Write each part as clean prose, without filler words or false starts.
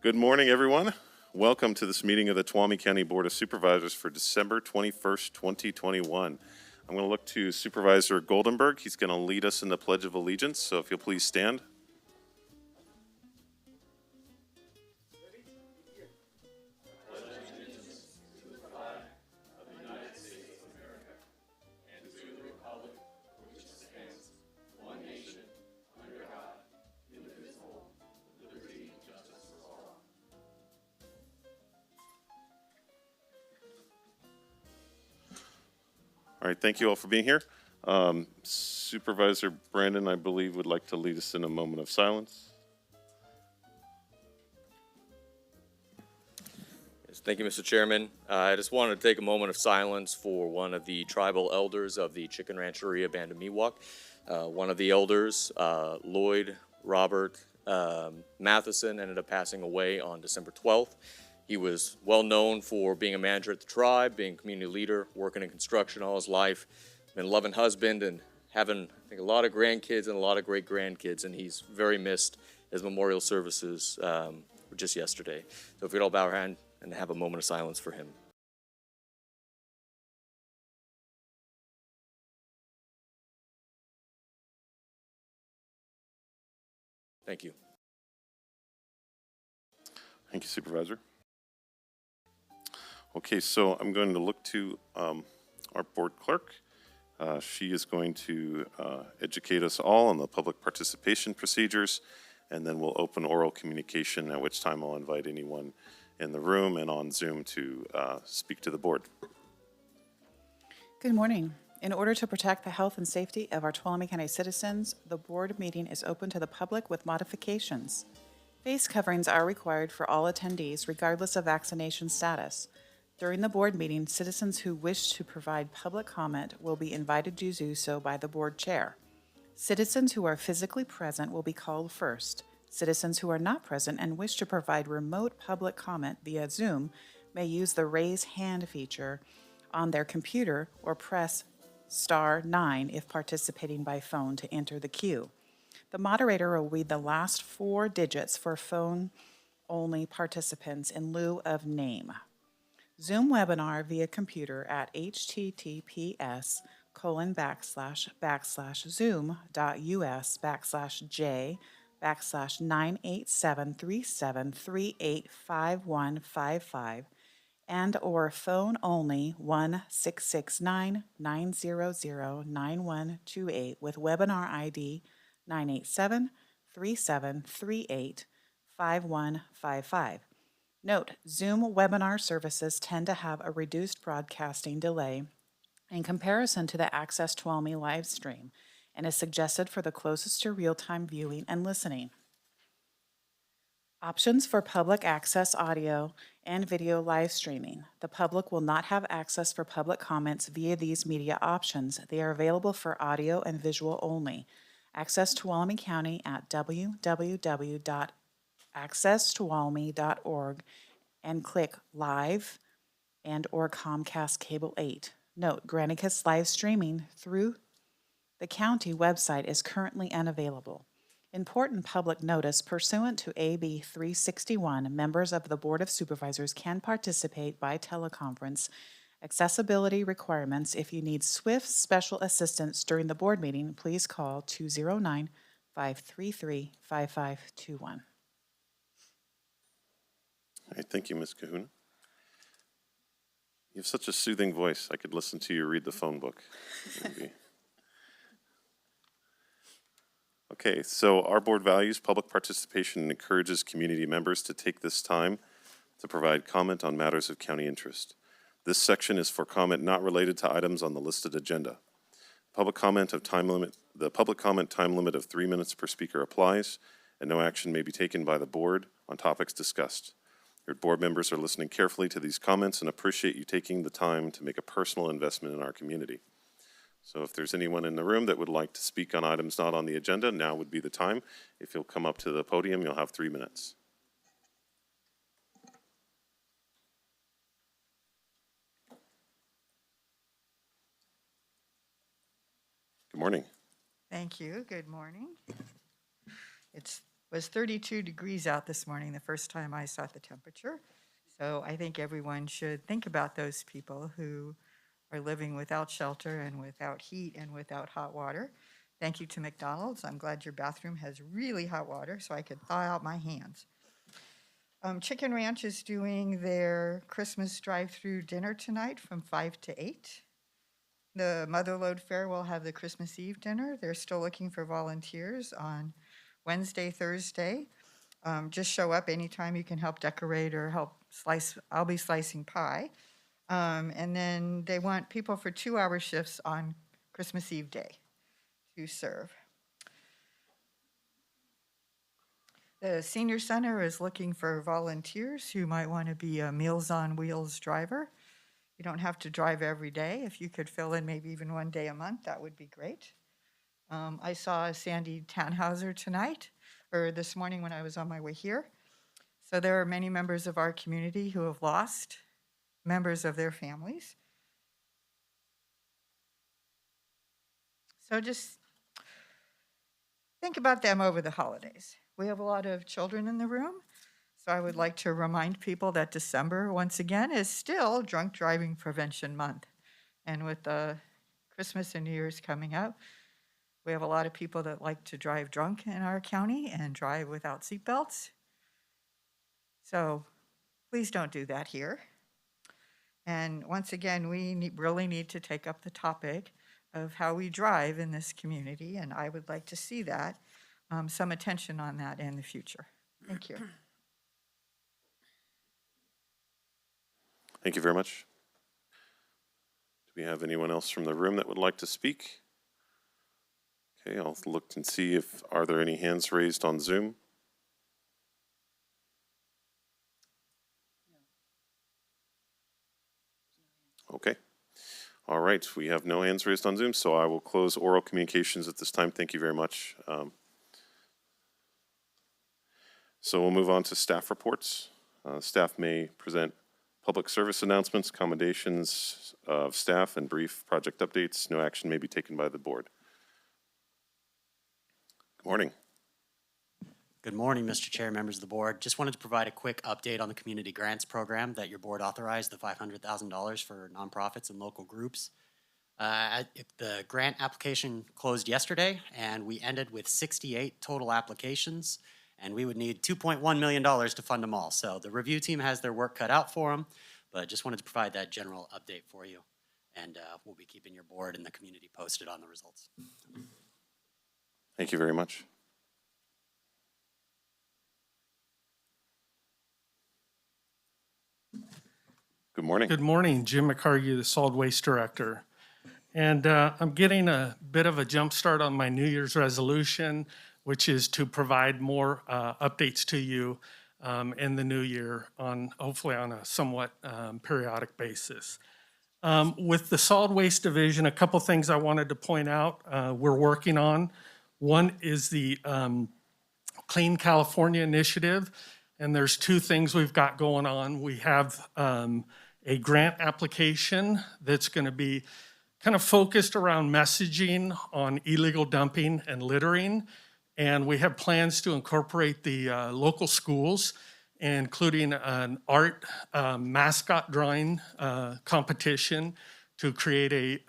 Good morning, everyone. Welcome to this meeting of the Tuolumne County Board of Supervisors for December 21st, 2021. I'm going to look to Supervisor Goldenberg. He's going to lead us in the Pledge of Allegiance, so if you'll please stand. All right, thank you all for being here. Supervisor Brandon, I believe, would like to lead us in a moment of silence. Yes, thank you, Mr. Chairman. I just wanted to take a moment of silence for one of the tribal elders of the Chicken Rancheria Band of Miwok. One of the elders, Lloyd Robert Matheson, ended up passing away on December 12th. He was well known for being a manager at the tribe, being a community leader, working in construction all his life, been a loving husband, and having, I think, a lot of grandkids and a lot of great-grandkids, and he's very missed. His memorial services were just yesterday. So if we'd all bow our hand and have a moment of silence for him. Thank you. Thank you, Supervisor. Okay, so I'm going to look to our board clerk. She is going to educate us all on the public participation procedures, and then we'll open oral communication, at which time I'll invite anyone in the room and on Zoom to speak to the board. Good morning. In order to protect the health and safety of our Tuolumne County citizens, the board meeting is open to the public with modifications. Face coverings are required for all attendees regardless of vaccination status. During the board meeting, citizens who wish to provide public comment will be invited to do so by the board chair. Citizens who are physically present will be called first. Citizens who are not present and wish to provide remote public comment via Zoom may use the raise hand feature on their computer or press *9 if participating by phone to enter the queue. The moderator will read the last 4 digits for phone-only participants in lieu of name. Zoom webinar via computer at https://zoom.us/j/98737385155 and or phone only 1-669-900-9128 with webinar ID 987-3738-5155. Note, Zoom webinar services tend to have a reduced broadcasting delay in comparison to the Access Tuolumne live stream and is suggested for the closest to real-time viewing and listening. Options for public access audio and video live streaming. The public will not have access for public comments via these media options. They are available for audio and visual only. Access Tuolumne County at www.accesstuolumne.org and click Live and or Comcast Cable 8. Note, Granicus live streaming through the county website is currently unavailable. Important public notice: pursuant to AB 361, members of the Board of Supervisors can participate by teleconference. Accessibility requirements: if you need swift special assistance during the board meeting, please call 209-533-5521. All right, thank you, Ms. Kahuna. You have such a soothing voice. I could listen to you read the phone book. Maybe. Okay, so our board values public participation and encourages community members to take this time to provide comment on matters of county interest. This section is for comment not related to items on the listed agenda. The public comment time limit of 3 minutes per speaker applies, and no action may be taken by the board on topics discussed. Your board members are listening carefully to these comments and appreciate you taking the time to make a personal investment in our community. So if there's anyone in the room that would like to speak on items not on the agenda, now would be the time. If you'll come up to the podium, you'll have 3 minutes. Good morning. Thank you. Good morning. It's was 32 degrees out this morning, the first time I saw the temperature. So I think everyone should think about those people who are living without shelter and without heat and without hot water. Thank you to McDonald's. I'm glad your bathroom has really hot water so I could thaw out my hands. Chicken Ranch is doing their Christmas drive-through dinner tonight from 5 to 8. The Motherlode Fair will have the Christmas Eve dinner. They're still looking for volunteers on Wednesday, Thursday. Just show up anytime you can help decorate or help slice. I'll be slicing pie. And then they want people for 2-hour shifts on Christmas Eve day to serve. The Senior Center is looking for volunteers who might want to be a Meals on Wheels driver. You don't have to drive every day. If you could fill in maybe even one day a month, that would be great. I saw Sandy Tannhauser tonight, or this morning when I was on my way here. So there are many members of our community who have lost members of their families. So just think about them over the holidays. We have a lot of children in the room, so I would like to remind people that December, once again, is still Drunk Driving Prevention Month. And with Christmas and New Year's coming up, we have a lot of people that like to drive drunk in our county and drive without seatbelts. So please don't do that here. And once again, we really need to take up the topic of how we drive in this community, and I would like to see that, some attention on that in the future. Thank you. Thank you very much. Do we have anyone else from the room that would like to speak? Okay, I'll look and see if, are there any hands raised on Zoom? Okay. All right, we have no hands raised on Zoom, so I will close oral communications at this time. Thank you very much. So we'll move on to staff reports. Staff may present public service announcements, commendations of staff, and brief project updates. No action may be taken by the board. Good morning. Good morning, Mr. Chair, members of the board. Just wanted to provide a quick update on the community grants program that your board authorized, the $500,000 for nonprofits and local groups. The grant application closed yesterday, and we ended with 68 total applications, and we would need $2.1 million to fund them all. So the review team has their work cut out for them, but just wanted to provide that general update for you. And we'll be keeping your board and the community posted on the results. Thank you very much. Good morning. Good morning, Jim McCargy, the Solid Waste Director. And I'm getting a bit of a jump start on my New Year's resolution, which is to provide more updates to you in the new year, hopefully on a somewhat periodic basis. With the Solid Waste Division, a couple things I wanted to point out we're working on. One is the Clean California Initiative, and there's two things we've got going on. We have a grant application that's going to be kind of focused around messaging on illegal dumping and littering. And we have plans to incorporate the local schools, including an art mascot drawing competition to create a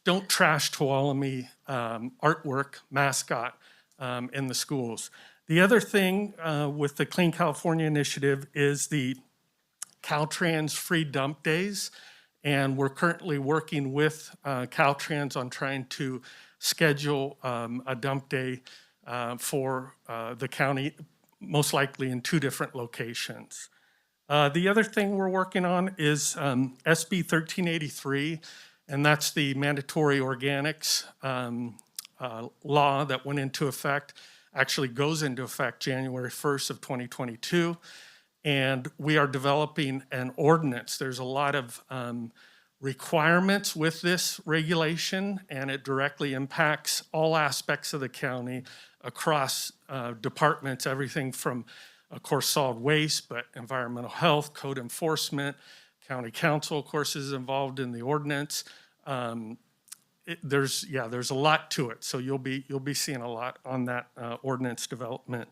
Don't Trash Tuolumne artwork mascot in the schools. The other thing with the Clean California Initiative is the Caltrans free dump days. And we're currently working with Caltrans on trying to schedule a dump day for the county, most likely in 2 different locations. The other thing we're working on is SB 1383, and that's the mandatory organics law that went into effect, actually goes into effect January 1st of 2022. And we are developing an ordinance. There's a lot of requirements with this regulation, and it directly impacts all aspects of the county across departments, everything from, of course, solid waste, but environmental health, code enforcement, county council, of course, is involved in the ordinance. there's a lot to it. So you'll be seeing a lot on that ordinance development.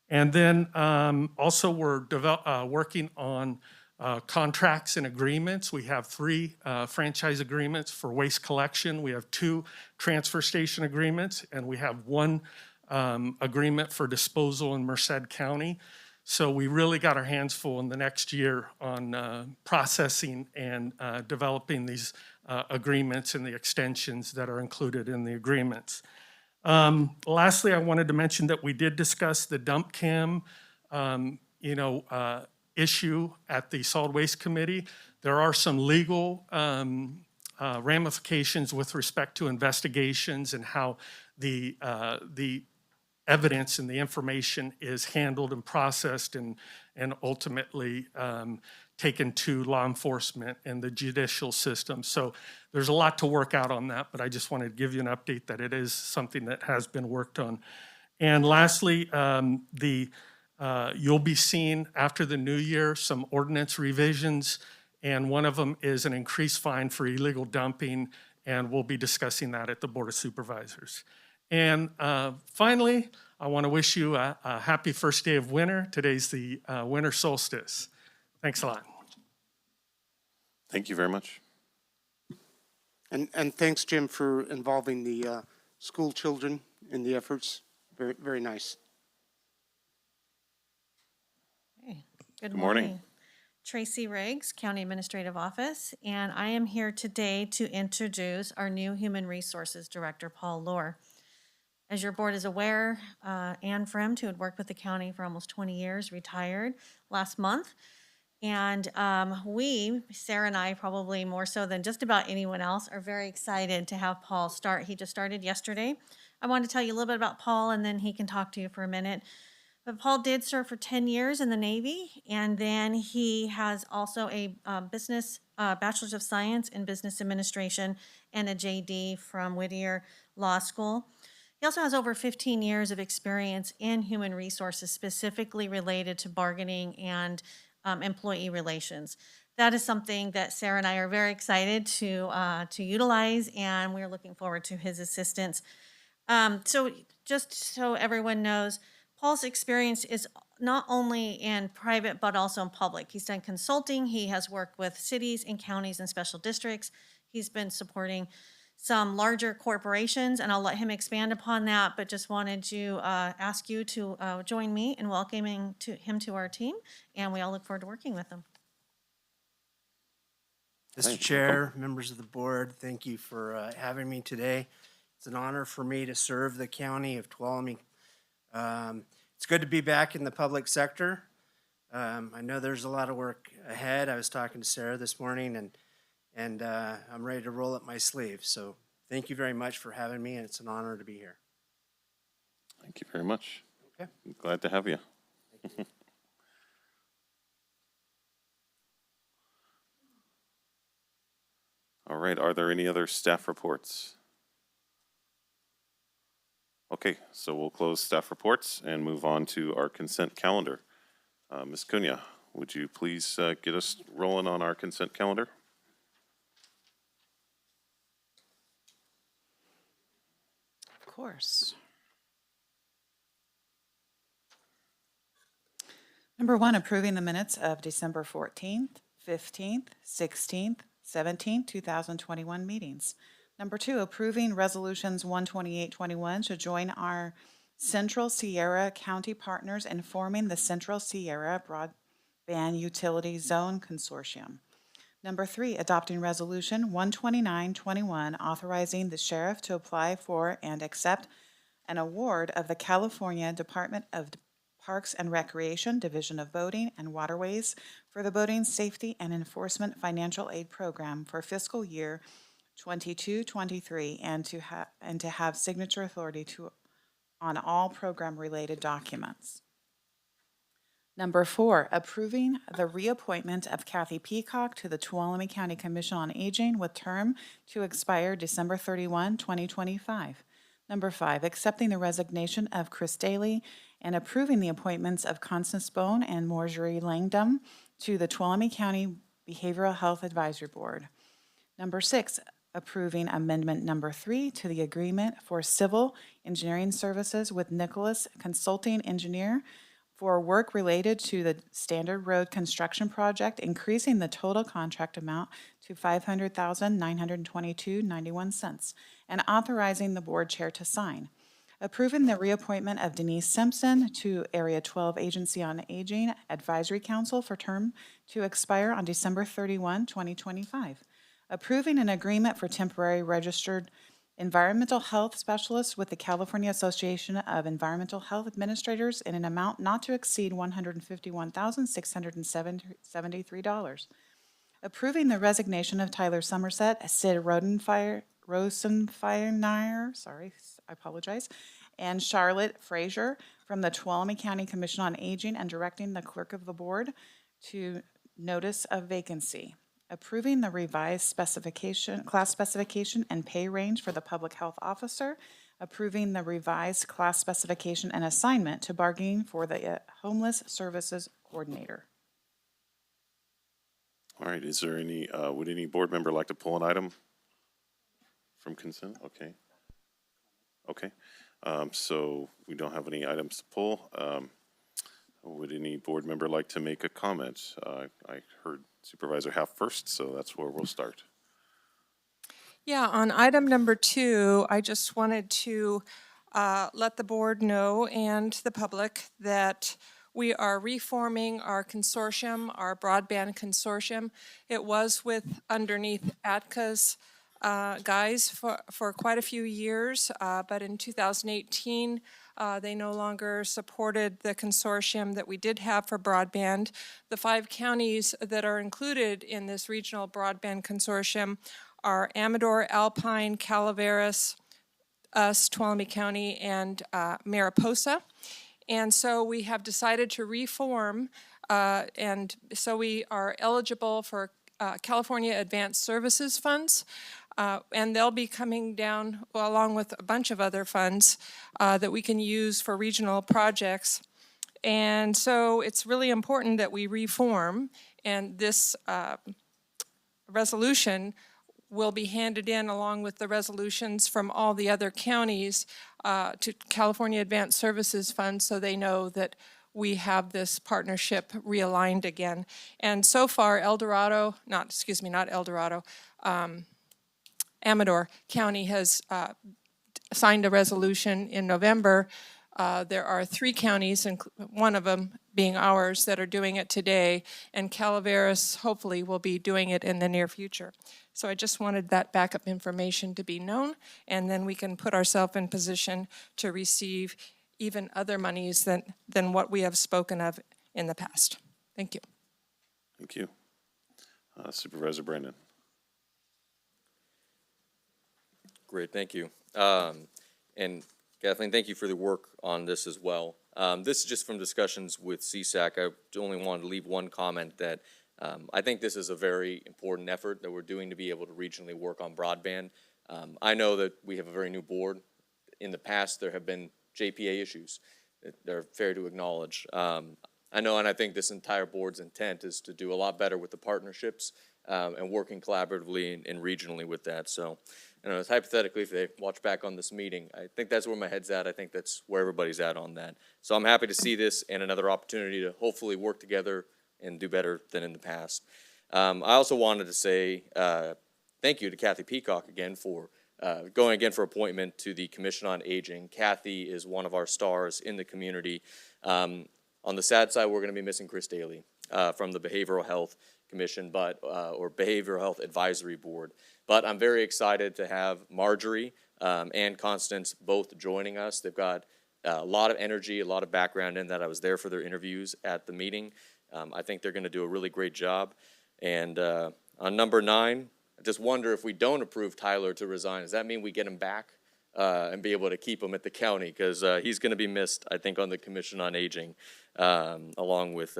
And then also we're working on contracts and agreements. We have 3 franchise agreements for waste collection. We have 2 transfer station agreements, and we have 1 agreement for disposal in Merced County. So we really got our hands full in the next year on processing and developing these agreements and the extensions that are included in the agreements. Lastly, I wanted to mention that we did discuss the dump cam, issue at the Solid Waste Committee. There are some legal ramifications with respect to investigations and how the evidence and the information is handled and processed and ultimately taken to law enforcement and the judicial system. So there's a lot to work out on that, but I just wanted to give you an update that it is something that has been worked on. And lastly, you'll be seeing after the new year some ordinance revisions, and one of them is an increased fine for illegal dumping, and we'll be discussing that at the Board of Supervisors. And finally, I want to wish you a happy first day of winter. Today's the winter solstice. Thanks a lot. Thank you very much. And thanks, Jim, for involving the school children in the efforts. Very, very nice. Good morning. morning. Tracy Riggs, County Administrative Office, and I am here today to introduce our new Human Resources Director, Paul Lohr. As your board is aware, Ann Fremd, who had worked with the county for almost 20 years, retired last month. And we, Sarah and I, probably more so than just about anyone else, are very excited to have Paul start. He just started yesterday. I wanted to tell you a little bit about Paul, and then he can talk to you for a minute. But Paul did serve for 10 years in the Navy, and then he has also a Bachelor's of Science in Business Administration and a JD from Whittier Law School. He also has over 15 years of experience in human resources, specifically related to bargaining and employee relations. That is something that Sarah and I are very excited to utilize, and we're looking forward to his assistance. So just so everyone knows, Paul's experience is not only in private, but also in public. He's done consulting. He has worked with cities and counties and special districts. He's been supporting some larger corporations, and I'll let him expand upon that, but just wanted to ask you to join me in welcoming him to our team, and we all look forward to working with him. Mr. Chair, members of the board, thank you for having me today. It's an honor for me to serve the county of Tuolumne. It's good to be back in the public sector. I know there's a lot of work ahead. I was talking to Sarah this morning, and I'm ready to roll up my sleeves. So thank you very much for having me, and it's an honor to be here. Thank you very much. Okay. I'm glad to have you. All right, are there any other staff reports? Okay, so we'll close staff reports and move on to our consent calendar. Ms. Cunha, would you please get us rolling on our consent calendar? Of course. Number 1, approving the minutes of December 14th, 15th, 16th, 17th, 2021 meetings. Number 2, approving resolutions 12821 to join our Central Sierra County partners in forming the Central Sierra Broadband Utility Zone Consortium. Number 3, adopting resolution 12921 authorizing the sheriff to apply for and accept an award of the California Department of Parks and Recreation, Division of Boating and Waterways for the Boating Safety and Enforcement Financial Aid Program for fiscal year 22-23, and to have signature authority on all program-related documents. Number 4, approving the reappointment of Kathy Peacock to the Tuolumne County Commission on Aging with term to expire December 31, 2025. Number 5, accepting the resignation of Chris Daly and approving the appointments of Constance Bone and Marjorie Langdon to the Tuolumne County Behavioral Health Advisory Board. Number 6, approving Amendment Number 3 to the agreement for civil engineering services with Nicholas Consulting Engineer for work related to the Standard Road construction project, increasing the total contract amount to $500,922.91, and authorizing the board chair to sign. Approving the reappointment of Denise Simpson to Area 12 Agency on Aging Advisory Council for term to expire on December 31, 2025. Approving an agreement for temporary registered environmental health specialists with the California Association of Environmental Health Administrators in an amount not to exceed $151,673. Approving the resignation of Tyler Somerset, Sid Rosenfeiner, sorry, I apologize, and Charlotte Frazier from the Tuolumne County Commission on Aging, and directing the clerk of the board to notice of vacancy. Approving the revised class specification and pay range for the public health officer. Approving the revised class specification and assignment to bargaining for the homeless services coordinator. All right, is there any, would any board member like to pull an item from consent? Okay. Okay, so we don't have any items to pull. Would any board member like to make a comment? I heard Supervisor Half first, so that's where we'll start. Yeah, on item number 2, I just wanted to let the board know and the public that we are reforming our consortium, our broadband consortium. It was with underneath ATCA's guys for quite a few years, but in 2018, they no longer supported the consortium that we did have for broadband. The 5 counties that are included in this regional broadband consortium are Amador, Alpine, Calaveras, us, Tuolumne County, and Mariposa. And so we have decided to reform, and so we are eligible for California Advanced Services funds. And they'll be coming down along with a bunch of other funds that we can use for regional projects. And so it's really important that we reform, and this resolution will be handed in along with the resolutions from all the other counties to California Advanced Services Fund, so they know that we have this partnership realigned again. And so far, Amador County has signed a resolution in November. There are 3 counties, one of them being ours, that are doing it today, and Calaveras hopefully will be doing it in the near future. So I just wanted that backup information to be known, and then we can put ourselves in position to receive even other monies than what we have spoken of in the past. Thank you. Thank you. Supervisor Brandon. Great, thank you. And Kathleen, thank you for the work on this as well. This is just from discussions with CSAC. I only wanted to leave one comment that I think this is a very important effort that we're doing to be able to regionally work on broadband. I know that we have a very new board. In the past, there have been JPA issues that they're fair to acknowledge. I know, and I think this entire board's intent is to do a lot better with the partnerships and working collaboratively and regionally with that. So, you know, hypothetically, if they watch back on this meeting, I think that's where my head's at. I think that's where everybody's at on that. So I'm happy to see this and another opportunity to hopefully work together and do better than in the past. I also wanted to say thank you to Kathy Peacock again for going again for appointment to the Commission on Aging. Kathy is one of our stars in the community. On the sad side, we're going to be missing Chris Daly from the Behavioral Health Commission, or Behavioral Health Advisory Board. But I'm very excited to have Marjorie and Constance both joining us. They've got a lot of energy, a lot of background in that. I was there for their interviews at the meeting. I think they're going to do a really great job. And on number 9, I just wonder if we don't approve Tyler to resign, does that mean we get him back and be able to keep him at the county? Because he's going to be missed, I think, on the Commission on Aging, along with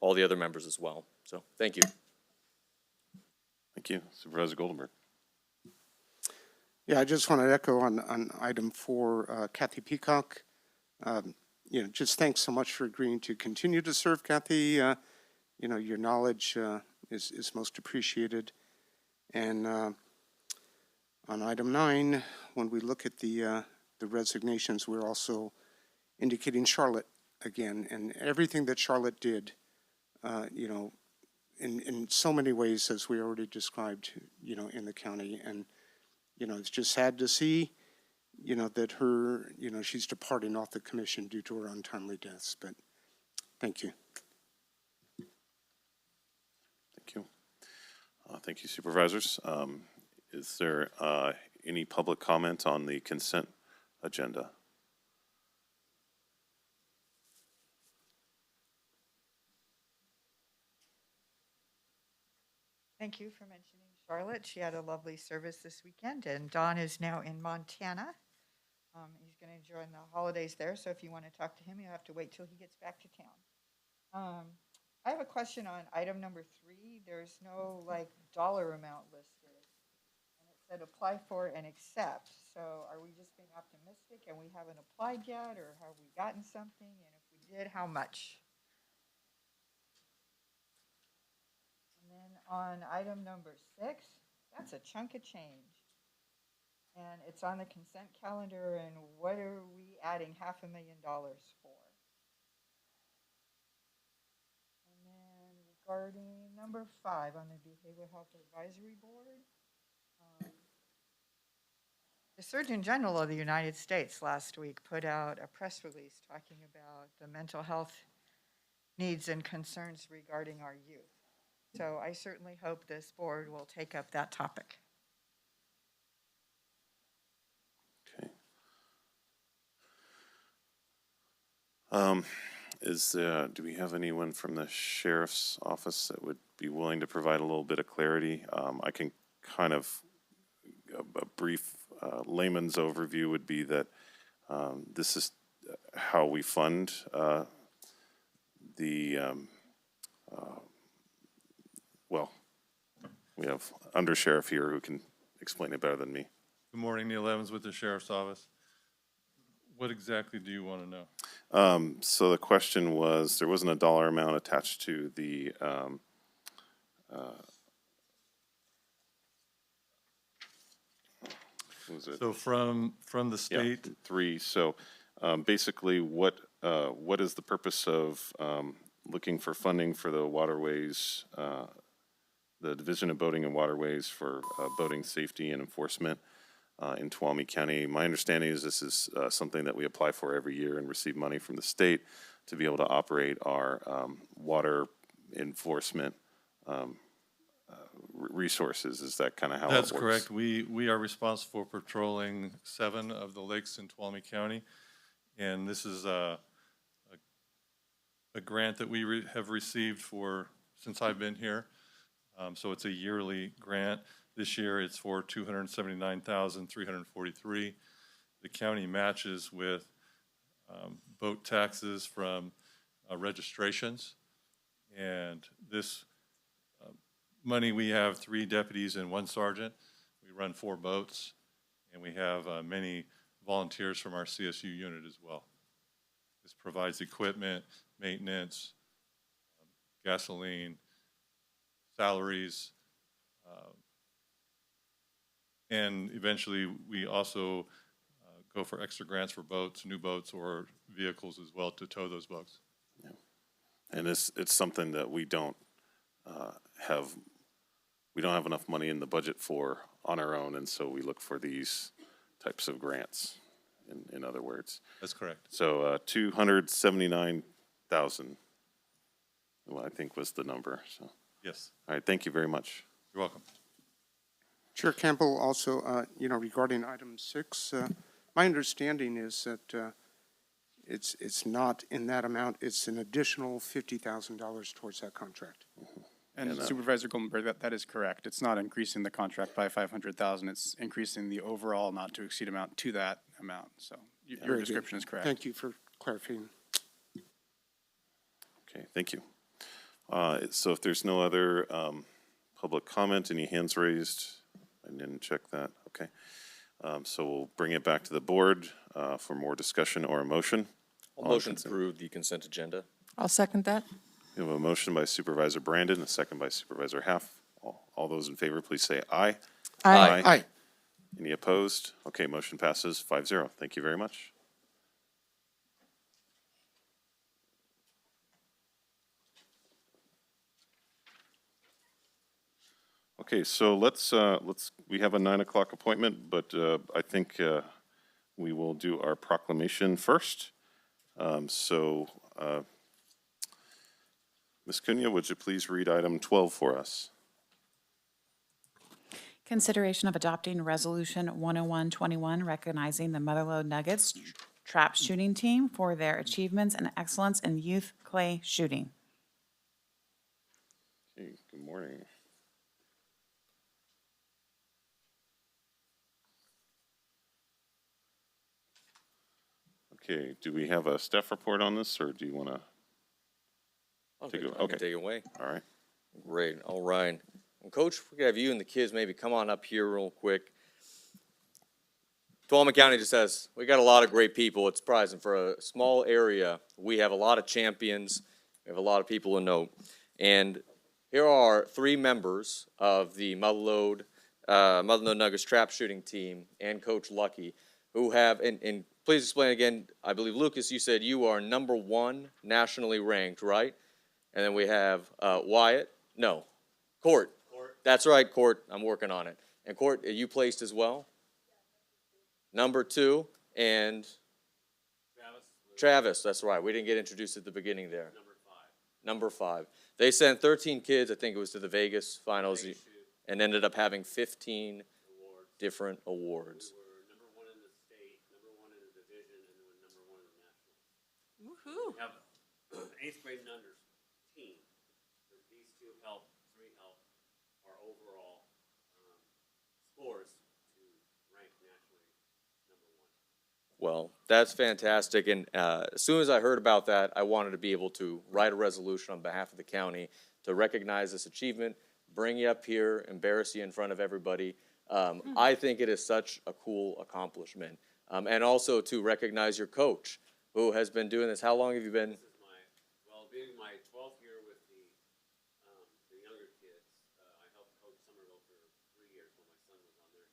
all the other members as well. So thank you. Thank you. Supervisor Goldenberg. Yeah, I just want to echo on item 4, Kathy Peacock. Just thanks so much for agreeing to continue to serve, Kathy. Your knowledge is most appreciated. And On item 9, when we look at the resignations, we're also indicating Charlotte again, and everything that Charlotte did, in so many ways, as we already described, in the county. And, it's just sad to see, that her, she's departing off the commission due to her untimely deaths. But thank you. Thank you. Thank you, supervisors. Is there any public comment on the consent agenda? Thank you for mentioning Charlotte. She had a lovely service this weekend, and Don is now in Montana. He's going to enjoy the holidays there, so if you want to talk to him, you'll have to wait till he gets back to town. I have a question on item number 3. There's no dollar amount listed, and it said apply for and accept. So are we just being optimistic and we haven't applied yet, or have we gotten something? And if we did, how much? And then on item number 6, that's a chunk of change. And it's on the consent calendar, and what are we adding $500,000 for? And then regarding number 5 on the Behavioral Health Advisory Board, the Surgeon General of the United States last week put out a press release talking about the mental health needs and concerns regarding our youth. So I certainly hope this board will take up that topic. Okay. Do we have anyone from the sheriff's office that would be willing to provide a little bit of clarity? I can kind of, a brief layman's overview would be that this is how we fund well, we have undersheriff here who can explain it better than me. Good morning, Neil Evans with the Sheriff's Office. What exactly do you want to know? So the question was, there wasn't a dollar amount attached to the what was it? So from the state, Yeah, 3. So basically, what is the purpose of looking for funding for the waterways, the Division of Boating and Waterways for boating safety and enforcement in Tuolumne County? My understanding is this is something that we apply for every year and receive money from the state to be able to operate our water enforcement resources. Is that kind of how it works? that's correct. We are responsible for patrolling 7 of the lakes in Tuolumne County. And this is a grant that we have received since I've been here. So it's a yearly grant. This year it's for $279,343. The county matches with boat taxes from registrations. And this money, we have 3 deputies and 1 sergeant. We run 4 boats, and we have many volunteers from our CSU unit as well. This provides equipment, maintenance, gasoline, salaries, and eventually we also go for extra grants for boats, new boats, or vehicles as well to tow those boats. Yeah. And it's something that we don't have enough money in the budget for on our own, and so we look for these types of grants, in other words. That's correct. So 279,000, I think was the number. So, Yes, all right, thank you very much. you're welcome. Chair Campbell, also, regarding item 6, my understanding is that it's not in that amount, it's an additional $50,000 towards that contract. And Supervisor Goldenberg, that is correct. It's not increasing the contract by $500,000. It's increasing the overall not to exceed amount to that amount. So your description is correct. Thank you for clarifying. Okay, thank you. So if there's no other public comment, any hands raised? I didn't check that. Okay. So we'll bring it back to the board for more discussion or a motion. I'll motion to approve the consent agenda. I'll second that. We have a motion by Supervisor Brandon, a second by Supervisor Half. All those in favor, please say aye. Aye. Aye. Any opposed? Okay, motion passes 5-0. Thank you very much. Okay, so we have a 9 o'clock appointment, but I think we will do our proclamation first. Ms. Cunha, would you please read item 12 for us? Consideration of adopting Resolution 10121, recognizing the Motherlode Nuggets trap shooting team for their achievements and excellence in youth clay shooting. Okay, good morning. Okay, do we have a staff report on this, or do you want to? Take it- okay. Take it away. All right. Great, all right. And Coach, we could have you and the kids maybe come on up here real quick. Tuolumne County just has, we got a lot of great people. It's surprising for a small area. We have a lot of champions. We have a lot of people to note. And here are 3 members of the Motherlode Nuggets trap shooting team and Coach Lucky who have, and please explain again, I believe, Lucas, you said you are number 1 nationally ranked, right? And then we have Wyatt, no, Court. That's right, Court, I'm working on it. And Court, are you placed as well? Number 2, and? Travis, that's right, we didn't get introduced at the beginning there. Number 5. They sent 13 kids, I think it was to the Vegas finals, and ended up having 15 different awards. Woohoo. We have 8th grade and under team. These 2 help, 3 help our overall scores to rank nationally number 1. Well, that's fantastic, and as soon as I heard about that, I wanted to be able to write a resolution on behalf of the county to recognize this achievement, bring you up here, embarrass you in front of everybody. I think it is such a cool accomplishment. And also to recognize your coach, who has been doing this. How long have you been? This is being my 12th year with the younger kids. I helped coach Somerville for 3 years when my son was on their team.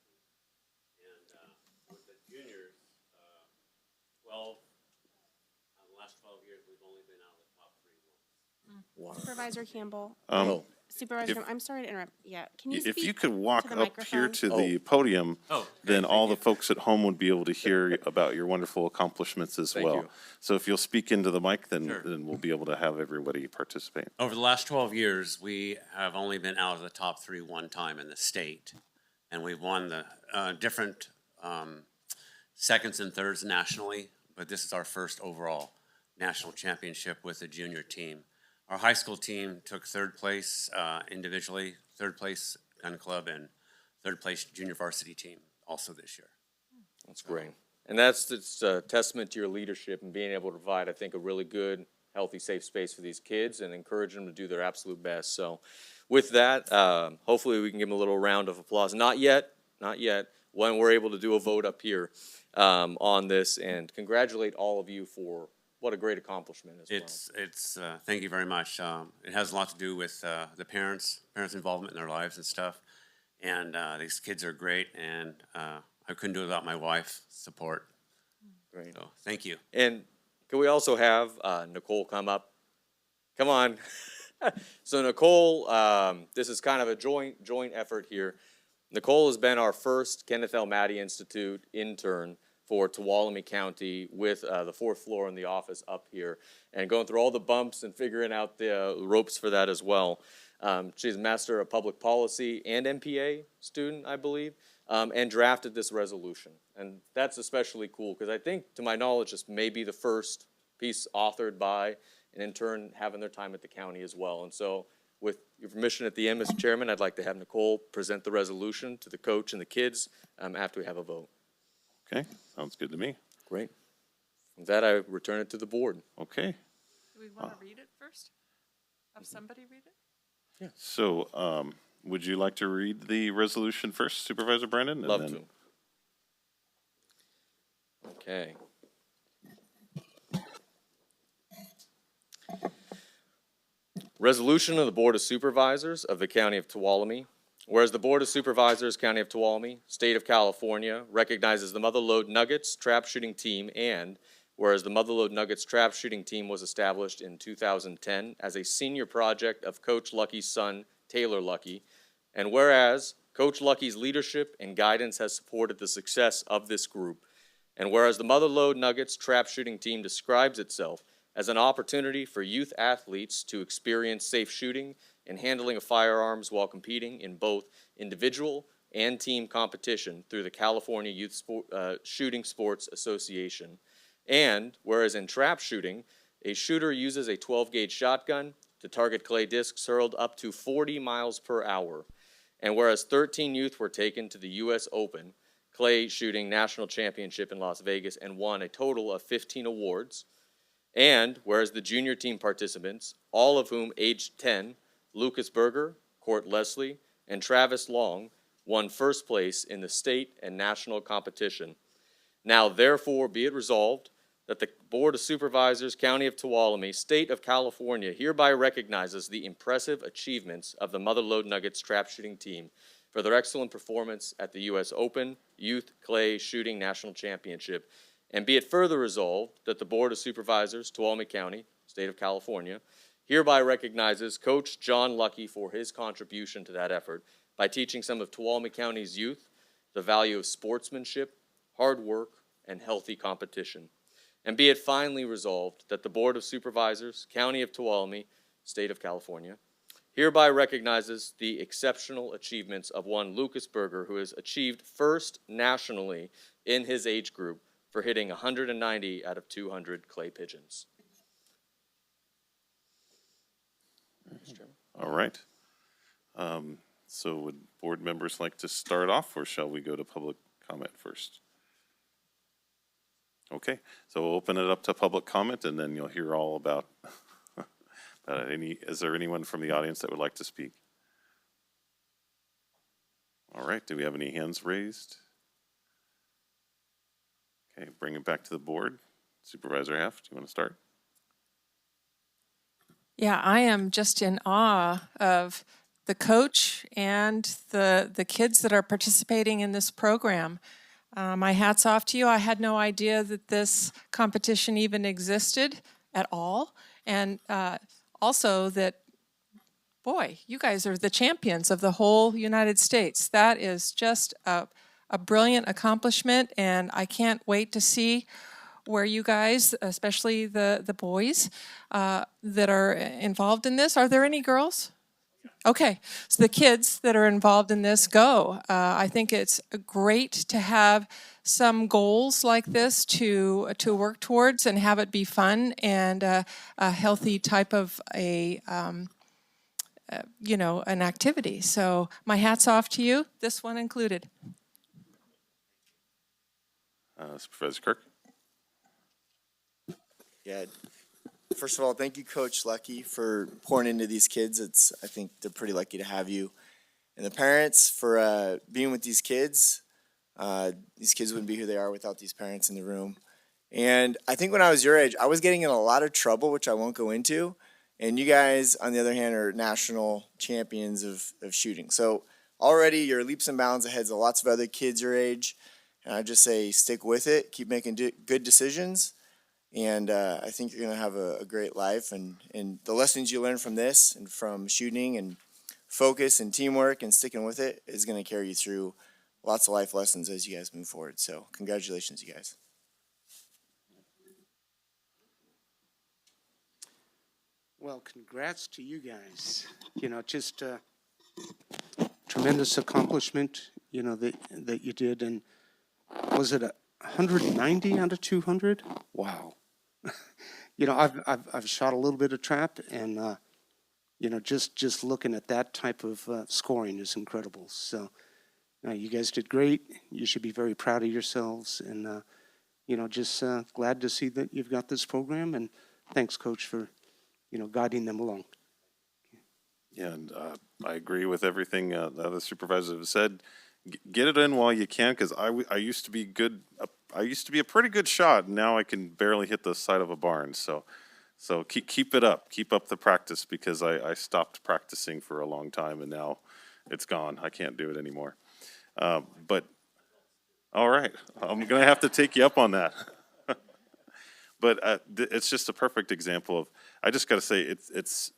And with the juniors, 12, the last 12 years, we've only been out of the top 3 once. Wow. Supervisor Campbell. Supervisor, if- Campbell, I'm sorry to interrupt. Yeah, can you If speak you could walk to the up here microphone? to the podium, then all the folks at home would be able to hear about your wonderful accomplishments as Thank well. you. So if you'll speak into the mic, then Sure. we'll be able to have everybody participate. Over the last 12 years, we have only been out of the top 3 one time in the state. And we've won the different seconds and thirds nationally, but this is our first overall national championship with the junior team. Our high school team took 3rd place individually, 3rd place gun club, and 3rd place junior varsity team also this year. That's great. And that's a testament to your leadership and being able to provide, I think, a really good, healthy, safe space for these kids and encourage them to do their absolute best. So with that, hopefully we can give them a little round of applause. Not yet, when we're able to do a vote up here on this, and congratulate all of you for what a great accomplishment as well. It's thank you very much. It has a lot to do with the parents' involvement in their lives and stuff. And these kids are great, and I couldn't do it without my wife's support. Great. So thank you. And can we also have Nicole come up? Come on. So Nicole, this is kind of a joint effort here. Nicole has been our first Kenneth L. Maddie Institute intern for Tuolumne County with the 4th floor in the office up here, and going through all the bumps and figuring out the ropes for that as well. She's a Master of Public Policy and MPA student, I believe, and drafted this resolution. And that's especially cool because I think, to my knowledge, this may be the first piece authored by an intern having their time at the county as well. And so with your permission at the end, Mr. Chairman, I'd like to have Nicole present the resolution to the coach and the kids after we have a vote. Okay, sounds good to me. Great. With that, I return it to the board. Okay, Do we want to read it first? Have somebody read it? so would you like to read the resolution first, Supervisor Brandon? and Love then- to. Okay. Resolution of the Board of Supervisors of the County of Tuolumne Whereas the Board of Supervisors, County of Tuolumne, State of California, recognizes the Motherlode Nuggets trap shooting team, and whereas the Motherlode Nuggets trap shooting team was established in 2010 as a senior project of Coach Lucky's son, Taylor Lucky, and whereas Coach Lucky's leadership and guidance has supported the success of this group, and whereas the Motherlode Nuggets trap shooting team describes itself as an opportunity for youth athletes to experience safe shooting and handling of firearms while competing in both individual and team competition through the California Shooting Sports Association. And whereas in trap shooting, a shooter uses a 12-gauge shotgun to target clay discs hurled up to 40 miles per hour. And whereas 13 youth were taken to the U.S. Open Clay Shooting National Championship in Las Vegas and won a total of 15 awards. And whereas the junior team participants, all of whom aged 10, Lucas Berger, Court Leslie, and Travis Long, won first place in the state and national competition. Now therefore be it resolved that the Board of Supervisors, County of Tuolumne, State of California, hereby recognizes the impressive achievements of the Motherlode Nuggets trap shooting team for their excellent performance at the U.S. Open Youth Clay Shooting National Championship. And be it further resolved that the Board of Supervisors, Tuolumne County, State of California, hereby recognizes Coach John Lucky for his contribution to that effort by teaching some of Tuolumne County's youth the value of sportsmanship, hard work, and healthy competition. And be it finally resolved that the Board of Supervisors, County of Tuolumne, State of California, hereby recognizes the exceptional achievements of one Lucas Berger, who has achieved first nationally in his age group for hitting 190 out of 200 clay pigeons. All right. So would board members like to start off, or shall we go to public comment first? Okay, so we'll open it up to public comment, and then you'll hear all about is there anyone from the audience that would like to speak? All right, do we have any hands raised? Okay, bring it back to the board. Supervisor Haft, do you want to start? Yeah, I am just in awe of the coach and the kids that are participating in this program. My hat's off to you. I had no idea that this competition even existed at all. And also that, boy, you guys are the champions of the whole United States. That is just a brilliant accomplishment, and I can't wait to see where you guys, especially the boys that are involved in this. Are there any girls? Okay, so the kids that are involved in this go. I think it's great to have some goals like this to work towards and have it be fun and a healthy type of an activity. So my hat's off to you, this one included. Supervisor Kirk? Yeah. First of all, thank you, Coach Lucky, for pouring into these kids. I think they're pretty lucky to have you. And the parents for being with these kids. These kids wouldn't be who they are without these parents in the room. And I think when I was your age, I was getting in a lot of trouble, which I won't go into. And you guys, on the other hand, are national champions of shooting. So already you're leaps and bounds ahead of lots of other kids your age. And I just say stick with it, keep making good decisions. And I think you're going to have a great life. And the lessons you learn from this and from shooting and focus and teamwork and sticking with it is going to carry you through lots of life lessons as you guys move forward. So congratulations, you guys. Well, congrats to you guys. Just tremendous accomplishment, that you did. And was it 190 out of 200? Wow. I've shot a little bit of trap, and just looking at that type of scoring is incredible. So you guys did great. You should be very proud of yourselves, and just glad to see that you've got this program. And thanks, Coach, for guiding them along. Yeah, and I agree with everything the other supervisors have said. Get it in while you can, because I used to be good. I used to be a pretty good shot, and now I can barely hit the side of a barn. So keep it up. Keep up the practice, because I stopped practicing for a long time, and now It's gone. I can't do it anymore. But, all right, I'm gonna have to take you up on that. But it's just a perfect example of, I just gotta say, it's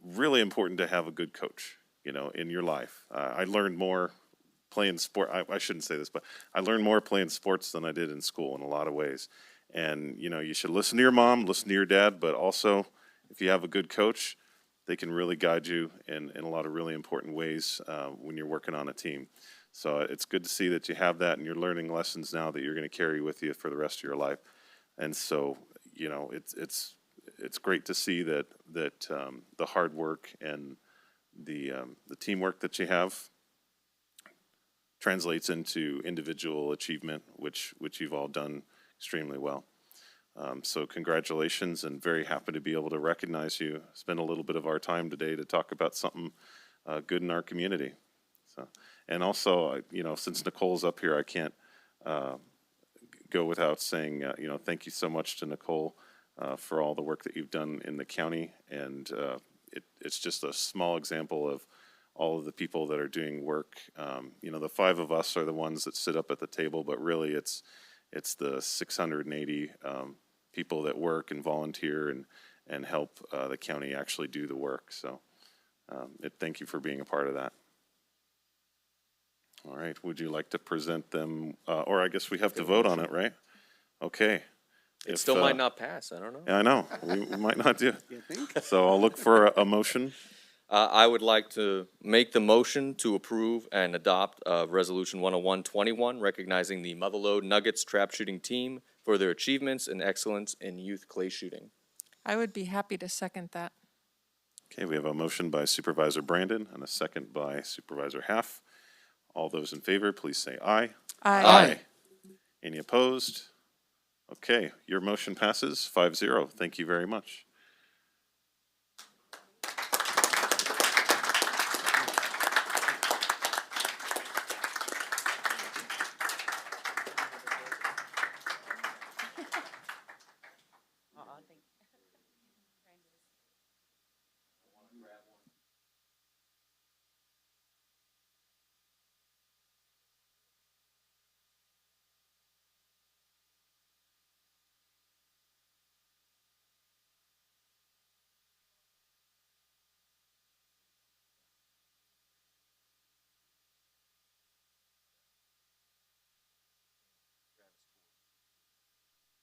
really important to have a good coach, in your life. I learned more playing sport, I shouldn't say this, but I learned more playing sports than I did in school in a lot of ways. And, you should listen to your mom, listen to your dad, but also, if you have a good coach, they can really guide you in a lot of really important ways when you're working on a team. So it's good to see that you have that and you're learning lessons now that you're going to carry with you for the rest of your life. And so, it's great to see that the hard work and the teamwork that you have translates into individual achievement, which you've all done extremely well. So congratulations, and very happy to be able to recognize you. Spend a little bit of our time today to talk about something good in our community. So, and also, since Nicole's up here, I can't go without saying, thank you so much to Nicole for all the work that you've done in the county. And it's just a small example of all of the people that are doing work. The 5 of us are the ones that sit up at the table, but really it's the 680 people that work and volunteer and help the county actually do the work. So thank you for being a part of that. All right, would you like to present them, or I guess we have to vote on it, right? Okay. It still might not pass, I don't know. Yeah, I know, we might not do. So I'll look for a motion. I would like to make the motion to approve and adopt Resolution 10121, recognizing the Motherlode Nuggets trap shooting team for their achievements and excellence in youth clay shooting. I would be happy to second that. Okay, we have a motion by Supervisor Brandon and a second by Supervisor Half. All those in favor, please say aye. Aye. Any opposed? Okay, your motion passes 5-0. Thank you very much.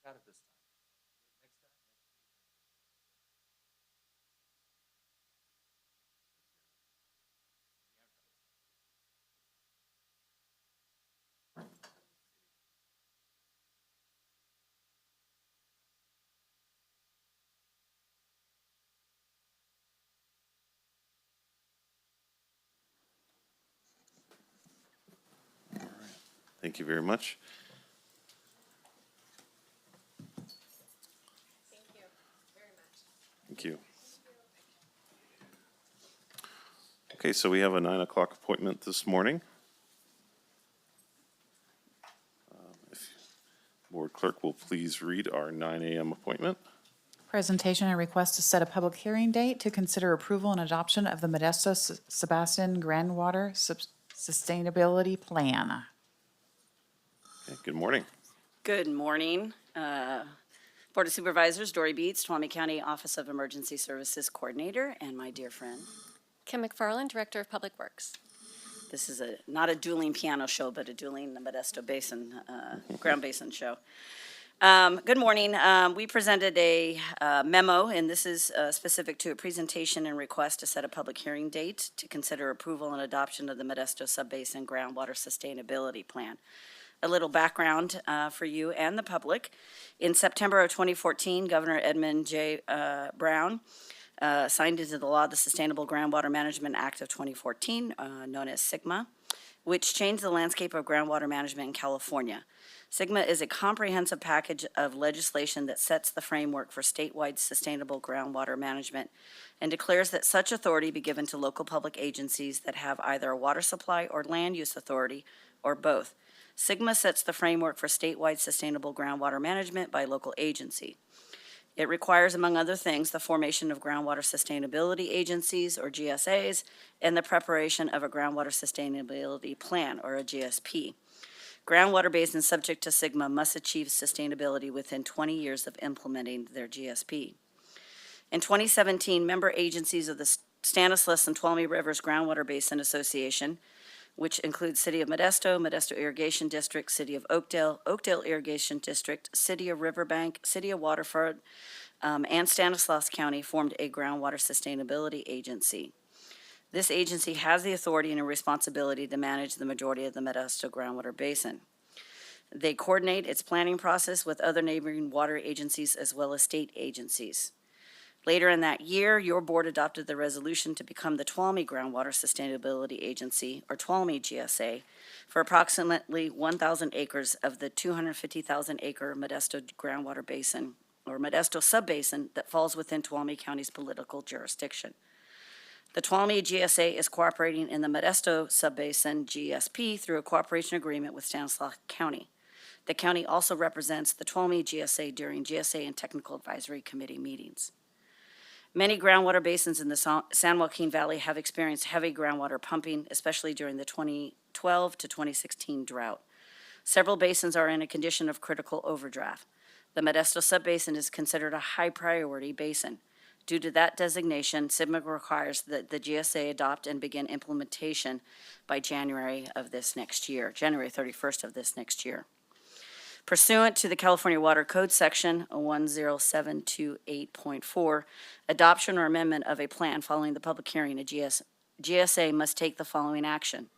Got it this time. Thank you very much. Thank you very much. Thank you. Okay, so we have a 9 o'clock appointment this morning. If Board Clerk will please read our 9 a.m. appointment. Presentation and request to set a public hearing date to consider approval and adoption of the Modesto Sebastian Groundwater Sustainability Plan. Okay, good morning. Good morning. Board of Supervisors, Dory Beats, Tuolumne County Office of Emergency Services Coordinator, and my dear friend. Kim McFarland, Director of Public Works. This is not a dueling piano show, but a dueling Modesto Basin, Ground Basin show. Good morning. We presented a memo, and this is specific to a presentation and request to set a public hearing date to consider approval and adoption of the Modesto Subbasin Groundwater Sustainability Plan. A little background for you and the public. In September of 2014, Governor Edmund J. Brown signed into the law the Sustainable Groundwater Management Act of 2014, known as SGMA, which changed the landscape of groundwater management in California. SGMA is a comprehensive package of legislation that sets the framework for statewide sustainable groundwater management and declares that such authority be given to local public agencies that have either a water supply or land use authority or both. SGMA sets the framework for statewide sustainable groundwater management by local agency. It requires, among other things, the formation of groundwater sustainability agencies, or GSAs, and the preparation of a groundwater sustainability plan, or a GSP. Groundwater basins subject to SIGMA must achieve sustainability within 20 years of implementing their GSP. In 2017, member agencies of the Stanislaus and Tuolumne Rivers Groundwater Basin Association, which includes City of Modesto, Modesto Irrigation District, City of Oakdale, Oakdale Irrigation District, City of Riverbank, City of Waterford, and Stanislaus County, formed a groundwater sustainability agency. This agency has the authority and a responsibility to manage the majority of the Modesto groundwater basin. They coordinate its planning process with other neighboring water agencies as well as state agencies. Later in that year, your board adopted the resolution to become the Tuolumne Groundwater Sustainability Agency, or Tuolumne GSA, for approximately 1,000 acres of the 250,000 acre Modesto groundwater basin, or Modesto subbasin, that falls within Tuolumne County's political jurisdiction. The Tuolumne GSA is cooperating in the Modesto subbasin GSP through a cooperation agreement with Stanislaus County. The county also represents the Tuolumne GSA during GSA and Technical Advisory Committee meetings. Many groundwater basins in the San Joaquin Valley have experienced heavy groundwater pumping, especially during the 2012 to 2016 drought. Several basins are in a condition of critical overdraft. The Modesto subbasin is considered a high priority basin. Due to that designation, SIGMA requires that the GSA adopt and begin implementation by January 31st of this next year. Pursuant to the California Water Code Section 10728.4, adoption or amendment of a plan following the public hearing, a GSA must take the following action.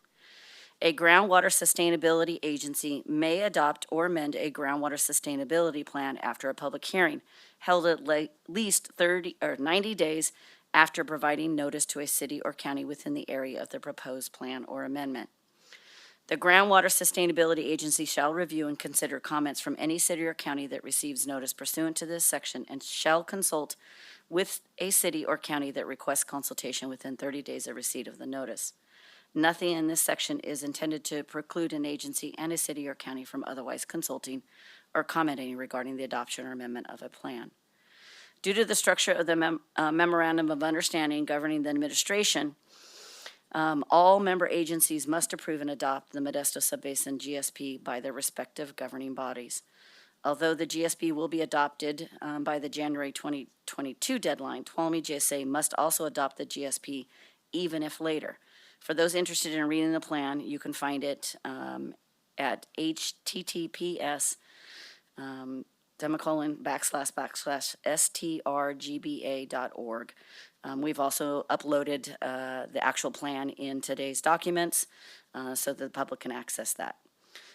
A groundwater sustainability agency may adopt or amend a groundwater sustainability plan after a public hearing, held at least 90 days after providing notice to a city or county within the area of the proposed plan or amendment. The Groundwater Sustainability Agency shall review and consider comments from any city or county that receives notice pursuant to this section and shall consult with a city or county that requests consultation within 30 days of receipt of the notice. Nothing in this section is intended to preclude an agency and a city or county from otherwise consulting or commenting regarding the adoption or amendment of a plan. Due to the structure of the Memorandum of Understanding governing the administration, all member agencies must approve and adopt the Modesto Subbasin GSP by their respective governing bodies. Although the GSP will be adopted by the January 2022 deadline, Tuolumne GSA must also adopt the GSP even if later. For those interested in reading the plan, you can find it at https://strgba.org. We've also uploaded the actual plan in today's documents so that the public can access that.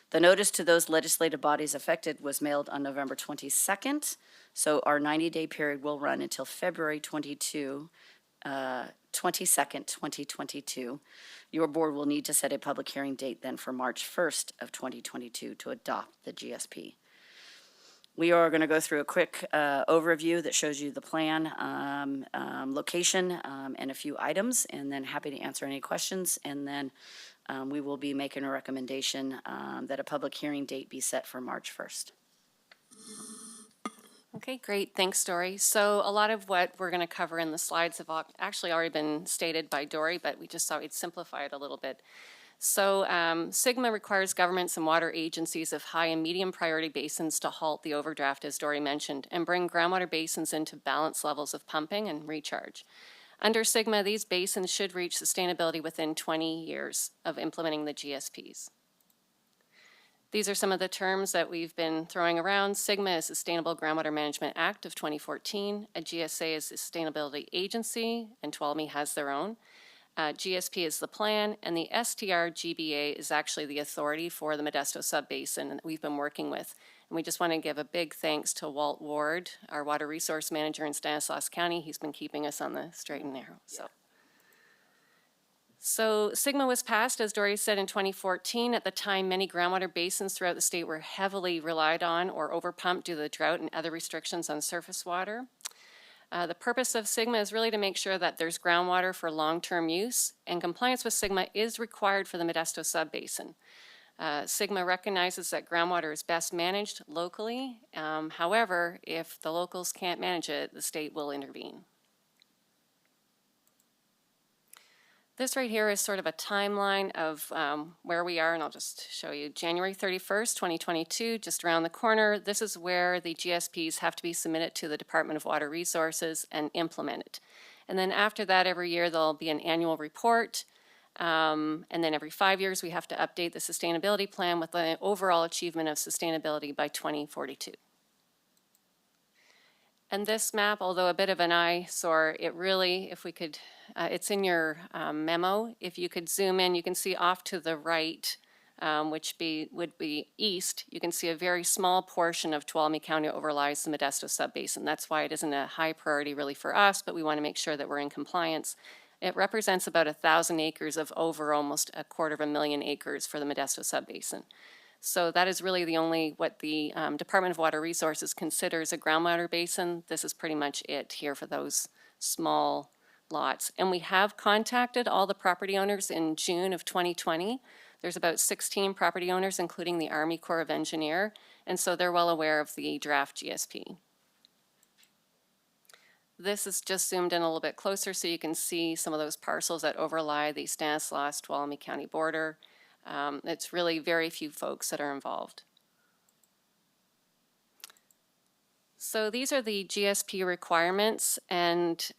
The notice to those legislative bodies affected was mailed on November 22nd, so our 90-day period will run until February 22nd, 2022. Your board will need to set a public hearing date then for March 1st of 2022 to adopt the GSP. We are going to go through a quick overview that shows you the plan, location, and a few items, and then happy to answer any questions. And then we will be making a recommendation that a public hearing date be set for March 1st. Okay, great. Thanks, Dory. So a lot of what we're going to cover in the slides have actually already been stated by Dory, but we just thought we'd simplify it a little bit. So SIGMA requires governments and water agencies of high and medium priority basins to halt the overdraft, as Dory mentioned, and bring groundwater basins into balanced levels of pumping and recharge. Under SIGMA, these basins should reach sustainability within 20 years of implementing the GSPs. These are some of the terms that we've been throwing around. SIGMA is Sustainable Groundwater Management Act of 2014. A GSA is a Sustainability Agency, and Tuolumne has their own. GSP is the plan, and the STR-GBA is actually the authority for the Modesto Subbasin that we've been working with. And we just want to give a big thanks to Walt Ward, our water resource manager in Stanislaus County. He's been keeping us on the straight and narrow. So SIGMA was passed, as Dory said, in 2014. At the time, many groundwater basins throughout the state were heavily relied on or overpumped due to the drought and other restrictions on surface water. The purpose of SIGMA is really to make sure that there's groundwater for long-term use, and compliance with SIGMA is required for the Modesto Subbasin. Sigma recognizes that groundwater is best managed locally. However, if the locals can't manage it, the state will intervene. This right here is sort of a timeline of where we are, and I'll just show you. January 31st, 2022, just around the corner. This is where the GSPs have to be submitted to the Department of Water Resources and implemented. And then after that, every year there'll be an annual report. And then every 5 years, we have to update the sustainability plan with the overall achievement of sustainability by 2042. And this map, although a bit of an eyesore, it really, if we could, it's in your memo. If you could zoom in, you can see off to the right, which would be east, you can see a very small portion of Tuolumne County overlies the Modesto Subbasin. That's why it isn't a high priority really for us, but we want to make sure that we're in compliance. It represents about 1,000 acres of over almost 250,000 acres for the Modesto Subbasin. So that is really the only, what the Department of Water Resources considers a groundwater basin. This is pretty much it here for those small lots. And we have contacted all the property owners in June of 2020. There's about 16 property owners, including the Army Corps of Engineer, and so they're well aware of the draft GSP. This is just zoomed in a little bit closer so you can see some of those parcels that overlie the Stanislaus-Tuolumne County border. It's really very few folks that are involved. So these are the GSP requirements, and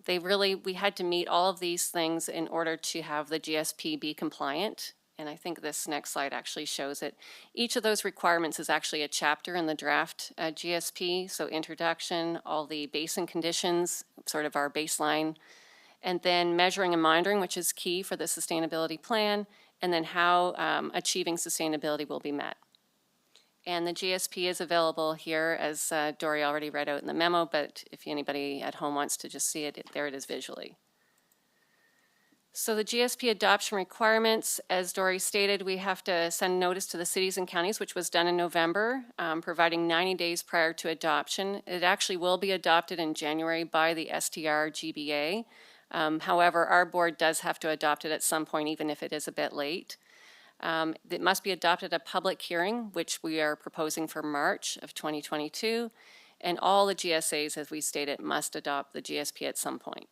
we had to meet all of these things in order to have the GSP be compliant. And I think this next slide actually shows it. Each of those requirements is actually a chapter in the draft GSP. So introduction, all the basin conditions, sort of our baseline, and then measuring and monitoring, which is key for the sustainability plan, and then how achieving sustainability will be met. And the GSP is available here, as Dory already read out in the memo, but if anybody at home wants to just see it, there it is visually. So the GSP adoption requirements, as Dory stated, we have to send notice to the cities and counties, which was done in November, providing 90 days prior to adoption. It actually will be adopted in January by the STR GBA. However, our board does have to adopt it at some point, even if it is a bit late. It must be adopted at a public hearing, which we are proposing for March of 2022. And all the GSAs, as we stated, must adopt the GSP at some point.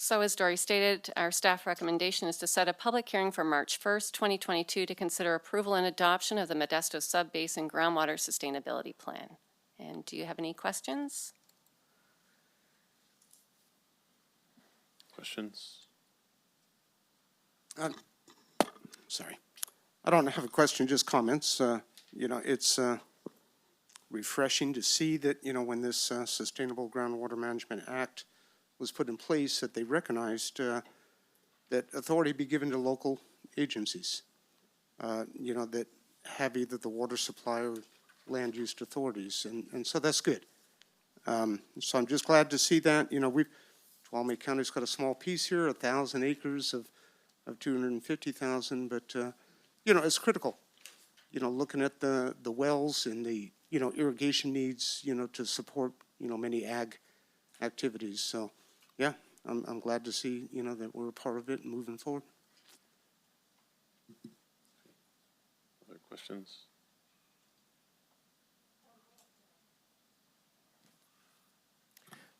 So as Dory stated, our staff recommendation is to set a public hearing for March 1st, 2022 to consider approval and adoption of the Modesto Subbasin Groundwater Sustainability Plan. And do you have any questions? Questions? Sorry. I don't have a question, just comments. It's refreshing to see that, when this Sustainable Groundwater Management Act was put in place, that they recognized that authority be given to local agencies, that have either the water supply or land use authorities. And so that's good. So I'm just glad to see that. Tuolumne County's got a small piece here, 1,000 acres of 250,000, but, it's critical. Looking at the wells and the, irrigation needs, to support, many ag activities. So, yeah, I'm glad to see, that we're a part of it and moving forward. Other questions?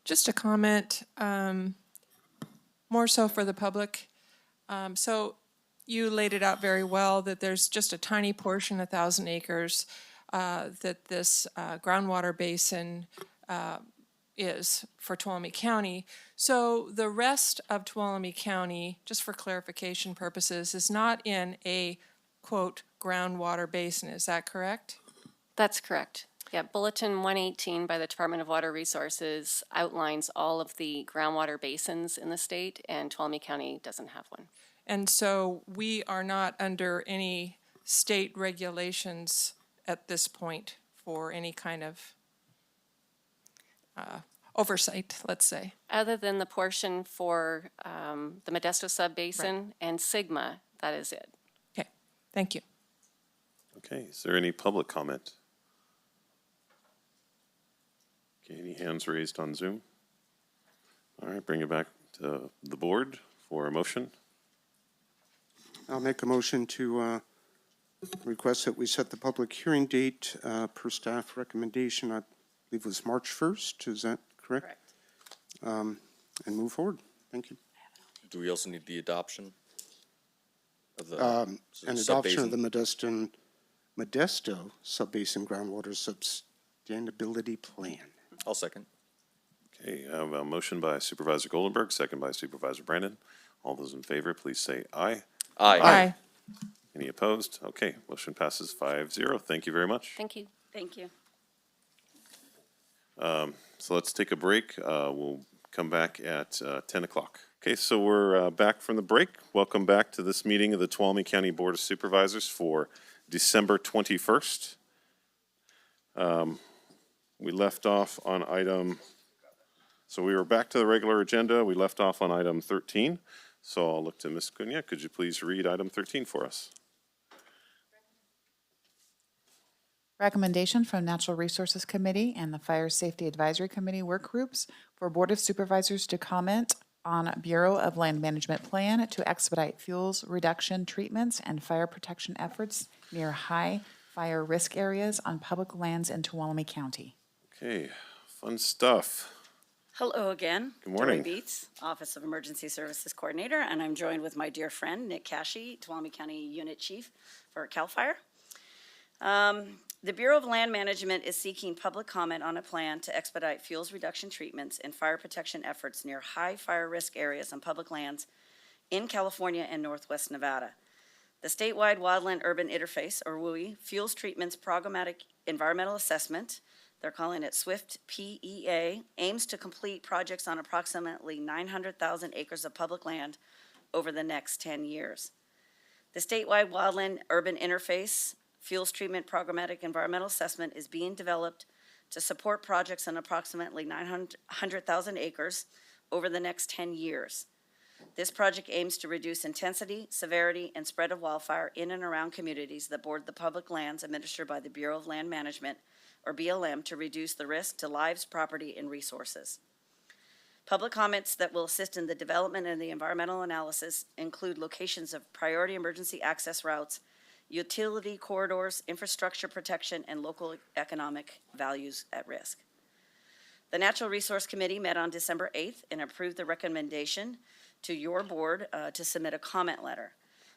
Just a comment, more so for the public. So you laid it out very well that there's just a tiny portion, 1,000 acres, that this groundwater basin is for Tuolumne County. So the rest of Tuolumne County, just for clarification purposes, is not in a, quote, groundwater basin. Is that correct? That's correct. Yeah, Bulletin 118 by the Department of Water Resources outlines all of the groundwater basins in the state, and Tuolumne County doesn't have one. And so we are not under any state regulations at this point for any kind of oversight, let's say. Other than the portion for the Modesto Subbasin and Sigma, that is it. Okay, thank you. Okay, is there any public comment? Okay, any hands raised on Zoom? All right, bring it back to the board for a motion. I'll make a motion to request that we set the public hearing date per staff recommendation, I believe it was March 1st. Is that correct? Correct. And move forward. Thank you. Do we also need the adoption of the An adoption of the subbasin? Modesto Subbasin Groundwater Sustainability Plan. I'll second. Okay, I have a motion by Supervisor Goldenberg, second by Supervisor Brandon. All those in favor, please say aye. Aye. Any opposed? Okay, motion passes 5-0. Thank you very much. Thank you. Thank you. So let's take a break. We'll come back at 10 o'clock. Okay, so we're back from the break. Welcome back to this meeting of the Tuolumne County Board of Supervisors for December 21st. We left off on so we were back to the regular agenda. We left off on item 13. So I'll look to Ms. Cunha. Could you please read item 13 for us? Recommendation from Natural Resources Committee and the Fire Safety Advisory Committee work groups for Board of Supervisors to comment on Bureau of Land Management plan to expedite fuels reduction treatments and fire protection efforts near high fire risk areas on public lands in Tuolumne County. Okay, fun stuff. Hello again. Good morning. Dory Beats, Office of Emergency Services Coordinator, and I'm joined with my dear friend, Nick Cashy, Tuolumne County Unit Chief for CAL FIRE. The Bureau of Land Management is seeking public comment on a plan to expedite fuels reduction treatments and fire protection efforts near high fire risk areas on public lands in California and Northwest Nevada. The statewide Wildland Urban Interface, or WUI, Fuels Treatments Programmatic Environmental Assessment, they're calling it SWIFT PEA, aims to complete projects on approximately 900,000 acres of public land over the next 10 years. The statewide Wildland Urban Interface Fuels Treatment Programmatic Environmental Assessment is being developed to support projects on approximately 900,000 acres over the next 10 years. This project aims to reduce intensity, severity, and spread of wildfire in and around communities that board the public lands administered by the Bureau of Land Management, or BLM, to reduce the risk to lives, property, and resources. Public comments that will assist in the development and the environmental analysis include locations of priority emergency access routes, utility corridors, infrastructure protection, and local economic values at risk. The Natural Resource Committee met on December 8th and approved the recommendation to your board to submit a comment letter.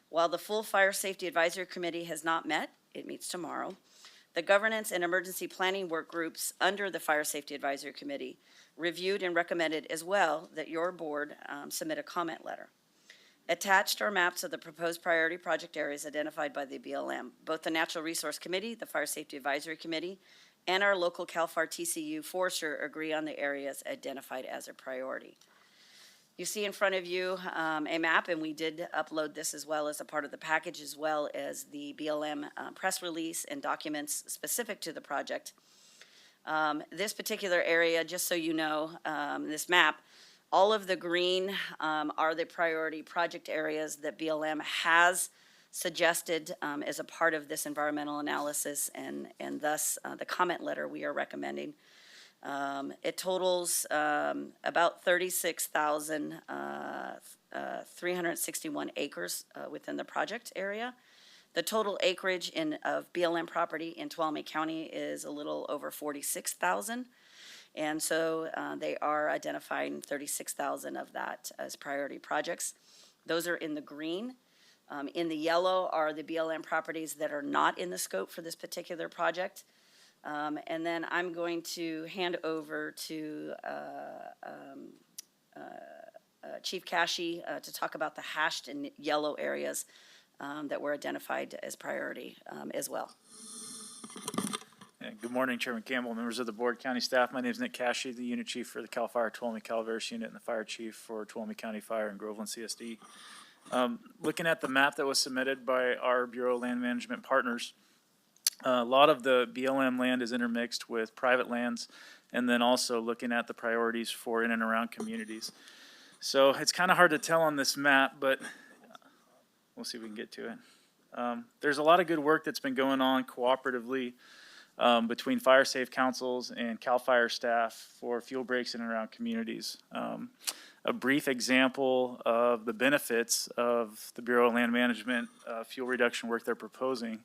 While the full Fire Safety Advisory Committee has not met, it meets tomorrow, the governance and emergency planning work groups under the Fire Safety Advisory Committee reviewed and recommended as well that your board submit a comment letter. Attached are maps of the proposed priority project areas identified by the BLM. Both the Natural Resource Committee, the Fire Safety Advisory Committee, and our local CAL FIRE TCU forester agree on the areas identified as a priority. You see in front of you a map, and we did upload this as well as a part of the package, as well as the BLM press release and documents specific to the project. This particular area, just so you know, this map, all of the green are the priority project areas that BLM has suggested as a part of this environmental analysis, and thus the comment letter we are recommending. It totals about 36,361 acres within the project area. The total acreage of BLM property in Tuolumne County is a little over 46,000. And so they are identifying 36,000 of that as priority projects. Those are in the green. In the yellow are the BLM properties that are not in the scope for this particular project. And then I'm going to hand over to Chief Cashy to talk about the hashed and yellow areas that were identified as priority as well. Good morning, Chairman Campbell, members of the board, county staff. My name is Nick Cashy, the unit chief for the CAL FIRE Tuolumne Calaveras unit and the fire chief for Tuolumne County Fire and Groveland CSD. Looking at the map that was submitted by our Bureau of Land Management partners, a lot of the BLM land is intermixed with private lands, and then also looking at the priorities for in and around communities. So it's kind of hard to tell on this map, but we'll see if we can get to it. There's a lot of good work that's been going on cooperatively between fire safe councils and CAL FIRE staff for fuel breaks in and around communities. a brief example of the benefits of the Bureau of Land Management fuel reduction work they're proposing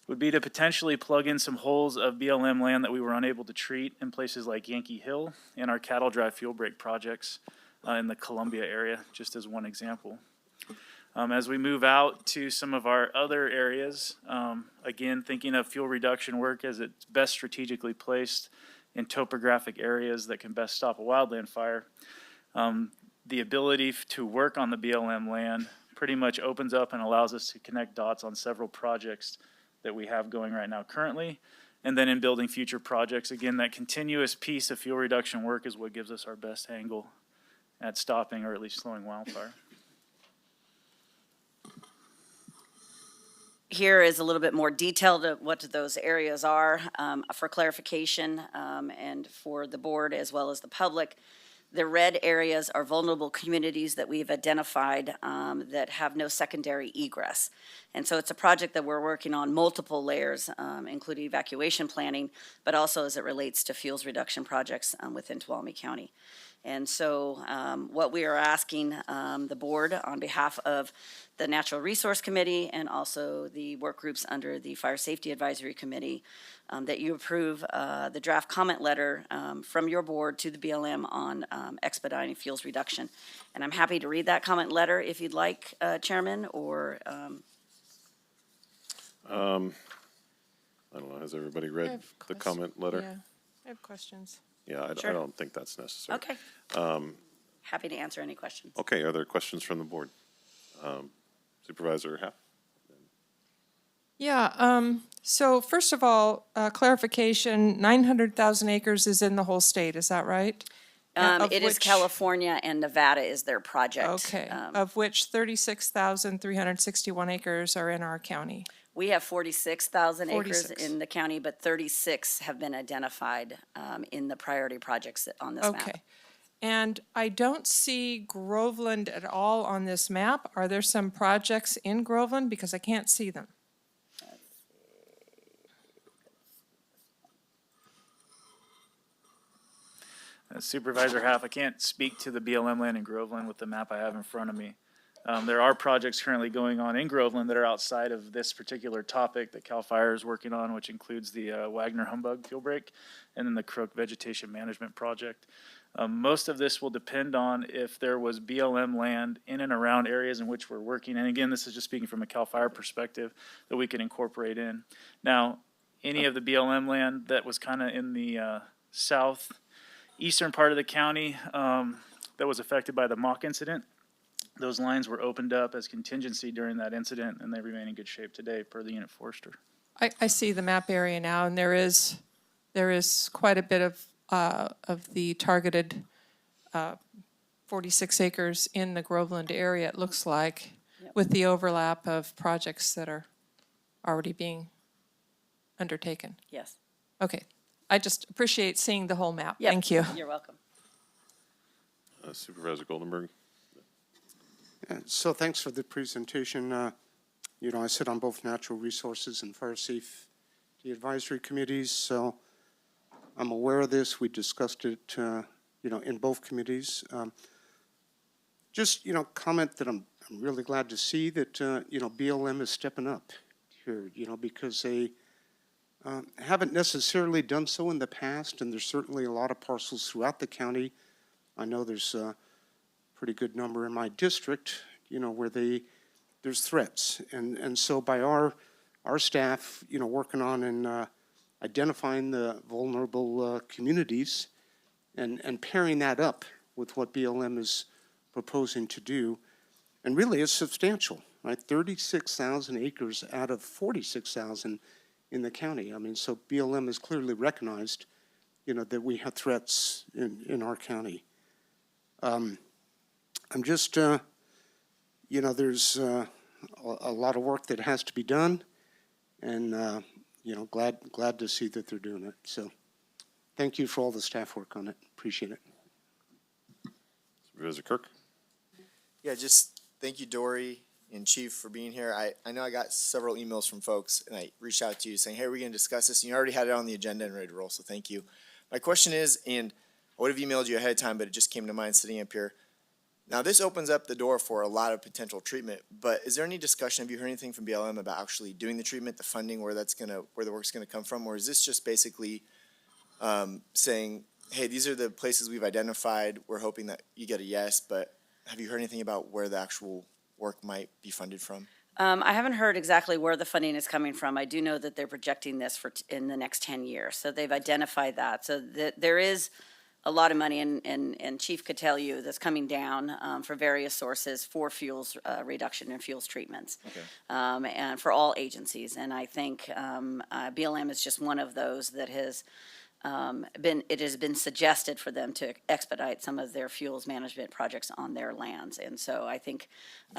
would be to potentially plug in some holes of BLM land that we were unable to treat in places like Yankee Hill and our cattle drive fuel break projects in the Columbia area, just as one example. As we move out to some of our other areas, again, thinking of fuel reduction work as it's best strategically placed in topographic areas that can best stop a wildland fire. The ability to work on the BLM land pretty much opens up and allows us to connect dots on several projects that we have going right now currently. And then in building future projects, again, that continuous piece of fuel reduction work is what gives us our best angle at stopping or at least slowing wildfire. Here is a little bit more detailed of what those areas are. For clarification and for the board as well as the public, the red areas are vulnerable communities that we've identified that have no secondary egress. And so it's a project that we're working on multiple layers, including evacuation planning, but also as it relates to fuels reduction projects within Tuolumne County. And so what we are asking the board on behalf of the Natural Resource Committee and also the work groups under the Fire Safety Advisory Committee, that you approve the draft comment letter from your board to the BLM on expediting fuels reduction. And I'm happy to read that comment letter if you'd like, Chairman, or I don't know, has everybody read the comment letter? Yeah, I have questions. Yeah, I Sure. don't think that's necessary. Okay. Happy to answer any questions. Okay, are there questions from the board? Supervisor Happ? Yeah, so first of all, clarification, 900,000 acres is in the whole state, is that right? Of It is which- California and Nevada is their project. Okay, of which 36,361 acres are in our county. We have 46,000 acres 46. in the county, but 36 have been identified in the priority projects on this map. Okay. And I don't see Groveland at all on this map. Are there some projects in Groveland? Because I can't see them. Supervisor Haff, I can't speak to the BLM land in Groveland with the map I have in front of me. There are projects currently going on in Groveland that are outside of this particular topic that CAL FIRE is working on, which includes the Wagner Humbug fuel break and then the Crook Vegetation Management Project. Most of this will depend on if there was BLM land in and around areas in which we're working. And again, this is just speaking from a CAL FIRE perspective that we can incorporate in. Now, any of the BLM land that was kind of in the southeastern part of the county that was affected by the mock incident, those lines were opened up as contingency during that incident, and they remain in good shape today per the unit forester. I see the map area now, and there is quite a bit of the targeted 46 acres in the Groveland area, it looks like, with the overlap of projects that are already being undertaken. Yes. Okay. I just appreciate seeing the whole map. Yep. Thank you. You're welcome. Supervisor Goldenberg? So thanks for the presentation. I sit on both Natural Resources and Fire Safety Advisory Committees, so I'm aware of this. We discussed it, in both committees. Just, comment that I'm really glad to see that, BLM is stepping up here, because they haven't necessarily done so in the past, and there's certainly a lot of parcels throughout the county. I know there's pretty good number in my district, where there's threats. And so by our staff, working on and identifying the vulnerable communities and pairing that up with what BLM is proposing to do, and really it's substantial, right? 36,000 acres out of 46,000 in the county. I mean, so BLM has clearly recognized, that we have threats in our county. I'm just, there's a lot of work that has to be done, and, glad to see that they're doing it. So thank you for all the staff work on it. Appreciate it. Supervisor Kirk? Yeah, just thank you, Dory and Chief, for being here. I know I got several emails from folks, and I reached out to you saying, hey, we're going to discuss this. And you already had it on the agenda and ready to roll, so thank you. My question is, and I would have emailed you ahead of time, but it just came to mind sitting up here. Now, this opens up the door for a lot of potential treatment, but is there any discussion, have you heard anything from BLM about actually doing the treatment, the funding, where the work's gonna come from? Or is this just basically saying, hey, these are the places we've identified, we're hoping that you get a yes, but have you heard anything about where the actual work might be funded from? I haven't heard exactly where the funding is coming from. I do know that they're projecting this in the next 10 years. So they've identified that. So there is a lot of money, and Chief could tell you, that's coming down for various sources for fuels reduction and fuels treatments. Okay. And for all agencies. And I think BLM is just one of those that has it has been suggested for them to expedite some of their fuels management projects on their lands. And so I think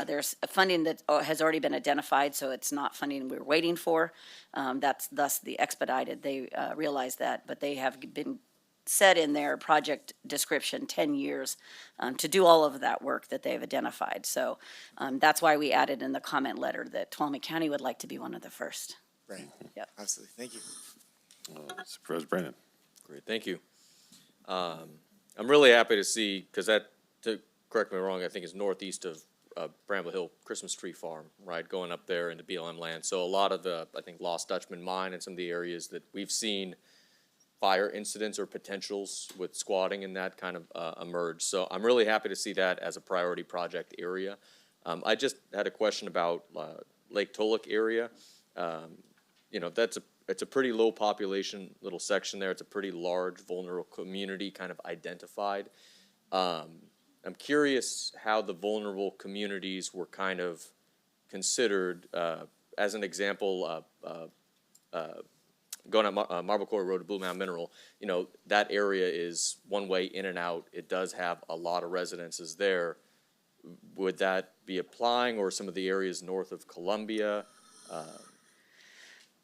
there's funding that has already been identified, so it's not funding we're waiting for. That's thus the expedited. They realize that, but they have been set in their project description 10 years to do all of that work that they've identified. So that's why we added in the comment letter that Tuolumne County would like to be one of the first. Right. Yep. Absolutely. Thank you. Supervisor Brandon. Great, thank you. I'm really happy to see, because correct me wrong, I think it's northeast of Bramble Hill Christmas Tree Farm, right, going up there into BLM land. So a lot of the, I think, Lost Dutchman Mine and some of the areas that we've seen fire incidents or potentials with squatting and that kind of emerge. So I'm really happy to see that as a priority project area. I just had a question about Lake Tolek area. You know, it's a pretty low population little section there. It's a pretty large vulnerable community kind of identified. I'm curious how the vulnerable communities were kind of considered. As an example, going up Marble Quarry Road to Blue Mountain Mineral, you know, that area is one way in and out. It does have a lot of residences there. Would that be applying, or some of the areas north of Columbia?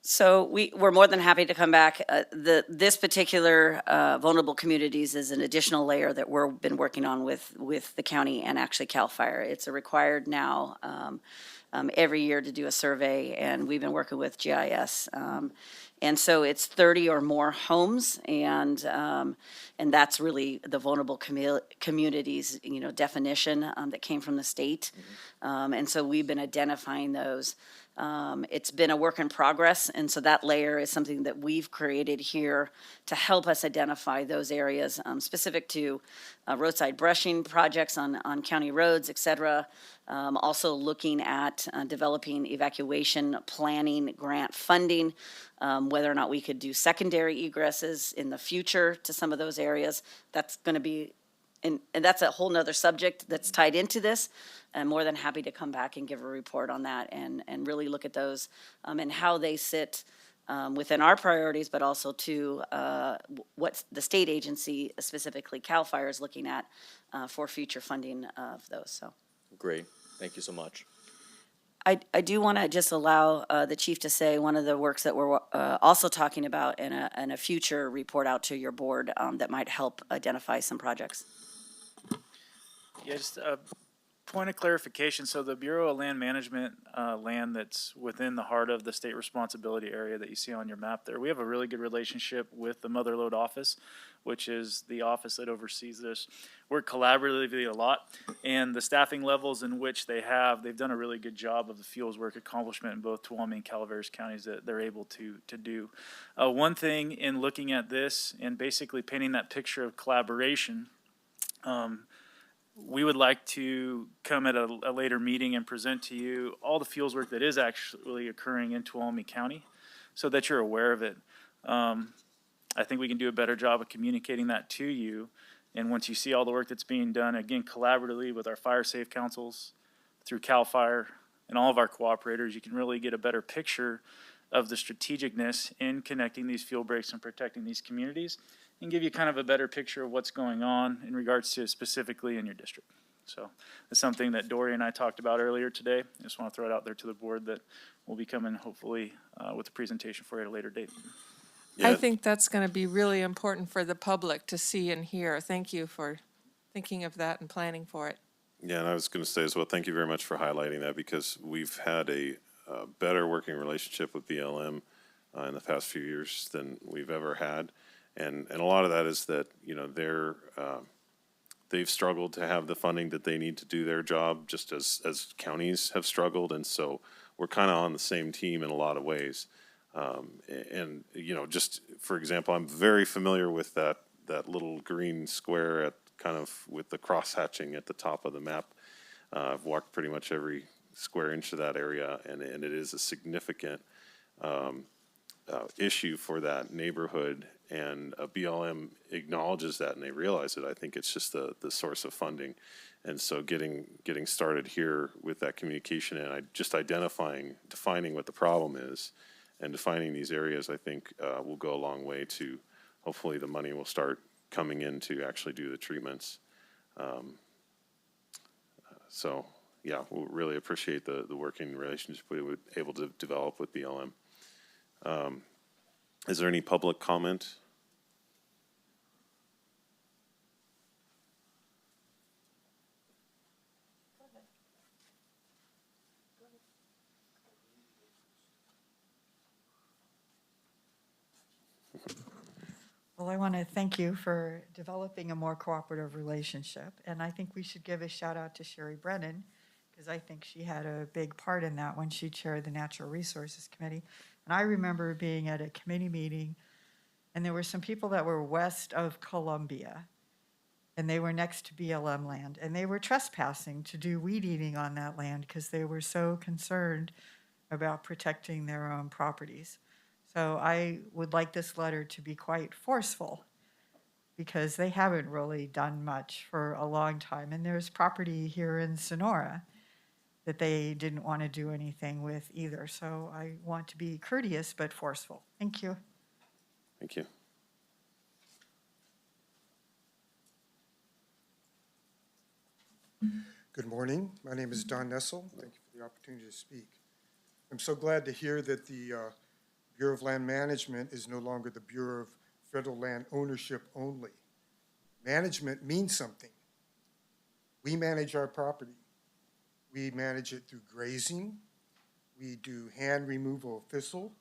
So we're more than happy to come back. This particular vulnerable communities is an additional layer that we've been working on with the county and actually CAL FIRE. It's a required now every year to do a survey, and we've been working with GIS. And so it's 30 or more homes, and that's really the vulnerable communities, you know, definition that came from the state. And so we've been identifying those. It's been a work in progress, and so that layer is something that we've created here to help us identify those areas specific to roadside brushing projects on county roads, et cetera. Also looking at developing evacuation planning, grant funding, whether or not we could do secondary egresses in the future to some of those areas. That's going to be, and that's a whole nother subject that's tied into this. I'm more than happy to come back and give a report on that and really look at those and how they sit within our priorities, but also to what the state agency, specifically CAL FIRE, is looking at for future funding of those. So Great, thank you so much. I do want to just allow the chief to say one of the works that we're also talking about in a future report out to your board that might help identify some projects. Yeah, just a point of clarification. So the Bureau of Land Management land that's within the heart of the state responsibility area that you see on your map there, we have a really good relationship with the Mother Lode office, which is the office that oversees this. Work collaboratively a lot, and the staffing levels in which they've done a really good job of the fuels work accomplishment in both Tuolumne and Calaveras counties that they're able to do. One thing in looking at this and basically painting that picture of collaboration, we would like to come at a later meeting and present to you all the fuels work that is actually occurring in Tuolumne County so that you're aware of it. I think we can do a better job of communicating that to you. And once you see all the work that's being done, again, collaboratively with our fire safe councils, through CAL FIRE, and all of our cooperators, you can really get a better picture of the strategicness in connecting these fuel breaks and protecting these communities, and give you kind of a better picture of what's going on in regards to specifically in your district. So it's something that Dory and I talked about earlier today. I just want to throw it out there to the board that we'll be coming hopefully with a presentation for you at a later date. I think that's going to be really important for the public to see and hear. Thank you for thinking of that and planning for it. Yeah, and I was going to say as well, thank you very much for highlighting that, because we've had a better working relationship with BLM in the past few years than we've ever had. And a lot of that is that, you know, they've struggled to have the funding that they need to do their job, just as counties have struggled. And so we're kind of on the same team in a lot of ways. And, you know, just for example, I'm very familiar with that little green square at kind of with the cross hatching at the top of the map. I've walked pretty much every square inch of that area, and it is a significant issue for that neighborhood. And BLM acknowledges that, and they realize it. I think it's just the source of funding. And so getting started here with that communication and just defining what the problem is and defining these areas, I think will go a long way to hopefully the money will start coming in to actually do the treatments. So yeah, we'll really appreciate the working relationship we were able to develop with BLM. Is there any public comment? Well, I want to thank you for developing a more cooperative relationship. And I think we should give a shout out to Sherry Brennan, because I think she had a big part in that when she chaired the Natural Resources Committee. And I remember being at a committee meeting, and there were some people that were west of Columbia, and they were next to BLM land, and they were trespassing to do weed eating on that land because they were so concerned about protecting their own properties. So I would like this letter to be quite forceful, because they haven't really done much for a long time. And there's property here in Sonora that they didn't want to do anything with either. So I want to be courteous but forceful. Thank you. Thank you. Good morning. My name is Don Nessel. Thank you for the opportunity to speak. I'm so glad to hear that the Bureau of Land Management is no longer the Bureau of Federal Land Ownership only. Management means something. We manage our property. We manage it through grazing. We do hand removal of thistle.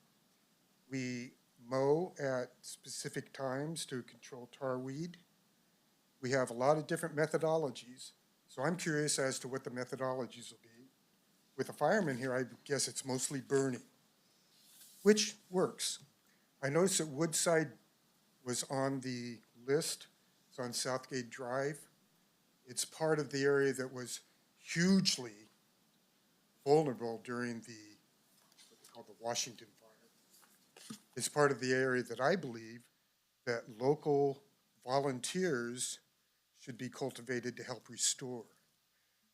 We mow at specific times to control tar weed. We have a lot of different methodologies. So I'm curious as to what the methodologies will be. With a fireman here, I guess it's mostly burning, which works. I noticed that Woodside was on the list. It's on Southgate Drive. It's part of the area that was hugely vulnerable during what they call the Washington fire. It's part of the area that I believe that local volunteers should be cultivated to help restore.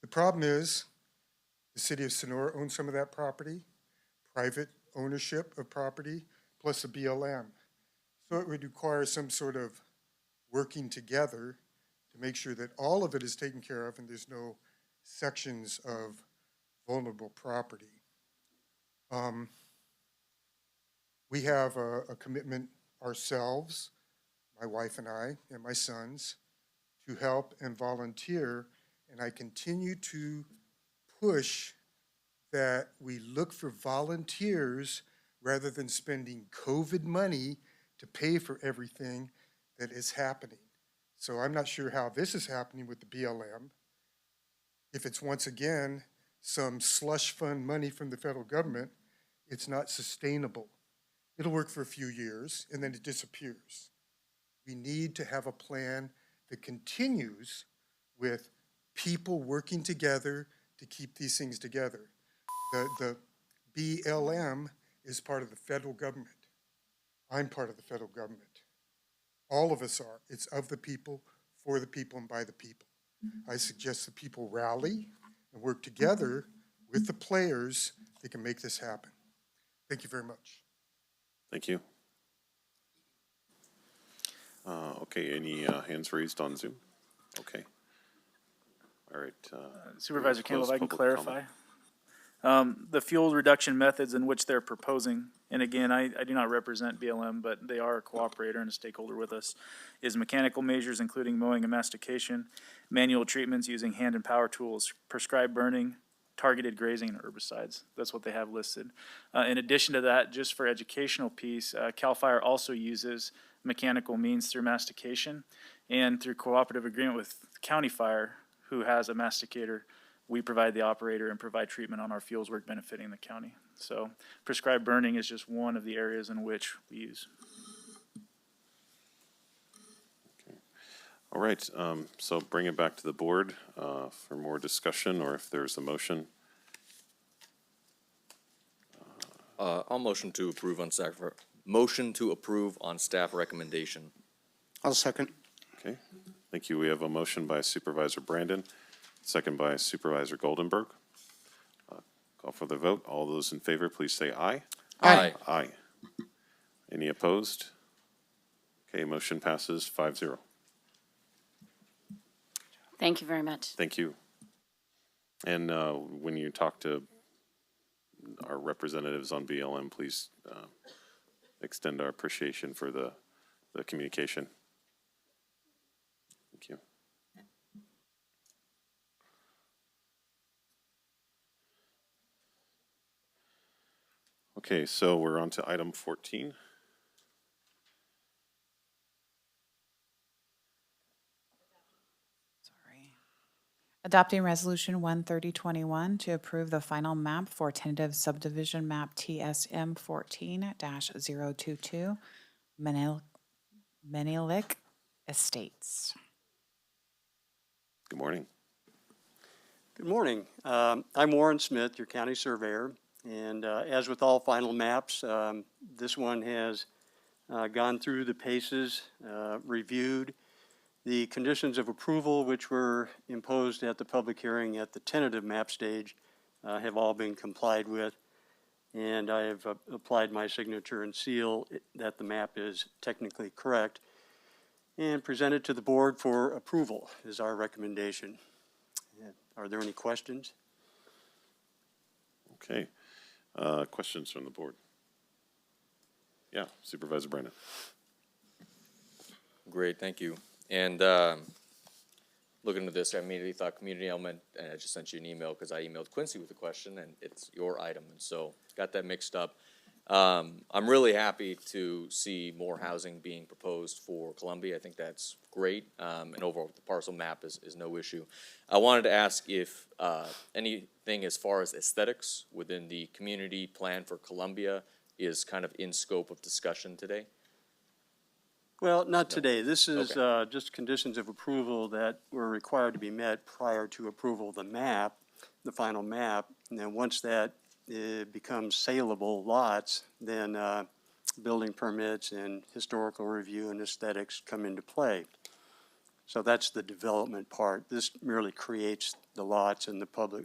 The problem is the city of Sonora owns some of that property, private ownership of property, plus a BLM. So it would require some sort of working together to make sure that all of it is taken care of and there's no sections of vulnerable property. We have a commitment ourselves, my wife and I and my sons, to help and volunteer, and I continue to push that we look for volunteers rather than spending COVID money to pay for everything that is happening. So I'm not sure how this is happening with the BLM. If it's once again some slush fund money from the federal government, it's not sustainable. It'll work for a few years and then it disappears. We need to have a plan that continues with people working together to keep these things together. The BLM is part of the federal government. I'm part of the federal government. All of us are. It's of the people, for the people, and by the people. I suggest the people rally and work together with the players that can make this happen. Thank you very much. Thank you. Okay, any hands raised on Zoom? Okay. All right. Supervisor Campbell, if I can close public clarify. comment. The fuel reduction methods in which they're proposing, and again, I do not represent BLM, but they are a cooperator and a stakeholder with us, is mechanical measures including mowing and mastication, manual treatments using hand and power tools, prescribed burning, targeted grazing, and herbicides. That's what they have listed. In addition to that, just for educational piece, CAL FIRE also uses mechanical means through mastication. And through cooperative agreement with County Fire, who has a masticator, we provide the operator and provide treatment on our fuels work benefiting the county. So prescribed burning is just one of the areas in which we use. All right, so bring it back to the board for more discussion, or if there's a motion. I'll motion to approve on staff recommendation. I'll second. Okay, thank you. We have a motion by Supervisor Brandon, second by Supervisor Goldenberg. Call for the vote. All those in favor, please say aye. Aye. Aye. Any opposed? Okay, motion passes 5-0. Thank you very much. Thank you. And when you talk to our representatives on BLM, please extend our appreciation for the communication. Thank you. Okay, so we're on to item 14. Adopting Resolution 13021 to approve the final map for tentative subdivision map TSM 14-022 Menelik Estates. Good morning. Good morning. I'm Warren Smith, your county surveyor, and as with all final maps, this one has gone through the paces, reviewed the conditions of approval, which were imposed at the public hearing at the tentative map stage, have all been complied with, and I have applied my signature and seal that the map is technically correct, and presented to the board for approval is our recommendation. Are there any questions? Okay. Questions from the board? Yeah, Supervisor Brandon. Great, thank you. And looking at this, I immediately thought community element, and I just sent you an email because I emailed Quincy with a question, and it's your item, and so got that mixed up. I'm really happy to see more housing being proposed for Columbia. I think that's great, and overall the parcel map is no issue. I wanted to ask if anything as far as aesthetics within the community plan for Columbia is kind of in scope of discussion today. Well, not today. This is just conditions of approval that were required to be met prior to approval of the map, the final map. And then once that becomes saleable lots, then building permits and historical review and aesthetics come into play. So that's the development part. This merely creates the lots and the public.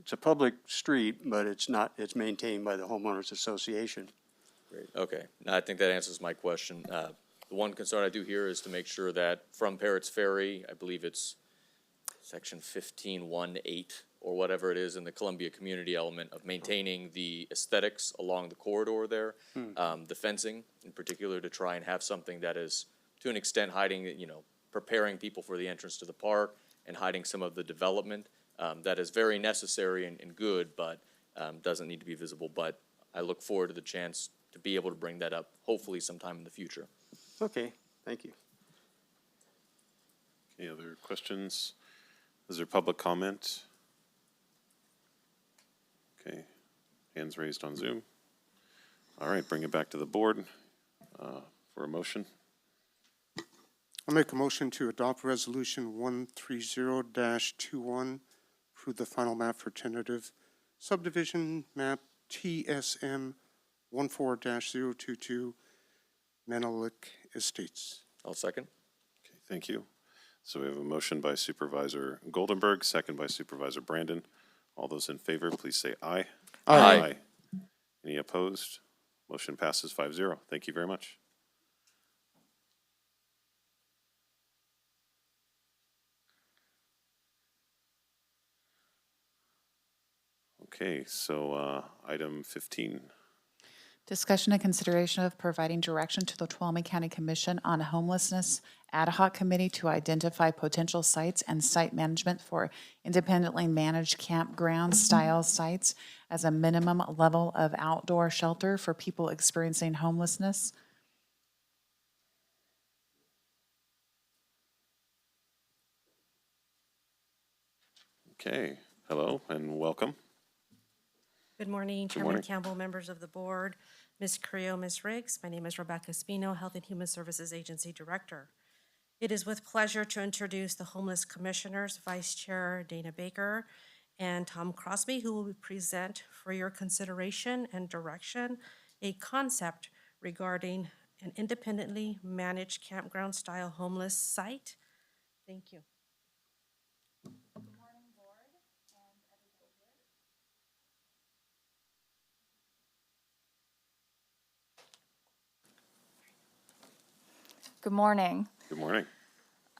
It's a public street, but it's not. It's maintained by the homeowners association. Great, okay. Now, I think that answers my question. The one concern I do here is to make sure that from Parrott's Ferry, I believe it's section 15.1.8 or whatever it is in the Columbia community element of maintaining the aesthetics along the corridor there, the fencing in particular, to try and have something that is to an extent hiding, preparing people for the entrance to the park and hiding some of the development that is very necessary and good, but doesn't need to be visible. But I look forward to the chance to be able to bring that up, hopefully sometime in the future. Okay, thank you. Any other questions? Is there public comment? Okay, hands raised on Zoom. All right, bring it back to the board for a motion. I'll make a motion to adopt Resolution 130-21, approve the final map for tentative subdivision map TSM 14-022 Menelik Estates. I'll second. Okay, thank you. So we have a motion by Supervisor Goldenberg, second by Supervisor Brandon. All those in favor, please say aye. Aye. Any opposed? Motion passes 5-0. Thank you very much. Okay, so item 15. Discussion and consideration of providing direction to the Tuolumne County Commission on Homelessness Ad Hoc Committee to identify potential sites and site management for independently managed campground-style sites as a minimum level of outdoor shelter for people experiencing homelessness. Okay, hello and welcome. Good morning, Good Chairman morning. Campbell, members of the board, Ms. Creo, Ms. Riggs. My name is Rebecca Espino, Health and Human Services Agency Director. It is with pleasure to introduce the Homeless Commissioners, Vice Chair Dana Baker and Tom Crosby, who will present for your consideration and direction a concept regarding an independently managed campground-style homeless site. Thank you. Good morning. Good morning.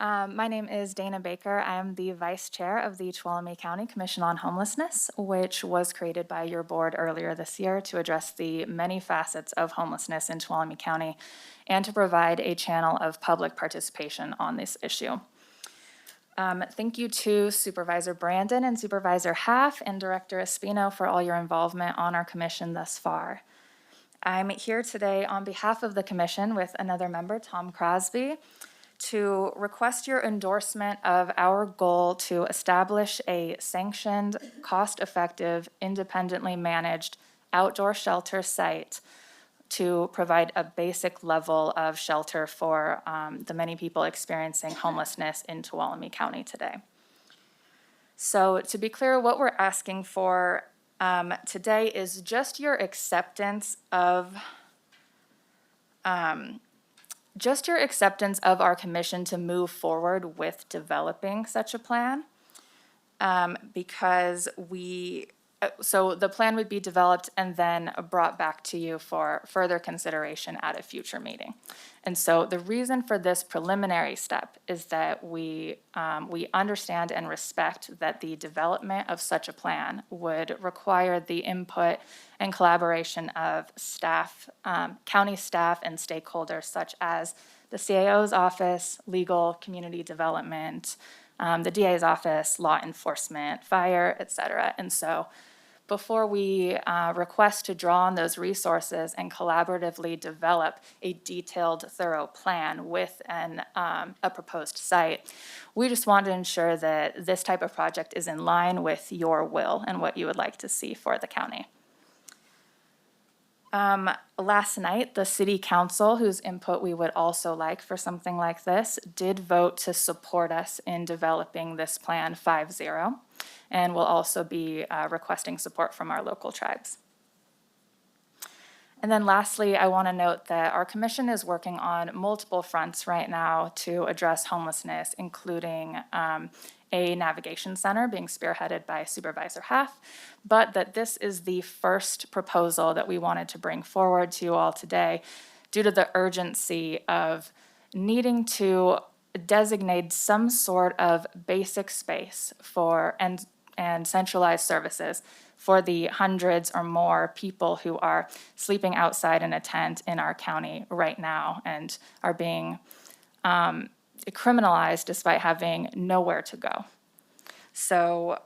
My name is Dana Baker. I am the Vice Chair of the Tuolumne County Commission on Homelessness, which was created by your board earlier this year to address the many facets of homelessness in Tuolumne County and to provide a channel of public participation on this issue. Thank you to Supervisor Brandon and Supervisor Half and Director Espino for all your involvement on our commission thus far. I'm here today on behalf of the commission with another member, Tom Crosby, to request your endorsement of our goal to establish a sanctioned, cost-effective, independently managed outdoor shelter site to provide a basic level of shelter for the many people experiencing homelessness in Tuolumne County today. So to be clear, what we're asking for today is just your acceptance of our commission to move forward with developing such a plan. Because so the plan would be developed and then brought back to you for further consideration at a future meeting. And so the reason for this preliminary step is that we understand and respect that the development of such a plan would require the input and collaboration of staff, county staff and stakeholders such as the CAO's office, legal, community development, the DA's office, law enforcement, fire, et cetera. And so before we request to draw on those resources and collaboratively develop a detailed, thorough plan with a proposed site, we just want to ensure that this type of project is in line with your will and what you would like to see for the county. Last night, the city council, whose input we would also like for something like this, did vote to support us in developing this plan 5-0, and will also be requesting support from our local tribes. And then lastly, I want to note that our commission is working on multiple fronts right now to address homelessness, including a navigation center being spearheaded by Supervisor Half, but that this is the first proposal that we wanted to bring forward to you all today due to the urgency of needing to designate some sort of basic space for and centralized services for the hundreds or more people who are sleeping outside in a tent in our county right now and are being criminalized despite having nowhere to go. So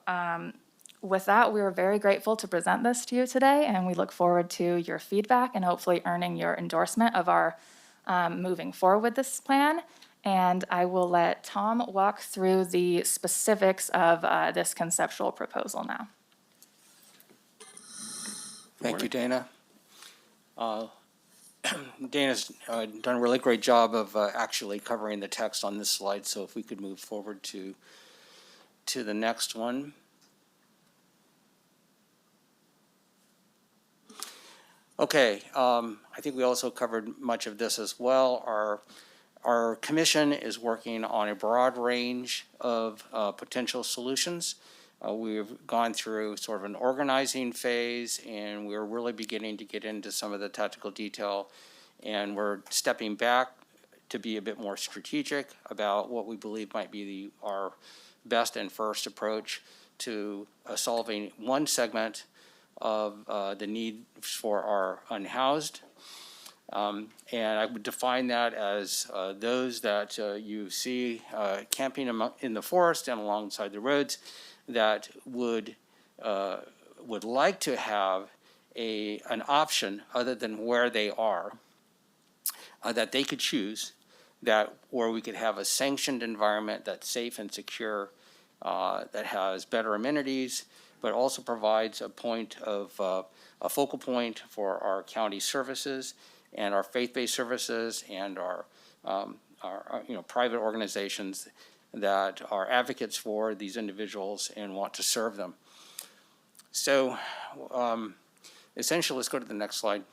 with that, we are very grateful to present this to you today, and we look forward to your feedback and hopefully earning your endorsement of our moving forward with this plan. And I will let Tom walk through the specifics of this conceptual proposal now. Thank you, Dana. Dana's done a really great job of actually covering the text on this slide, so if we could move forward to the next one. Okay, I think we also covered much of this as well. Our commission is working on a broad range of potential solutions. We've gone through sort of an organizing phase, and we're really beginning to get into some of the technical detail, and we're stepping back to be a bit more strategic about what we believe might be our best and first approach to solving one segment of the need for our unhoused. And I would define that as those that you see camping in the forest and alongside the roads that would like to have an option other than where they are that they could choose, that where we could have a sanctioned environment that's safe and secure that has better amenities, but also provides a point of, a focal point for our county services and our faith-based services and our private organizations that are advocates for these individuals and want to serve them. So essentially, let's go to the next slide.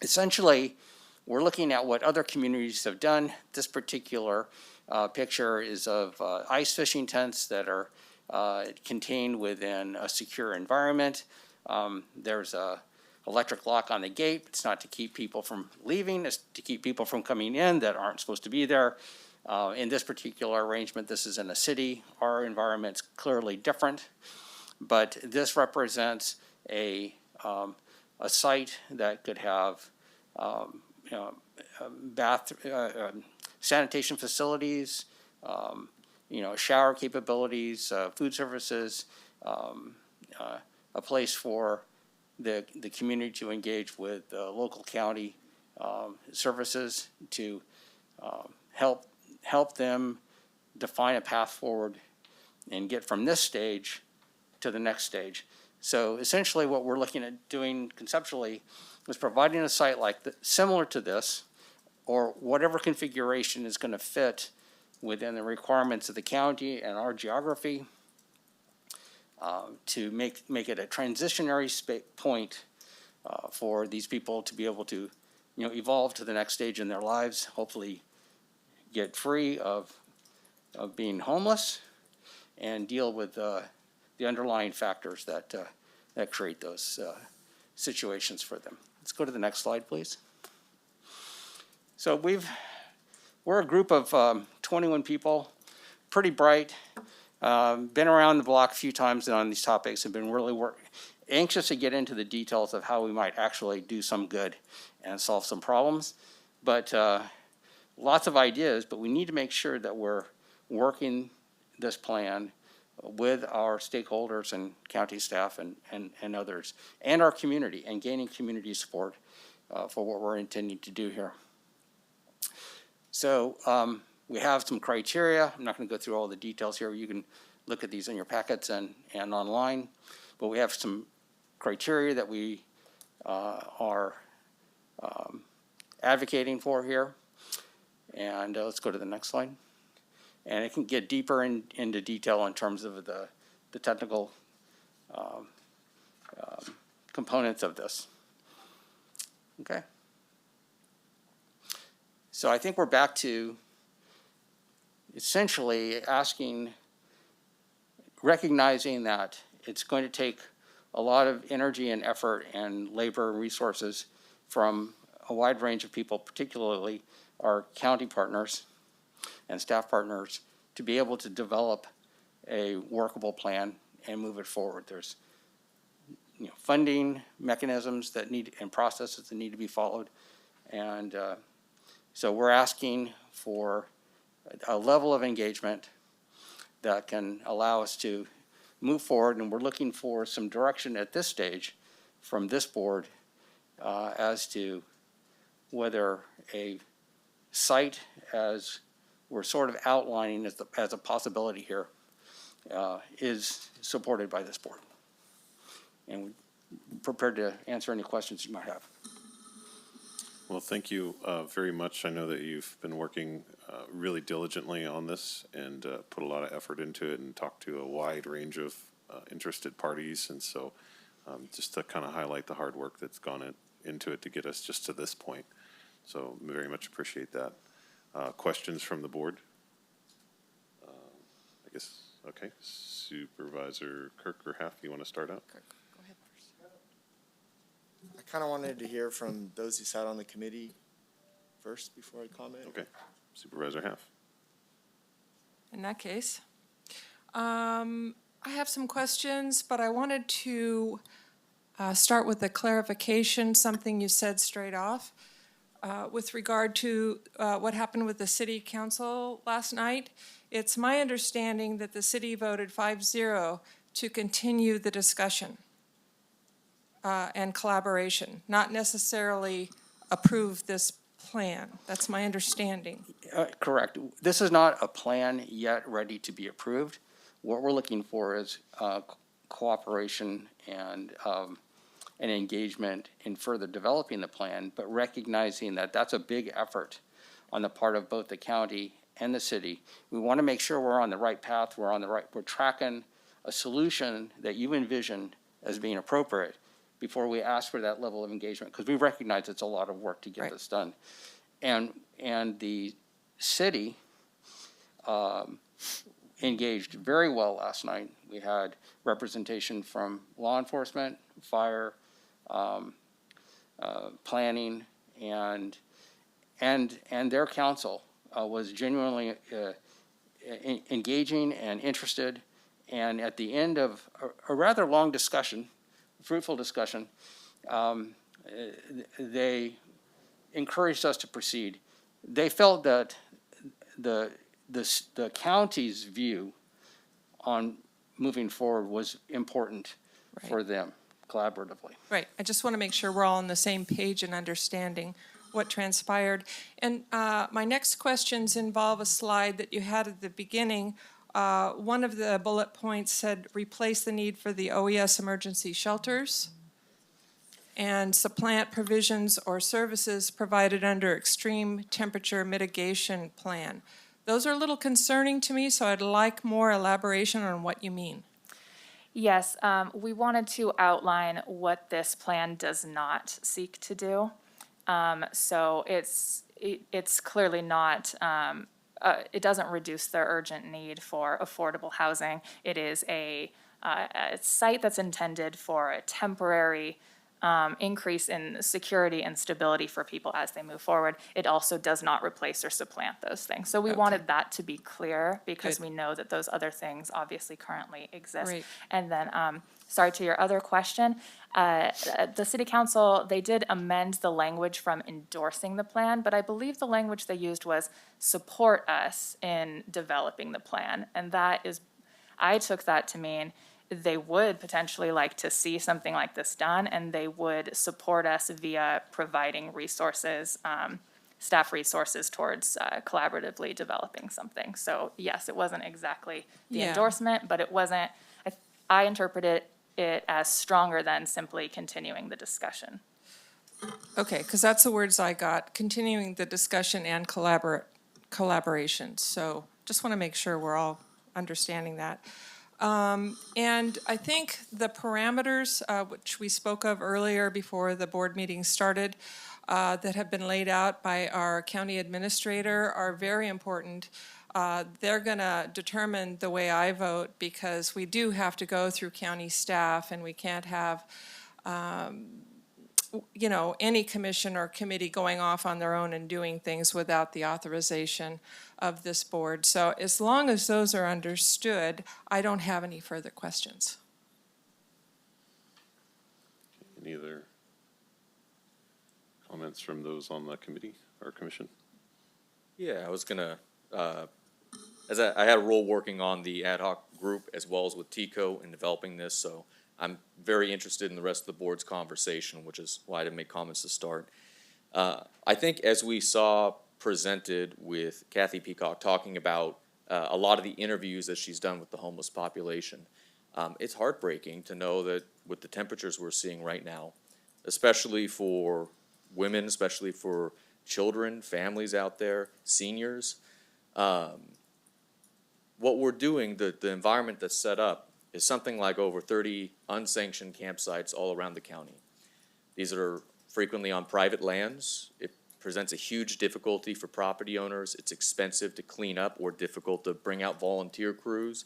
Essentially, we're looking at what other communities have done. This particular picture is of ice fishing tents that are contained within a secure environment. There's a electric lock on the gate. It's not to keep people from leaving, it's to keep people from coming in that aren't supposed to be there. In this particular arrangement, this is in a city. Our environment's clearly different, but this represents a site that could have sanitation facilities, shower capabilities, food services, a place for the community to engage with local county services to help them define a path forward and get from this stage to the next stage. So essentially what we're looking at doing conceptually is providing a site similar to this, or whatever configuration is going to fit within the requirements of the county and our geography, to make it a transitionary point for these people to be able to evolve to the next stage in their lives, hopefully get free of being homeless and deal with the underlying factors that create those situations for them. Let's go to the next slide, please. So we're a group of 21 people, pretty bright, been around the block a few times on these topics, have been really anxious to get into the details of how we might actually do some good and solve some problems. But lots of ideas, but we need to make sure that we're working this plan with our stakeholders and county staff and others, and our community, and gaining community support for what we're intending to do here. So we have some criteria. I'm not going to go through all the details here. You can look at these in your packets and online. But we have some criteria that we are advocating for here. And let's go to the next slide. And it can get deeper into detail in terms of the technical components of this. Okay. So I think we're back to essentially recognizing that it's going to take a lot of energy and effort and labor and resources from a wide range of people, particularly our county partners and staff partners, to be able to develop a workable plan and move it forward. There's funding mechanisms that and processes that need to be followed. And so we're asking for a level of engagement that can allow us to move forward, and we're looking for some direction at this stage from this board as to whether a site, as we're sort of outlining as a possibility here, is supported by this board. And we're prepared to answer any questions you might have. Well, thank you very much. I know that you've been working really diligently on this and put a lot of effort into it and talked to a wide range of interested parties. And so just to kind of highlight the hard work that's gone into it to get us just to this point. So very much appreciate that. Questions from the board? I guess, okay. Supervisor Kirk or Half, you want to start out? I kind of wanted to hear from those who sat on the committee first before I comment. Okay. Supervisor Half. In that case, I have some questions, but I wanted to start with a clarification, something you said straight off. With regard to what happened with the city council last night, it's my understanding that the city voted 5-0 to continue the discussion and collaboration, not necessarily approve this plan. That's my understanding. Correct. This is not a plan yet ready to be approved. What we're looking for is cooperation and engagement in further developing the plan, but recognizing that that's a big effort on the part of both the county and the city. We want to make sure we're on the right path, we're tracking a solution that you envision as being appropriate before we ask for that level of engagement, because we recognize it's a lot of work to get this done. And the city engaged very well last night. We had representation from law enforcement, fire, planning, and their council was genuinely engaging and interested. And at the end of a rather long discussion, fruitful discussion, they encouraged us to proceed. They felt that the county's view on moving forward was important for them collaboratively. Right. I just want to make sure we're all on the same page and understanding what transpired. And my next questions involve a slide that you had at the beginning. One of the bullet points said replace the need for the OES emergency shelters and supplant provisions or services provided under extreme temperature mitigation plan. Those are a little concerning to me, so I'd like more elaboration on what you mean. Yes, we wanted to outline what this plan does not seek to do. So it's clearly not, it doesn't reduce the urgent need for affordable housing. It is a site that's intended for a temporary increase in security and stability for people as they move forward. It also does not replace or supplant those things. So we wanted that to be clear because we know that those other things obviously currently exist. Right. And then, sorry, to your other question, the city council, they did amend the language from endorsing the plan, but I believe the language they used was support us in developing the plan. And that is, I took that to mean they would potentially like to see something like this done, and they would support us via providing resources, staff resources towards collaboratively developing something. So yes, it wasn't exactly the endorsement, but it wasn't, I interpreted it as stronger than simply continuing the discussion. Okay, because that's the words I got, continuing the discussion and collaboration. So just want to make sure we're all understanding that. And I think the parameters, which we spoke of earlier before the board meeting started, that have been laid out by our county administrator are very important. They're going to determine the way I vote because we do have to go through county staff and we can't have, you know, any commission or committee going off on their own and doing things without the authorization of this board. So as long as those are understood, I don't have any further questions. Any other comments from those on the committee or commission? Yeah, I was gonna, as I had a role working on the ad hoc group as well as with TICO in developing this, so I'm very interested in the rest of the board's conversation, which is why I didn't make comments to start. I think as we saw presented with Kathy Peacock talking about a lot of the interviews that she's done with the homeless population, it's heartbreaking to know that with the temperatures we're seeing right now, especially for women, especially for children, families out there, seniors, what we're doing, the environment that's set up is something like over 30 unsanctioned campsites all around the county. These are frequently on private lands. It presents a huge difficulty for property owners. It's expensive to clean up or difficult to bring out volunteer crews.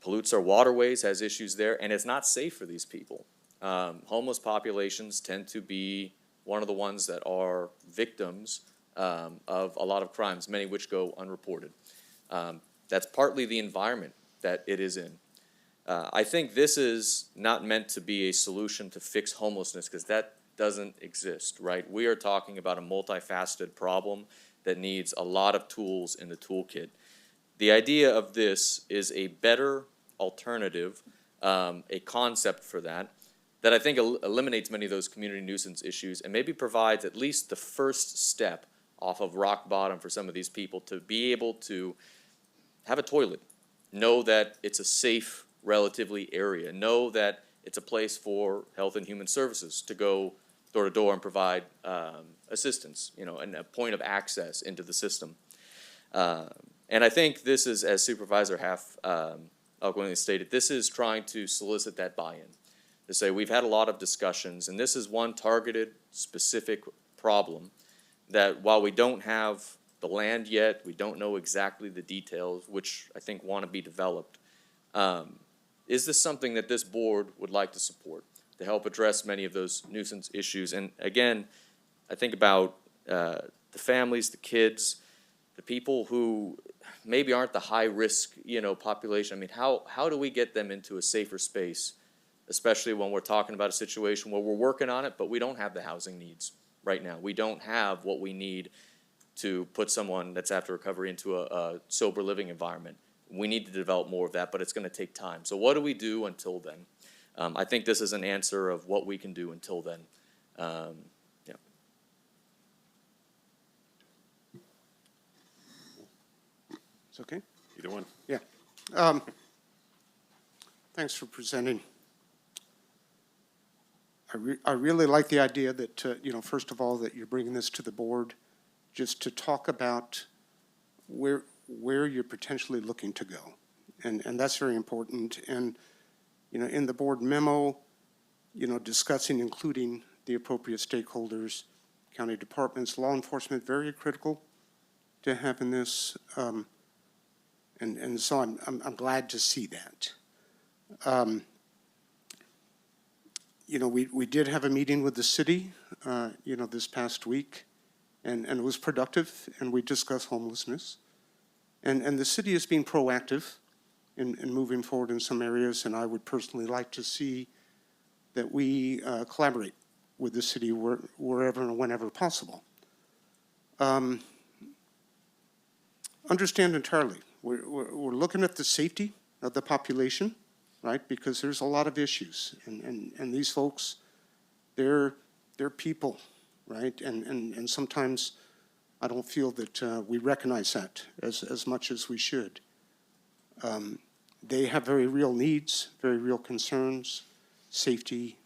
Pollutes our waterways, has issues there, and it's not safe for these people. Homeless populations tend to be one of the ones that are victims of a lot of crimes, many of which go unreported. That's partly the environment that it is in. I think this is not meant to be a solution to fix homelessness because that doesn't exist, right? We are talking about a multifaceted problem that needs a lot of tools in the toolkit. The idea of this is a better alternative, a concept for that I think eliminates many of those community nuisance issues and maybe provides at least the first step off of rock bottom for some of these people to be able to have a toilet, know that it's a safe, relatively area, know that it's a place for Health and Human Services to go door to door and provide assistance, and a point of access into the system. And I think this is, as Supervisor Half eloquently stated, this is trying to solicit that buy-in. To say we've had a lot of discussions, and this is one targeted, specific problem that while we don't have the land yet, we don't know exactly the details, which I think want to be developed. Is this something that this board would like to support to help address many of those nuisance issues? And again, I think about the families, the kids, the people who maybe aren't the high-risk, population. I mean, how do we get them into a safer space, especially when we're talking about a situation where we're working on it, but we don't have the housing needs right now. We don't have what we need to put someone that's after recovery into a sober living environment. We need to develop more of that, but it's going to take time. So what do we do until then? I think this is an answer of what we can do until then. Yeah. It's okay? Either one. Yeah. Thanks for presenting. I really like the idea that, first of all, that you're bringing this to the board just to talk about where you're potentially looking to go. And that's very important. And, in the board memo, discussing, including the appropriate stakeholders, county departments, law enforcement, very critical to having this. And so I'm glad to see that. We did have a meeting with the city, this past week, and it was productive, and we discussed homelessness. And the city is being proactive in moving forward in some areas, and I would personally like to see that we collaborate with the city wherever and whenever possible. Understand entirely, we're looking at the safety of the population, right? Because there's a lot of issues, and these folks, they're people, right? And sometimes I don't feel that we recognize that as much as we should. They have very real needs, very real concerns, safety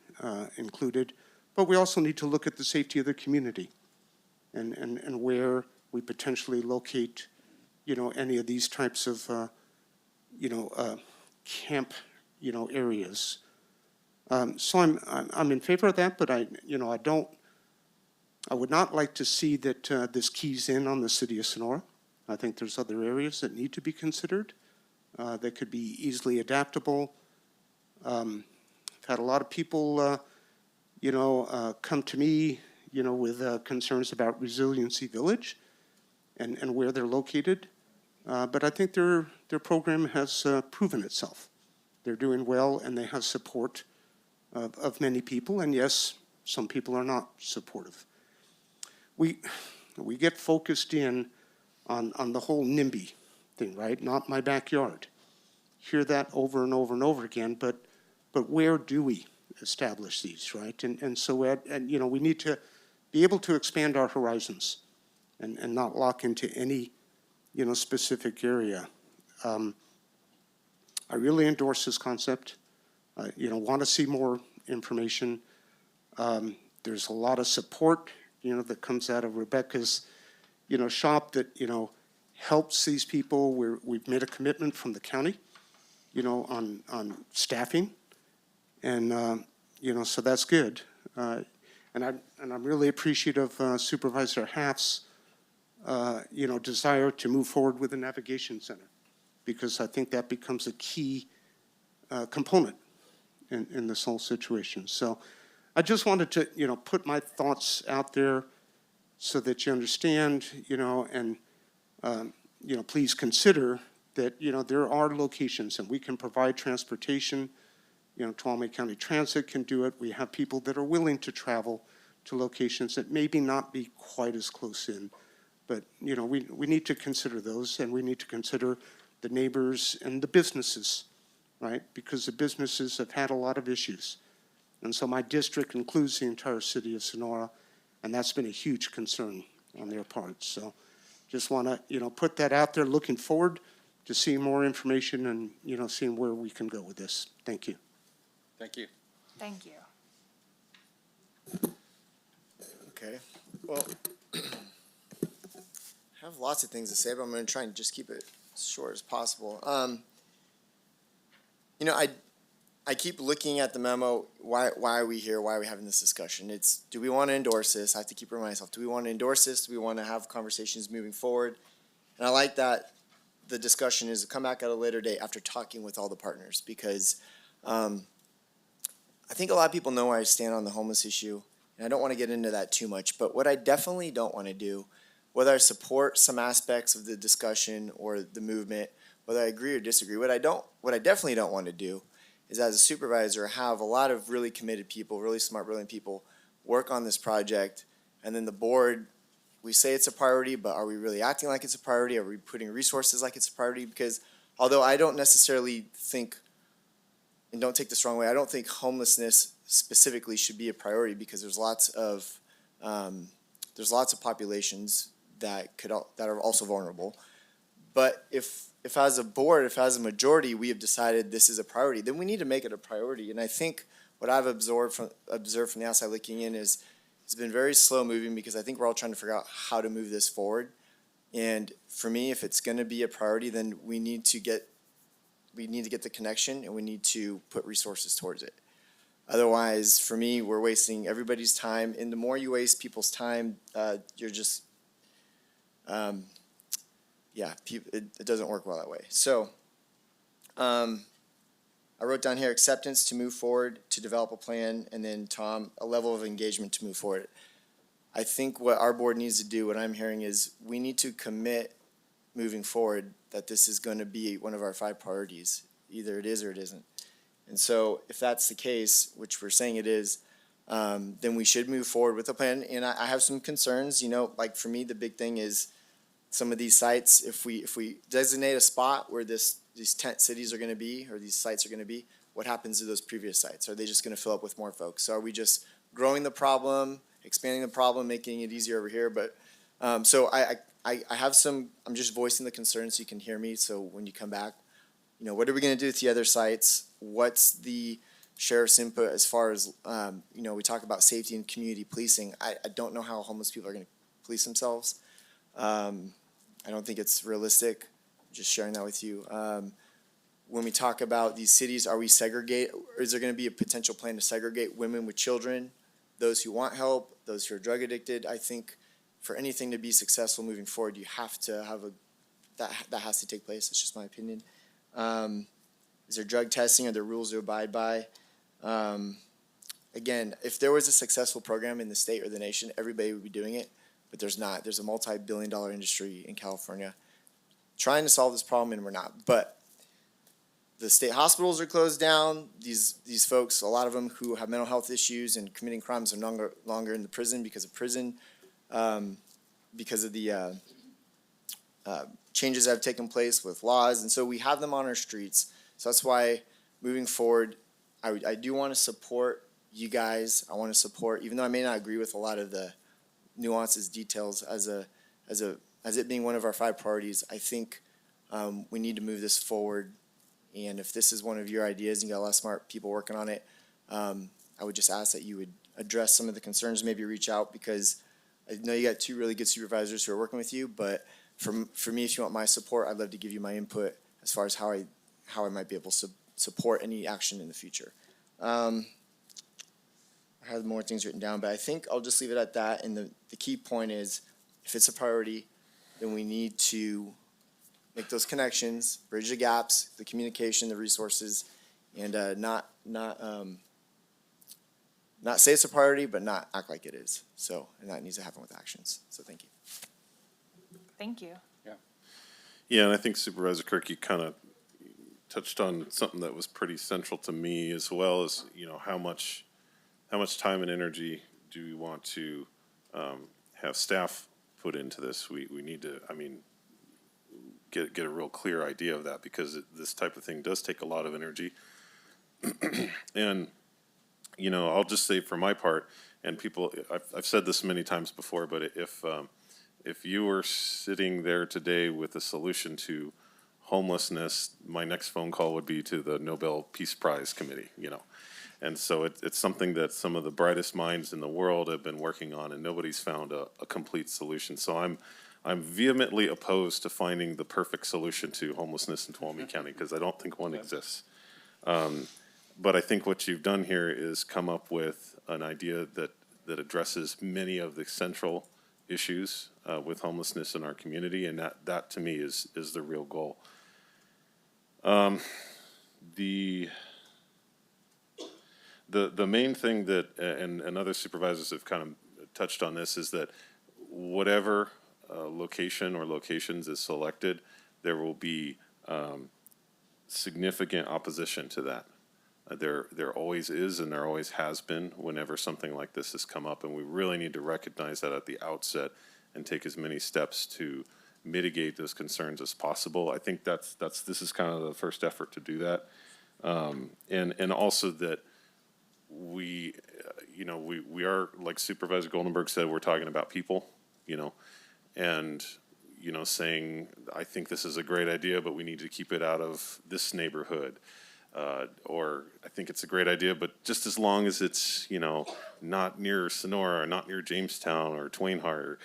included, but we also need to look at the safety of the community and where we potentially locate, any of these types of, camp, areas. So I'm in favor of that, but I would not like to see that this keys in on the city of Sonora. I think there's other areas that need to be considered that could be easily adaptable. I've had a lot of people, come to me, with concerns about Resiliency Village and where they're located. But I think their program has proven itself. They're doing well, and they have support of many people. And yes, some people are not supportive. We get focused in on the whole NIMBY thing, right? Not my backyard. Hear that over and over and over again. But where do we establish these, right? And so we need to be able to expand our horizons and not lock into any specific area. I really endorse this concept. Want to see more information. There's a lot of support, that comes out of Rebecca's, shop that, helps these people. We've made a commitment from the county, on staffing. And, so that's good. And I'm really appreciative of Supervisor Half's, desire to move forward with the navigation center, because I think that becomes a key component in this whole situation. So I just wanted to, put my thoughts out there so that you understand, and, please consider that, there are locations and we can provide transportation. Tuolumne County Transit can do it. We have people that are willing to travel to locations that maybe not be quite as close in. But, we need to consider those, and we need to consider the neighbors and the businesses, right? Because the businesses have had a lot of issues. And so my district includes the entire city of Sonora, and that's been a huge concern on their part. So just want to, put that out there, looking forward just seeing more information and, seeing where we can go with this. Thank you. Thank you. Thank you. Okay, well, I have lots of things to say, but I'm going to try and just keep it as short as possible. I keep looking at the memo. Why are we here? Why are we having this discussion? It's, do we want to endorse this? I have to keep reminding myself, do we want to endorse this? Do we want to have conversations moving forward? And I like that the discussion is to come back at a later date after talking with all the partners, because I think a lot of people know where I stand on the homeless issue, and I don't want to get into that too much. But what I definitely don't want to do, whether I support some aspects of the discussion or the movement, whether I agree or disagree, what I definitely don't want to do is, as a supervisor, have a lot of really committed people, really smart, brilliant people work on this project, and then the board, we say it's a priority, but are we really acting like it's a priority? Are we putting resources like it's a priority? Because although I don't necessarily think, and don't take this wrong way, I don't think homelessness specifically should be a priority, because there's lots of populations that are also vulnerable. But if as a board, if as a majority, we have decided this is a priority, then we need to make it a priority. And I think what I've observed from the outside looking in is it's been very slow moving, because I think we're all trying to figure out how to move this forward. And for me, if it's going to be a priority, then we need to get the connection, and we need to put resources towards it. Otherwise, for me, we're wasting everybody's time. And the more you waste people's time, you're just, it doesn't work well that way. So I wrote down here acceptance to move forward, to develop a plan, and then, Tom, a level of engagement to move forward. I think what our board needs to do, what I'm hearing, is we need to commit moving forward that this is going to be one of our 5 priorities. Either it is or it isn't. And so if that's the case, which we're saying it is, then we should move forward with a plan. And I have some concerns, like for me, the big thing is some of these sites, if we designate a spot where these tent cities are going to be, or these sites are going to be, what happens to those previous sites? Are they just going to fill up with more folks? So are we just growing the problem, expanding the problem, making it easier over here? But so I have some, I'm just voicing the concerns so you can hear me. So when you come back, what are we going to do with the other sites? What's the sheriff's input as far as, we talk about safety and community policing. I don't know how homeless people are going to police themselves. I don't think it's realistic. Just sharing that with you. When we talk about these cities, are we segregate? Or is there going to be a potential plan to segregate women with children, those who want help, those who are drug addicted? I think for anything to be successful moving forward, you have to have that has to take place. It's just my opinion. Is there drug testing? Are there rules to abide by? Again, if there was a successful program in the state or the nation, everybody would be doing it, but there's not. There's a multi-billion-dollar industry in California trying to solve this problem, and we're not. But the state hospitals are closed down. These folks, a lot of them who have mental health issues and committing crimes, are no longer in the prison because of prison, because of the changes that have taken place with laws. And so we have them on our streets. So that's why moving forward, I do want to support you guys. I want to support, even though I may not agree with a lot of the nuances, details, as it being one of our 5 priorities, I think we need to move this forward. And if this is one of your ideas and you got a lot of smart people working on it, I would just ask that you would address some of the concerns, maybe reach out, because I know you got 2 really good supervisors who are working with you, but for me, if you want my support, I'd love to give you my input as far as how I might be able to support any action in the future. I have more things written down, but I think I'll just leave it at that. And the key point is, if it's a priority, then we need to make those connections, bridge the gaps, the communication, the resources, and not say it's a priority, but not act like it is. So, and that needs to happen with actions. So thank you. Thank you. Yeah, and I think Supervisor Kirk, you kind of touched on something that was pretty central to me, as well as, how much time and energy do we want to have staff put into this? We need to, get a real clear idea of that, because this type of thing does take a lot of energy. And, I'll just say for my part, and people, I've said this many times before, but if you were sitting there today with a solution to homelessness, my next phone call would be to the Nobel Peace Prize Committee, you know. And so it's something that some of the brightest minds in the world have been working on, and nobody's found a complete solution. So I'm vehemently opposed to finding the perfect solution to homelessness in Tuolumne County, because I don't think one exists. But I think what you've done here is come up with an idea that addresses many of the central issues with homelessness in our community, and that to me is the real goal. The main thing that, and other supervisors have kind of touched on this, is that whatever location or locations is selected, there will be significant opposition to that. There always is, and there always has been whenever something like this has come up, and we really need to recognize that at the outset and take as many steps to mitigate those concerns as possible. I think this is kind of the first effort to do that, and also that we are, like Supervisor Goldenberg said, we're talking about people, and saying, I think this is a great idea, but we need to keep it out of this neighborhood. Or I think it's a great idea, but just as long as it's, not near Sonora or not near Jamestown or Twain Harte, or,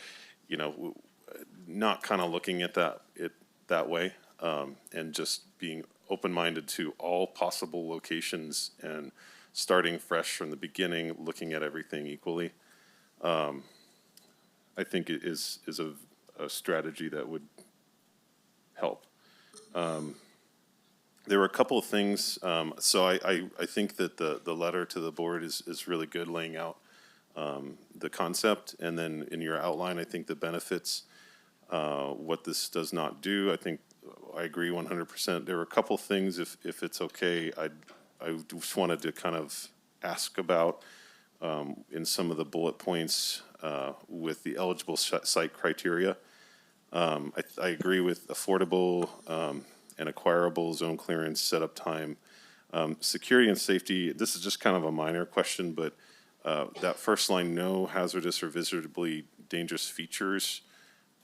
not kind of looking at that way, and just being open-minded to all possible locations and starting fresh from the beginning, looking at everything equally, I think it is a strategy that would help. There were a couple of things, so I think that the letter to the board is really good, laying out the concept, and then in your outline, I think the benefits, what this does not do, I agree 100%. There were a couple of things, if it's okay, I just wanted to kind of ask about in some of the bullet points with the eligible site criteria. I agree with affordable and acquirable, zone clearance, setup time, security and safety. This is just kind of a minor question, but that first line, no hazardous or visibly dangerous features.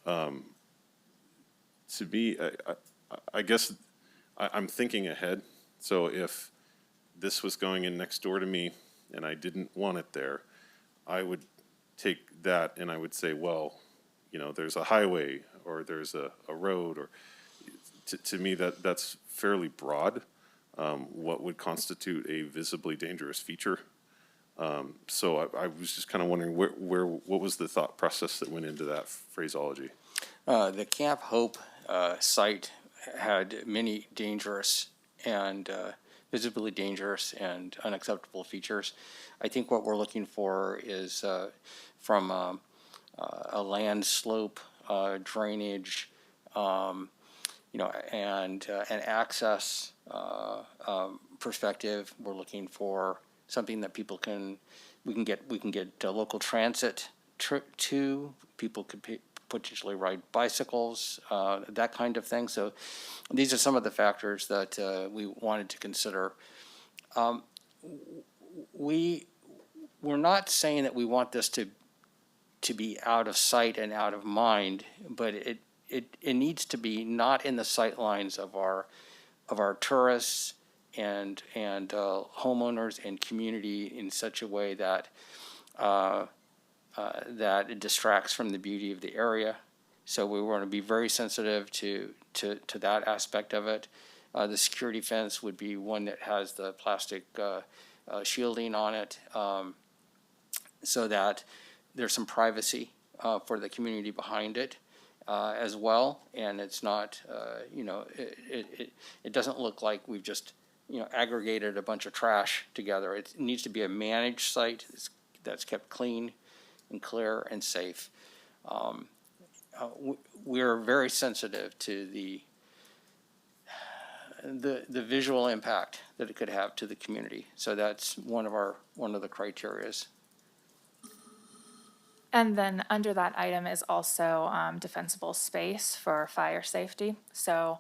To me, I guess I'm thinking ahead. So if this was going in next door to me and I didn't want it there, I would take that and I would say, well, there's a highway or there's a road, or to me that's fairly broad. What would constitute a visibly dangerous feature? So I was just kind of wondering what was the thought process that went into that phraseology? The Camp Hope site had many dangerous and visibly dangerous and unacceptable features. I think what we're looking for is from a land slope, drainage, and an access perspective. We're looking for something that we can get local transit to. People could potentially ride bicycles, that kind of thing. So these are some of the factors that we wanted to consider. We're not saying that we want this to be out of sight and out of mind, but it needs to be not in the sight lines of our tourists and homeowners and community in such a way that that it distracts from the beauty of the area. So we want to be very sensitive to that aspect of it. The security fence would be one that has the plastic shielding on it, so that there's some privacy for the community behind it as well. And it's not, it doesn't look like we've just, aggregated a bunch of trash together. It needs to be a managed site that's kept clean and clear and safe. We're very sensitive to the visual impact that it could have to the community. So that's one of the criterias. And then under that item is also defensible space for fire safety. So,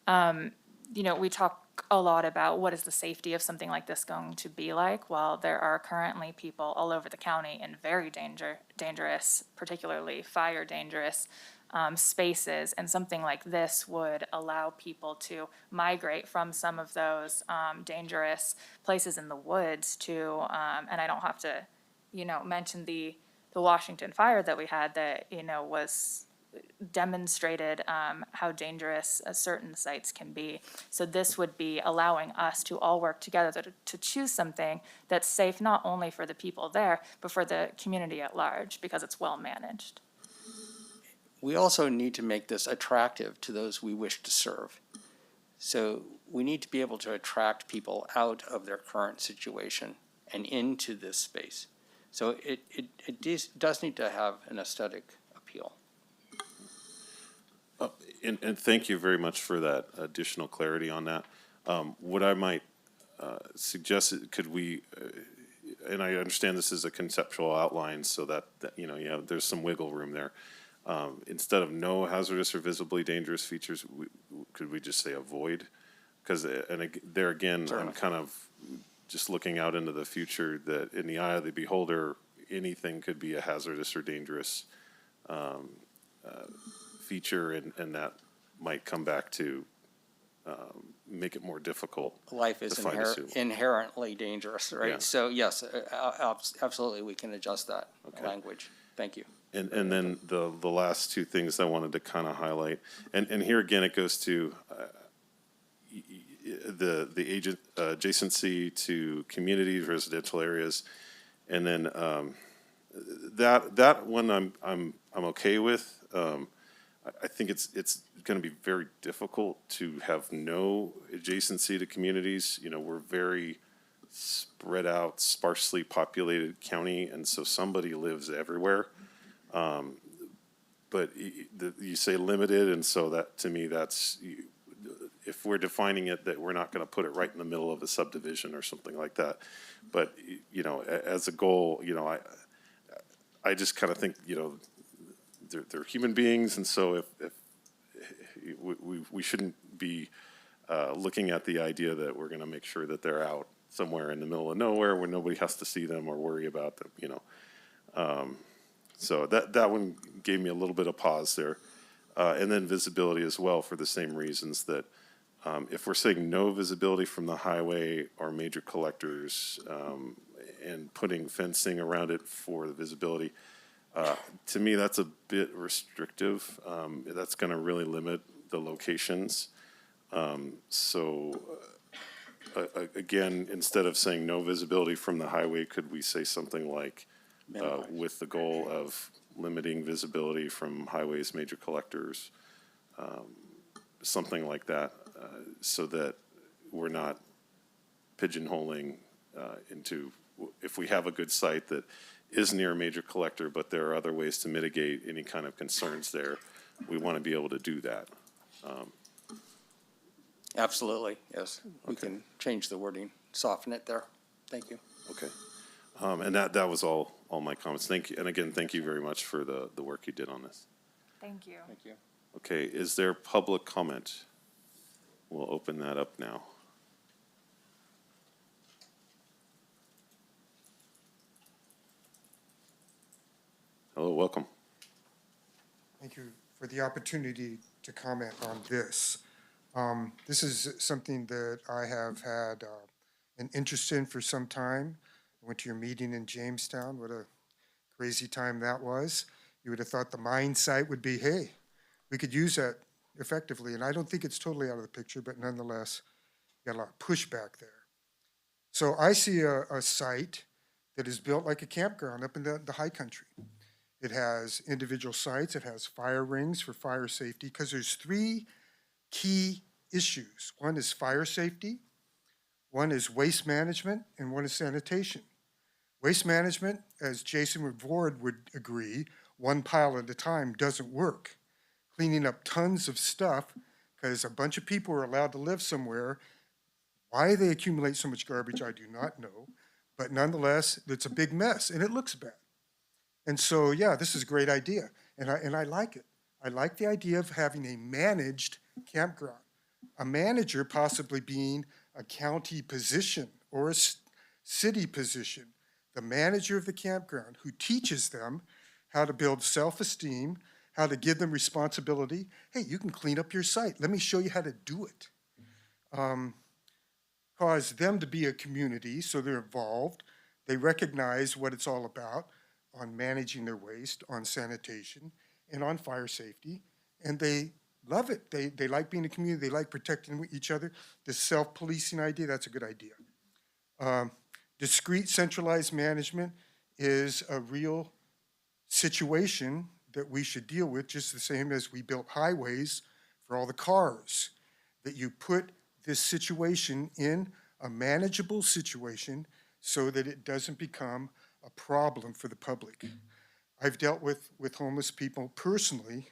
we talk a lot about what is the safety of something like this going to be like. Well, there are currently people all over the county in very dangerous, particularly fire dangerous spaces, and something like this would allow people to migrate from some of those dangerous places in the woods to, and I don't have to, mention the Washington fire that we had that, was demonstrated how dangerous certain sites can be. So this would be allowing us to all work together to choose something that's safe not only for the people there, but for the community at large, because it's well managed. We also need to make this attractive to those we wish to serve. So we need to be able to attract people out of their current situation and into this space. So it does need to have an aesthetic appeal. And thank you very much for that additional clarity on that. What I might suggest, could we, and I understand this is a conceptual outline, so that there's some wiggle room there. Instead of no hazardous or visibly dangerous features, could we just say avoid? Because, there again, I'm kind of just looking out into the future that in the eye of the beholder, anything could be a hazardous or dangerous feature, and that might come back to make it more difficult. Life is to find a suit. inherently dangerous, right? Yeah. So yes, absolutely, we can adjust that language. Thank you. And then the last two things I wanted to kind of highlight, and here again, it goes to the adjacency to communities, residential areas, and then that one I'm okay with. I think it's going to be very difficult to have no adjacency to communities. We're very spread out, sparsely populated county, and so somebody lives everywhere. But you say limited, and so that, to me, that's, if we're defining it, that we're not going to put it right in the middle of a subdivision or something like that. But, as a goal, I just kind of think, they're human beings, and so if we shouldn't be looking at the idea that we're going to make sure that they're out somewhere in the middle of nowhere where nobody has to see them or worry about them, So that one gave me a little bit of pause there. And then visibility as well, for the same reasons that if we're saying no visibility from the highway or major collectors and putting fencing around it for the visibility, to me, that's a bit restrictive. That's going to really limit the locations. Again, instead of saying no visibility from the highway, could we say something like, with the goal of limiting visibility from highways, major collectors, something like that, so that we're not pigeonholing into, if we have a good site that is near a major collector, but there are other ways to mitigate any kind of concerns there, we want to be able to do that. Absolutely, yes. We can change the wording, soften it there. Thank you. Okay. And that was all my comments. Thank you. And again, thank you very much for the work you did on this. Thank you. Thank you. Okay, is there public comment? We'll open that up now. Hello, welcome. Thank you for the opportunity to comment on this. This is something that I have had an interest in for some time. I went to your meeting in Jamestown. What a crazy time that was. You would have thought the mine site would be, hey, we could use that effectively. And I don't think it's totally out of the picture, but nonetheless, you got a lot of pushback there. So I see a site that is built like a campground up in the high country. It has individual sites. It has fire rings for fire safety, because there's three key issues. One is fire safety, one is waste management, and one is sanitation. Waste management, as Jason Ward would agree, one pile at a time doesn't work. Cleaning up tons of stuff, because a bunch of people are allowed to live somewhere. Why they accumulate so much garbage, I do not know. But nonetheless, it's a big mess, and it looks bad. And so, yeah, this is a great idea, and I like it. I like the idea of having a managed campground. A manager possibly being a county position or a city position. The manager of the campground who teaches them how to build self-esteem, how to give them responsibility. Hey, you can clean up your site. Let me show you how to do it. Cause them to be a community, so they're involved. They recognize what it's all about on managing their waste, on sanitation, and on fire safety. And they love it. They like being a community. They like protecting each other. The self-policing idea, that's a good idea. Discrete centralized management is a real situation that we should deal with, just the same as we built highways for all the cars, that you put this situation in a manageable situation so that it doesn't become a problem for the public. I've dealt with homeless people personally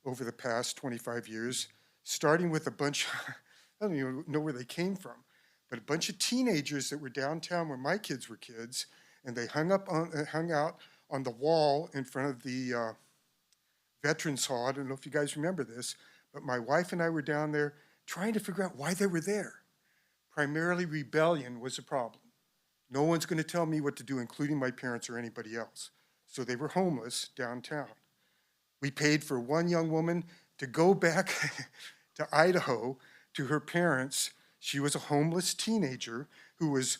over the past 25 years, starting with a bunch, I don't even know where they came from, but a bunch of teenagers that were downtown when my kids were kids, and they hung out on the wall in front of the Veterans Hall. I don't know if you guys remember this, but my wife and I were down there trying to figure out why they were there. Primarily rebellion was a problem. No one's going to tell me what to do, including my parents or anybody else. So they were homeless downtown. We paid for one young woman to go back to Idaho to her parents. She was a homeless teenager who was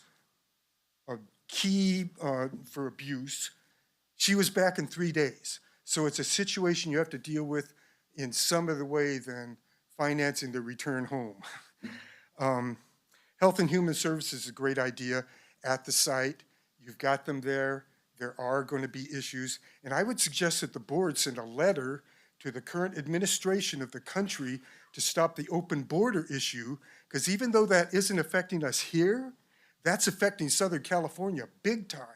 a key for abuse. She was back in 3 days. So it's a situation you have to deal with in some other way than financing the return home. Health and Human Services is a great idea at the site. You've got them there. There are going to be issues. And I would suggest that the board send a letter to the current administration of the country to stop the open border issue, because even though that isn't affecting us here, that's affecting Southern California big time.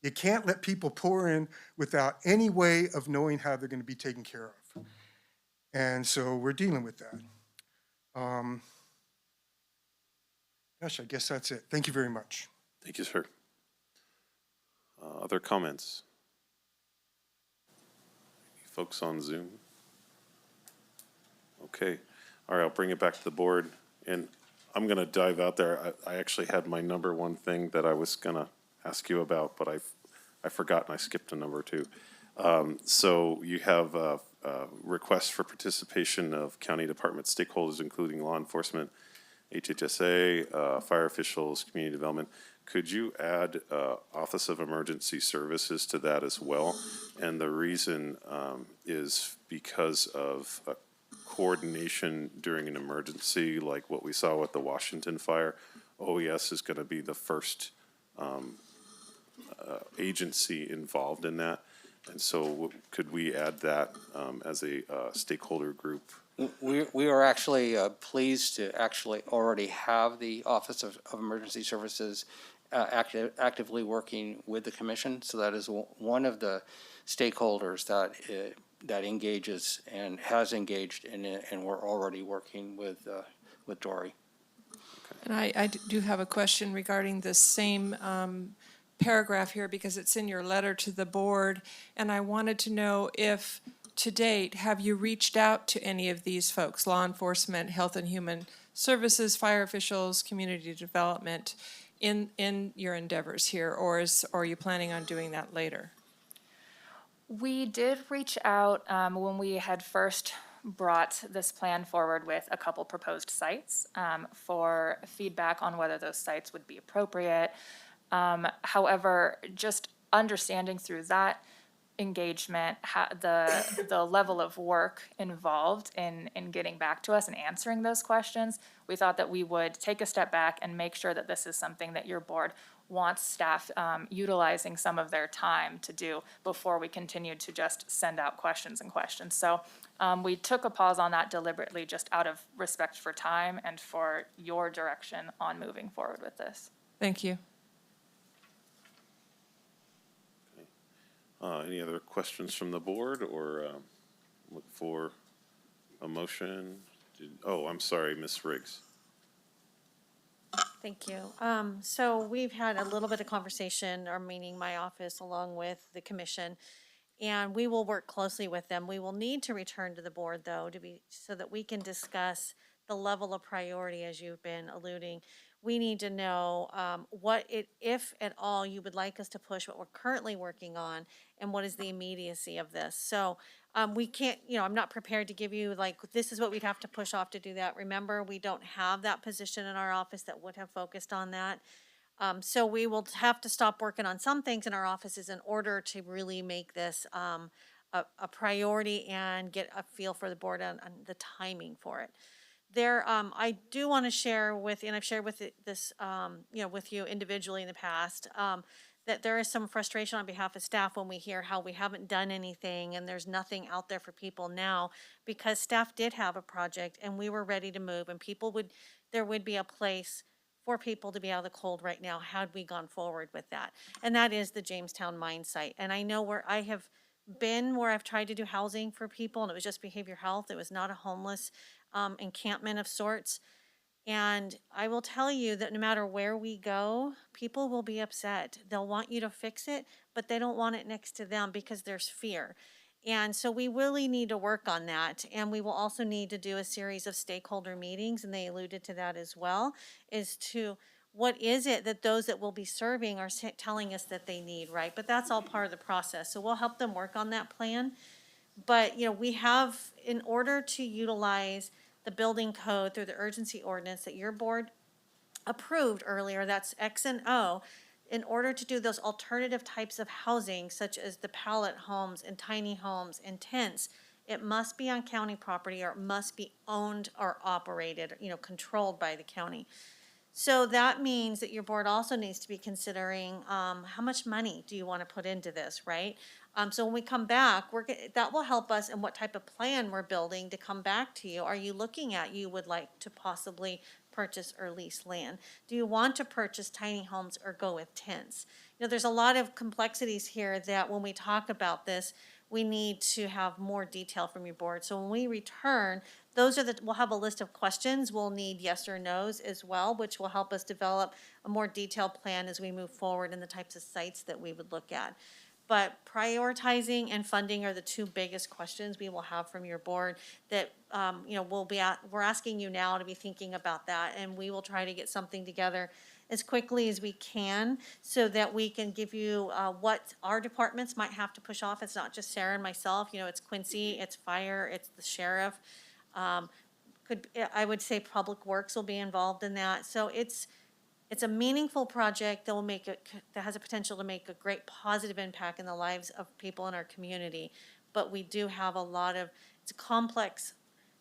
You can't let people pour in without any way of knowing how they're going to be taken care of. And so we're dealing with that. Gosh, I guess that's it. Thank you very much. Thank you, sir. Other comments? Any folks on Zoom? Okay. All right, I'll bring it back to the board. And I'm going to dive out there. I actually had my number one thing that I was going to ask you about, but I forgot and I skipped a number two. So you have requests for participation of county department stakeholders, including law enforcement, HHSA, fire officials, community development. Could you add Office of Emergency Services to that as well? And the reason is because of coordination during an emergency, like what we saw with the Washington fire. OES is going to be the first agency involved in that. And so could we add that as a stakeholder group? We are actually pleased to actually already have the Office of Emergency Services actively working with the commission. So that is one of the stakeholders that engages and has engaged in it, and we're already working with Dory. And I do have a question regarding this same paragraph here, because it's in your letter to the board, and I wanted to know if, to date, have you reached out to any of these folks, law enforcement, health and human services, fire officials, community development, in your endeavors here, or are you planning on doing that later? We did reach out when we had first brought this plan forward with a couple proposed sites for feedback on whether those sites would be appropriate. However, just understanding through that engagement, the level of work involved in getting back to us and answering those questions, we thought that we would take a step back and make sure that this is something that your board wants staff utilizing some of their time to do before we continued to just send out questions and questions. So we took a pause on that deliberately, just out of respect for time and for your direction on moving forward with this. Thank you. Any other questions from the board, or look for a motion? I'm sorry, Ms. Riggs. Thank you. So we've had a little bit of conversation, or meaning my office along with the commission, and we will work closely with them. We will need to return to the board, though, so that we can discuss the level of priority, as you've been alluding. we need to know if at all, you would like us to push what we're currently working on and what is the immediacy of this. So we can't, I'm not prepared to give you like, this is what we'd have to push off to do that. Remember, we don't have that position in our office that would have focused on that. So we will have to stop working on some things in our offices in order to really make this a priority and get a feel for the board on the timing for it. I do want to share with, and I've shared with this, with you individually in the past, that there is some frustration on behalf of staff when we hear how we haven't done anything and there's nothing out there for people now, because staff did have a project and we were ready to move, and there would be a place for people to be out of the cold right now had we gone forward with that. And that is the Jamestown mine site. And I know where I have been, where I've tried to do housing for people, and it was just behavioral health. It was not a homeless encampment of sorts. And I will tell you that no matter where we go, people will be upset. They'll want you to fix it, but they don't want it next to them because there's fear. And so we really need to work on that. And we will also need to do a series of stakeholder meetings, and they alluded to that as well, is to what is it that those that will be serving are telling us that they need, right? But that's all part of the process. So we'll help them work on that plan. But, we have, in order to utilize the building code through the urgency ordinance that your board approved earlier, that's X and O, in order to do those alternative types of housing, such as the pallet homes and tiny homes and tents, it must be on county property, or it must be owned or operated, controlled by the county. So that means that your board also needs to be considering how much money do you want to put into this, right? So when we come back, that will help us in what type of plan we're building to come back to you. Are you looking at, you would like to possibly purchase or lease land? Do you want to purchase tiny homes or go with tents? There's a lot of complexities here that when we talk about this, we need to have more detail from your board. So when we return, we'll have a list of questions. We'll need yes or no's as well, which will help us develop a more detailed plan as we move forward in the types of sites that we would look at. But prioritizing and funding are the two biggest questions we will have from your board that, we're asking you now to be thinking about that, and we will try to get something together as quickly as we can so that we can give you what our departments might have to push off. It's not just Sarah and myself, it's Quincy, it's fire, it's the sheriff. I would say Public Works will be involved in that. So it's a meaningful project that has a potential to make a great positive impact in the lives of people in our community. But we do have it's a complex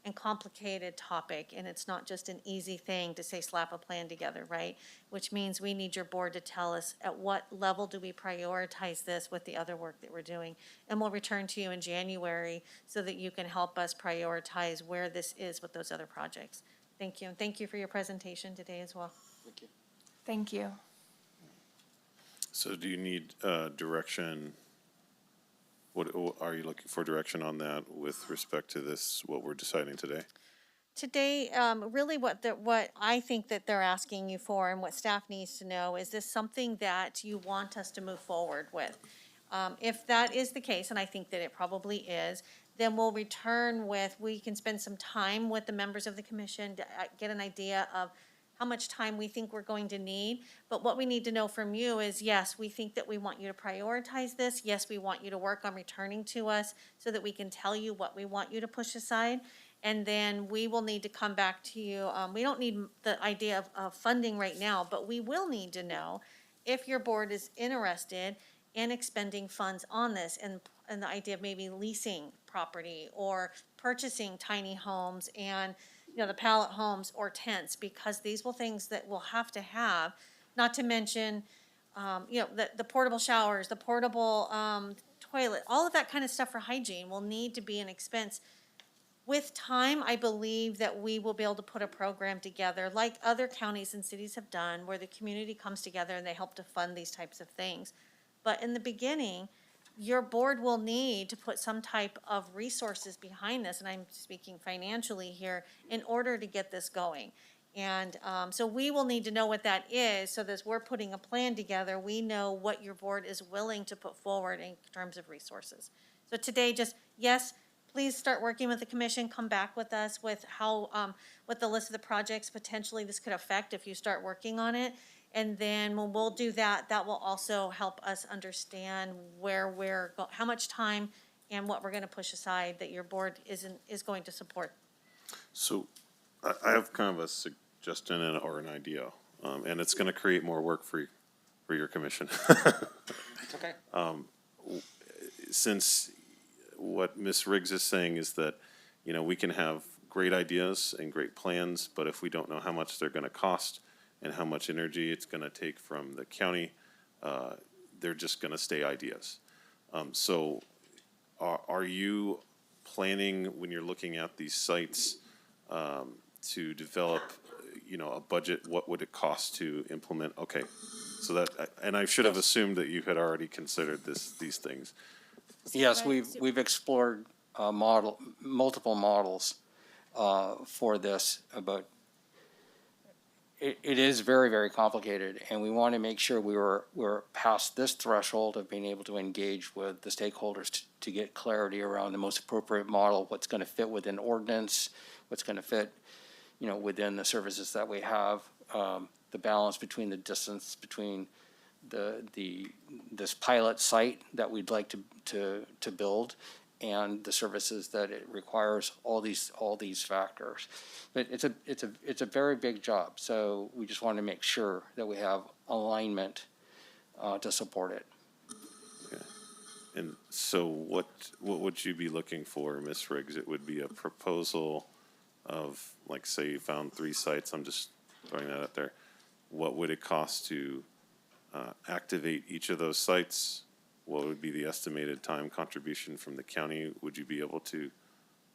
and complicated topic, and it's not just an easy thing to say slap a plan together, right? Which means we need your board to tell us at what level do we prioritize this with the other work that we're doing. And we'll return to you in January so that you can help us prioritize where this is with those other projects. Thank you, and thank you for your presentation today as well. Thank you. Thank you. So do you need direction? What are you looking for direction on that with respect to this, what we're deciding today? Today, really what I think that they're asking you for and what staff needs to know, is this something that you want us to move forward with? If that is the case, and I think that it probably is, then we'll return we can spend some time with the members of the commission to get an idea of how much time we think we're going to need. But what we need to know from you is, yes, we think that we want you to prioritize this. Yes, we want you to work on returning to us so that we can tell you what we want you to push aside. And then we will need to come back to you. We don't need the idea of funding right now, but we will need to know if your board is interested in expending funds on this, and the idea of maybe leasing property or purchasing tiny homes and the pallet homes or tents, because these will things that we'll have to have, not to mention, the portable showers, the portable toilet, all of that kind of stuff for hygiene will need to be an expense. With time, I believe that we will be able to put a program together like other counties and cities have done, where the community comes together and they help to fund these types of things. But in the beginning, your board will need to put some type of resources behind this, and I'm speaking financially here, in order to get this going. And so we will need to know what that is, so that as we're putting a plan together, we know what your board is willing to put forward in terms of resources. So today, just yes, please start working with the commission, come back with us with how, with the list of the projects potentially this could affect if you start working on it. And then when we'll do that, that will also help us understand where how much time and what we're gonna push aside that your board is going to support. So I have kind of a suggestion or an idea, and it's going to create more work for your commission. It's okay. Since what Ms. Riggs is saying is that, we can have great ideas and great plans, but if we don't know how much they're going to cost and how much energy it's going to take from the county, they're just going to stay ideas. So are you planning, when you're looking at these sites, to develop, a budget? What would it cost to implement? Okay, so that, and I should have assumed that you had already considered these things. Yes, we've explored multiple models for this, but it is very, very complicated, and we want to make sure we're past this threshold of being able to engage with the stakeholders to get clarity around the most appropriate model, what's going to fit within ordinance, what's going to fit, within the services that we have, the balance between the distance between this pilot site that we'd like to build and the services that it requires, all these factors. But it's a very big job, so we just want to make sure that we have alignment to support it. Okay. And so what would you be looking for, Ms. Riggs? It would be a proposal of, like, say you found 3 sites, I'm just throwing that out there. What would it cost to activate each of those sites? What would be the estimated time contribution from the county? Would you be able to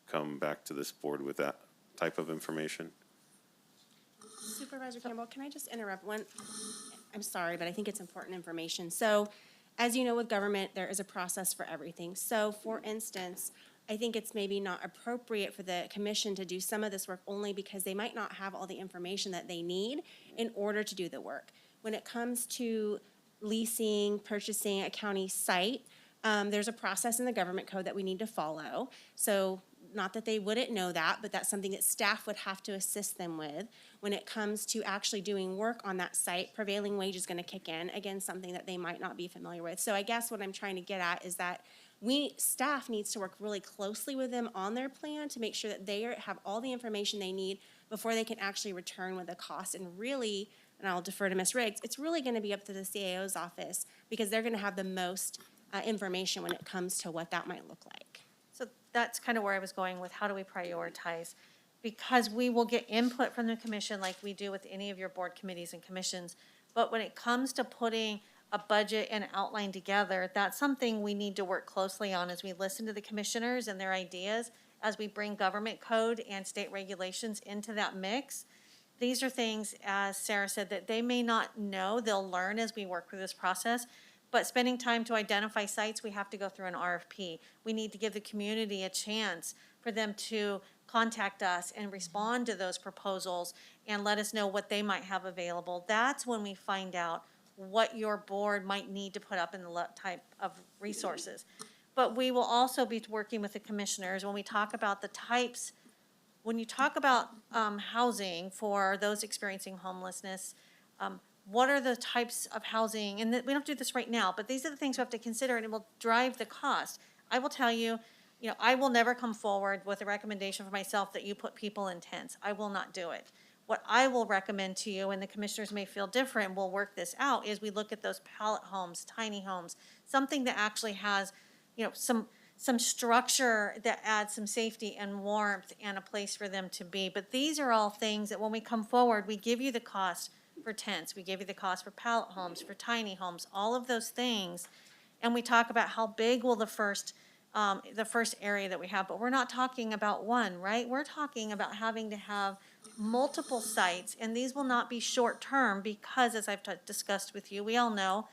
come back to this board with that type of information? Supervisor Campbell, can I just interrupt one? I'm sorry, but I think it's important information. So, as you know, with government, there is a process for everything. So, for instance, I think it's maybe not appropriate for the commission to do some of this work only because they might not have all the information that they need in order to do the work. When it comes to leasing, purchasing a county site, there's a process in the government code that we need to follow. So not that they wouldn't know that, but that's something that staff would have to assist them with. When it comes to actually doing work on that site, prevailing wage is going to kick in, again, something that they might not be familiar with. So I guess what I'm trying to get at is that staff needs to work really closely with them on their plan to make sure that they have all the information they need before they can actually return with a cost. And really, and I'll defer to Ms. Riggs, it's really going to be up to the CAO's office because they're going to have the most information when it comes to what that might look like. So that's kind of where I was going with how do we prioritize? Because we will get input from the commission like we do with any of your board committees and commissions. But when it comes to putting a budget and outline together, that's something we need to work closely on as we listen to the commissioners and their ideas, as we bring government code and state regulations into that mix. These are things, as Sarah said, that they may not know. They'll learn as we work through this process. But spending time to identify sites, we have to go through an RFP. We need to give the community a chance for them to contact us and respond to those proposals and let us know what they might have available. That's when we find out what your board might need to put up in the type of resources. But we will also be working with the commissioners when we talk about the types. When you talk about housing for those experiencing homelessness, what are the types of housing? And we don't do this right now, but these are the things we have to consider, and it will drive the cost. I will tell you, I will never come forward with a recommendation for myself that you put people in tents. I will not do it. What I will recommend to you, and the commissioners may feel different, we'll work this out, is we look at those pallet homes, tiny homes, something that actually has, some structure that adds some safety and warmth and a place for them to be. But these are all things that when we come forward, we give you the cost for tents, we give you the cost for pallet homes, for tiny homes, all of those things. And we talk about how big will the first area that we have, but we're not talking about one, right? We're talking about having to have multiple sites, and these will not be short-term because, as I've discussed with you, we all know,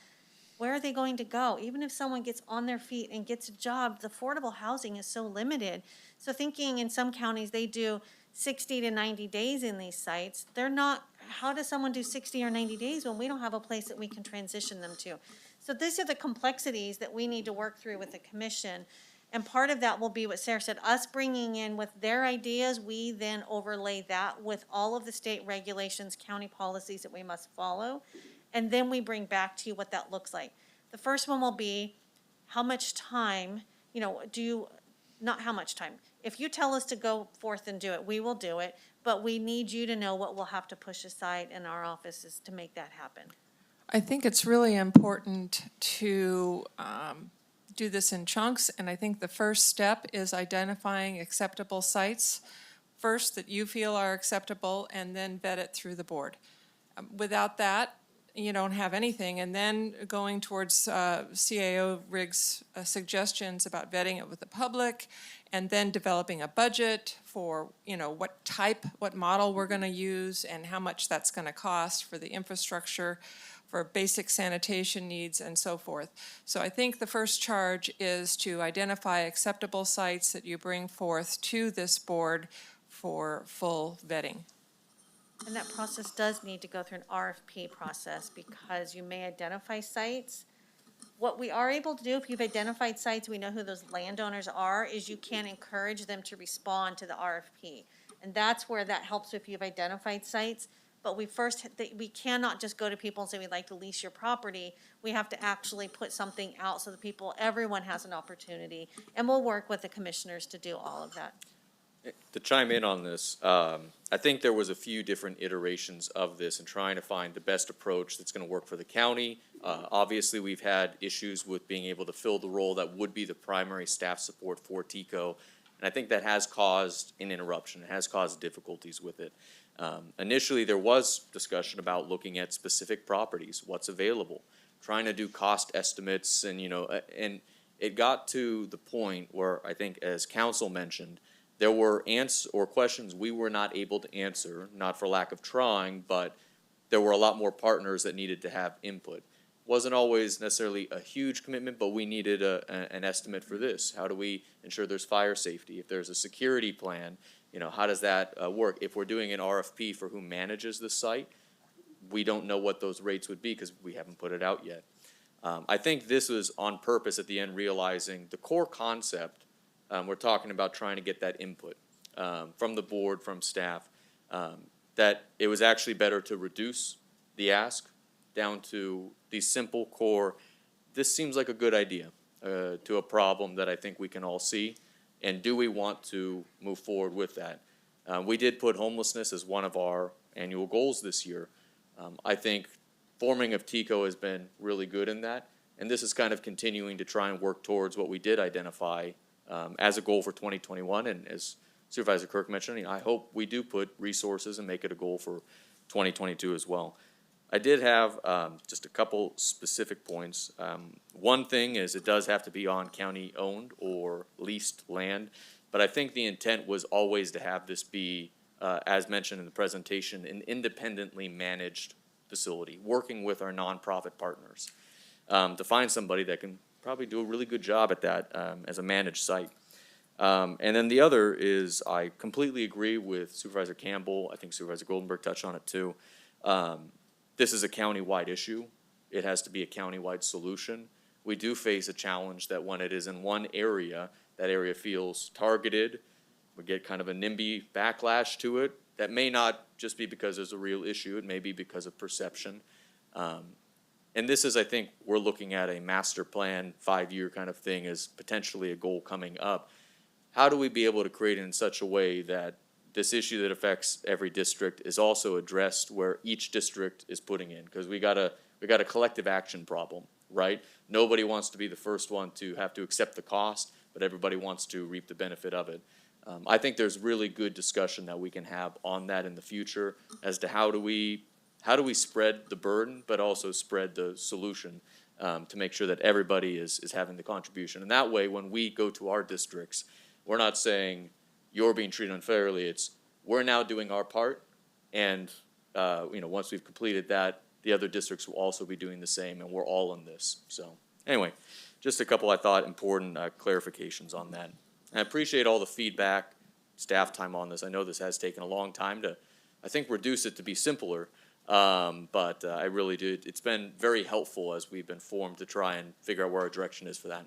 where are they going to go? Even if someone gets on their feet and gets a job, the affordable housing is so limited. So thinking in some counties, they do 60 to 90 days in these sites. They're not, how does someone do 60 or 90 days when we don't have a place that we can transition them to? So these are the complexities that we need to work through with the commission And part of that will be what Sarah said, us bringing in with their ideas, we then overlay that with all of the state regulations, county policies that we must follow. And then we bring back to you what that looks like. The first one will be, how much time, not how much time. If you tell us to go forth and do it, we will do it, but we need you to know what we'll have to push aside in our offices to make that happen. I think it's really important to do this in chunks, and I think the first step is identifying acceptable sites first that you feel are acceptable, and then vet it through the board. Without that, you don't have anything, and then going towards CAO Riggs' suggestions about vetting it with the public, and then developing a budget for, what model we're going to use and how much that's going to cost for the infrastructure, for basic sanitation needs and so forth. So I think the first charge is to identify acceptable sites that you bring forth to this board for full vetting. And that process does need to go through an RFP process because you may identify sites. What we are able to do, if you've identified sites, we know who those landowners are, is you can encourage them to respond to the RFP. And that's where that helps if you've identified sites. But we cannot just go to people and say, we'd like to lease your property. We have to actually put something out so that everyone has an opportunity. And we'll work with the commissioners to do all of that. To chime in on this, I think there was a few different iterations of this and trying to find the best approach that's going to work for the county. Obviously, we've had issues with being able to fill the role that would be the primary staff support for TICO. And I think that has caused an interruption. It has caused difficulties with it. Initially, there was discussion about looking at specific properties, what's available, trying to do cost estimates, and and it got to the point where I think, as council mentioned, there were questions we were not able to answer, not for lack of trying, but there were a lot more partners that needed to have input. Wasn't always necessarily a huge commitment, but we needed an estimate for this. How do we ensure there's fire safety? If there's a security plan, how does that work? If we're doing an RFP for who manages the site, we don't know what those rates would be because we haven't put it out yet. I think this was on purpose at the end, realizing the core concept. We're talking about trying to get that input from the board, from staff, that it was actually better to reduce the ask down to the simple core. This seems like a good idea to a problem that I think we can all see. And do we want to move forward with that? We did put homelessness as one of our annual goals this year. I think forming of TICO has been really good in that. And this is kind of continuing to try and work towards what we did identify as a goal for 2021. And as Supervisor Kirk mentioned, I hope we do put resources and make it a goal for 2022 as well. I did have just a couple specific points. One thing is it does have to be on county-owned or leased land, but I think the intent was always to have this be, as mentioned in the presentation, an independently managed facility, working with our nonprofit partners to find somebody that can probably do a really good job at that as a managed site. And then the other is I completely agree with Supervisor Campbell. I think Supervisor Goldenberg touched on it too. This is a county-wide issue. It has to be a county-wide solution. We do face a challenge that when it is in one area, that area feels targeted. We get kind of a NIMBY backlash to it. That may not just be because there's a real issue. It may be because of perception. And this is, I think, we're looking at a master plan, 5-year kind of thing as potentially a goal coming up. How do we be able to create it in such a way that this issue that affects every district is also addressed where each district is putting in? Because we got a collective action problem, right? Nobody wants to be the first one to have to accept the cost, but everybody wants to reap the benefit of it. I think there's really good discussion that we can have on that in the future as to how do we spread the burden, but also spread the solution to make sure that everybody is having the contribution. And that way, when we go to our districts, we're not saying you're being treated unfairly. It's we're now doing our part, and once we've completed that, the other districts will also be doing the same, and we're all in this. So anyway, just a couple I thought important clarifications on that. I appreciate all the feedback, staff time on this. I know this has taken a long time to, I think, reduce it to be simpler, but I really do. It's been very helpful as we've been formed to try and figure out where our direction is for that.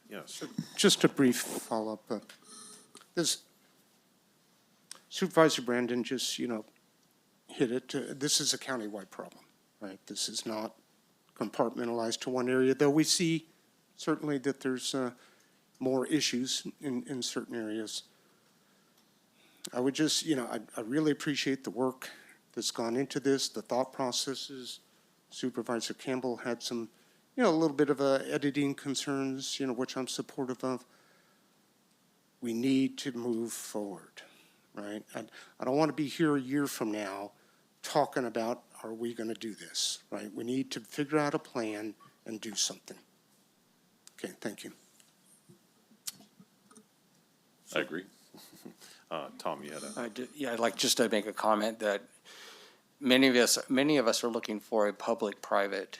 Yes. Just a brief follow-up. This Supervisor Brandon just, hit it. This is a countywide problem, right? This is not compartmentalized to one area, though we see certainly that there's more issues in certain areas. I would just, I really appreciate the work that's gone into this, the thought processes. Supervisor Campbell had some, a little bit of editing concerns, which I'm supportive of. We need to move forward, right? I don't want to be here a year from now talking about, are we going to do this, right? We need to figure out a plan and do something. Okay, thank you. I agree. Tom, you had a... I'd like just to make a comment that many of us are looking for a public-private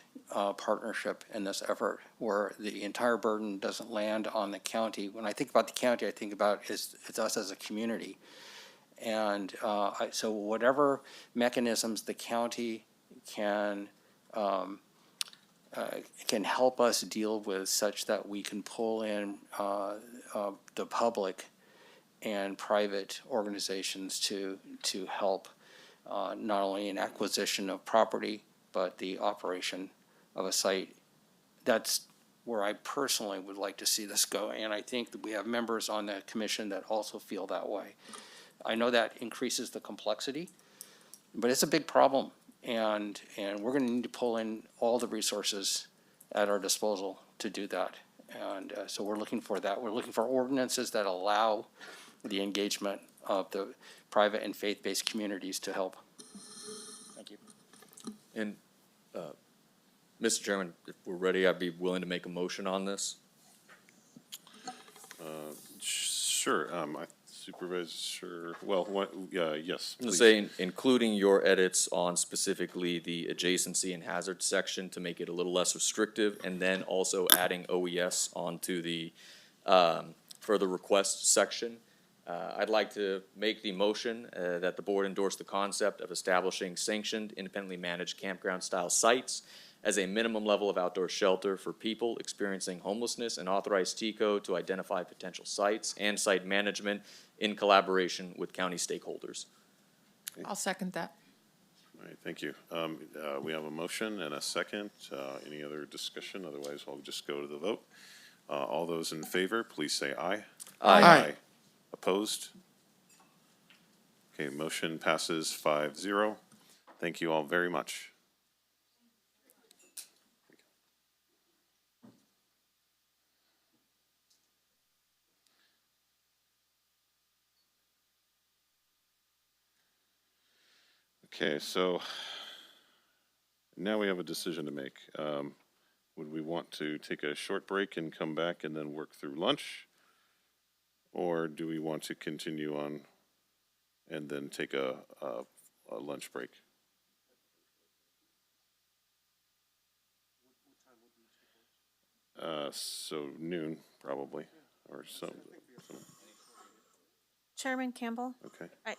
partnership in this effort where the entire burden doesn't land on the county. When I think about the county, I think about it's us as a community. And so whatever mechanisms the county can help us deal with such that we can pull in the public and private organizations to help not only in acquisition of property, but the operation of a site. That's where I personally would like to see this go. And I think that we have members on the commission that also feel that way. I know that increases the complexity, but it's a big problem. And we're going to need to pull in all the resources at our disposal to do that. And so we're looking for that. We're looking for ordinances that allow the engagement of the private and faith-based communities to help. Thank you. And, Mr. Chairman, if we're ready, I'd be willing to make a motion on this. Sure. Supervisor, yes, I'm please. saying, including your edits on specifically the adjacency and hazard section to make it a little less restrictive, and then also adding OES onto the further request section. I'd like to make the motion that the board endorse the concept of establishing sanctioned, independently managed campground-style sites as a minimum level of outdoor shelter for people experiencing homelessness, and authorize TCO to identify potential sites and site management in collaboration with county stakeholders. I'll second that. All right, thank you. We have a motion and a second. Any other discussion? Otherwise, I'll just go to the vote. All those in favor, please say aye. Aye. Opposed? Okay, motion passes 5-0. Thank you all very much. Okay, so now we have a decision to make. Would we want to take a short break and come back and then work through lunch? Or do we want to continue on and then take a lunch break? So noon, probably, or so. Chairman Campbell? Okay. I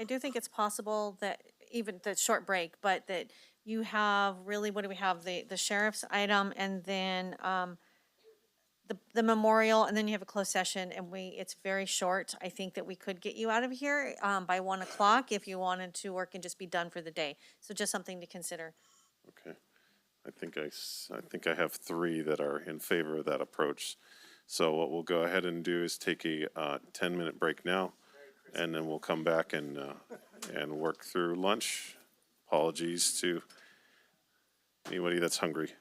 do think it's possible that even the short break, but that you have really, what do we have? The sheriff's item, and then the memorial, and then you have a closed session, and it's very short. I think that we could get you out of here by 1 o'clock if you wanted to work and just be done for the day. So just something to consider. Okay. I think I have 3 that are in favor of that approach. So what we'll go ahead and do is take a 10-minute break now, and then we'll come back and work through lunch. Apologies to anybody that's hungry.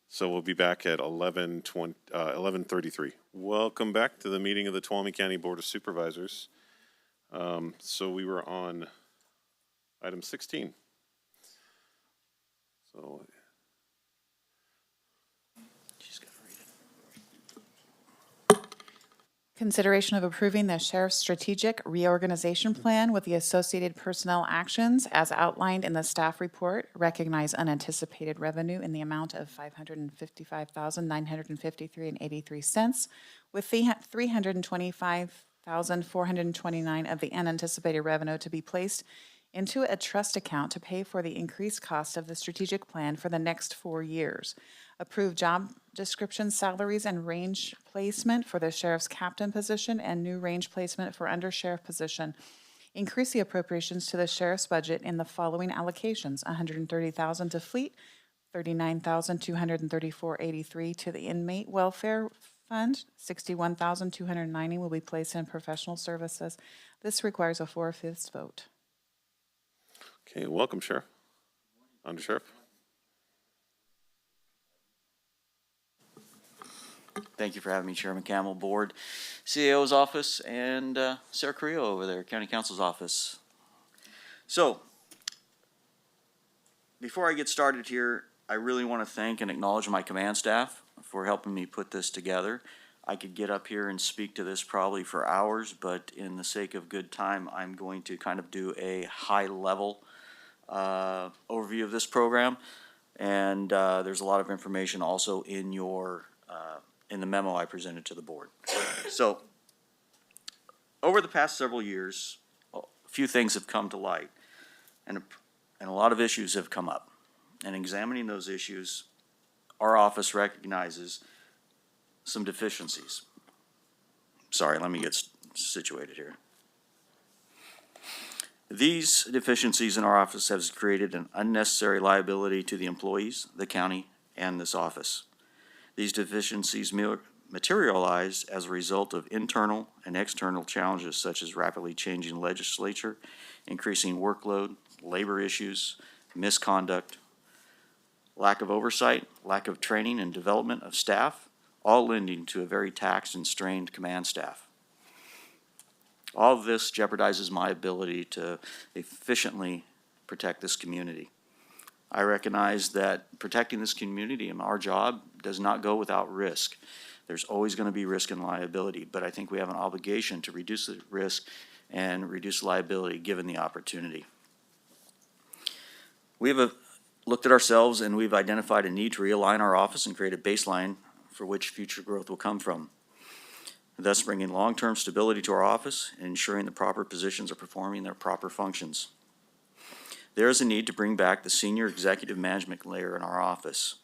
So we'll be back at 11:33. Welcome back to the meeting of the Tuolumne County Board of Supervisors. So we were on item 16. So Consideration of approving the sheriff's strategic reorganization plan with the associated personnel actions as outlined in the staff report. Recognize unanticipated revenue in the amount of $555,953.83, with $325,429 of the unanticipated revenue to be placed into a trust account to pay for the increased cost of the strategic plan for the next 4 years. Approve job descriptions, salaries, and range placement for the sheriff's captain position and new range placement for undersheriff position. Increase the appropriations to the sheriff's budget in the following allocations: $130,000 to fleet, $39,234.83 to the inmate welfare fund, $61,290 will be placed in professional services. This requires a 4/5 vote. Okay, welcome, Sheriff. Under Sheriff. Thank you for having me, Chairman Campbell, Board, CAO's office, and Sarah Carrillo over there, County Council's office. So, before I get started here, I really want to thank and acknowledge my command staff for helping me put this together. I could get up here and speak to this probably for hours, but in the sake of good time, I'm going to kind of do a high-level overview of this program. And there's a lot of information also in your in the memo I presented to the board. So, over the past several years, a few things have come to light, and a lot of issues have come up. And examining those issues, our office recognizes some deficiencies. Sorry, let me get situated here. These deficiencies in our office have created an unnecessary liability to the employees, the county, and this office. These deficiencies materialize as a result of internal and external challenges such as rapidly changing legislature, increasing workload, labor issues, misconduct, lack of oversight, lack of training and development of staff, all lending to a very taxed and strained command staff. All of this jeopardizes my ability to efficiently protect this community. I recognize that protecting this community and our job does not go without risk. There's always going to be risk and liability, but I think we have an obligation to reduce the risk and reduce liability given the opportunity. We have looked at ourselves and we've identified a need to realign our office and create a baseline for which future growth will come from, thus bringing long-term stability to our office and ensuring the proper positions are performing their proper functions. There is a need to bring back the senior executive management layer in our office.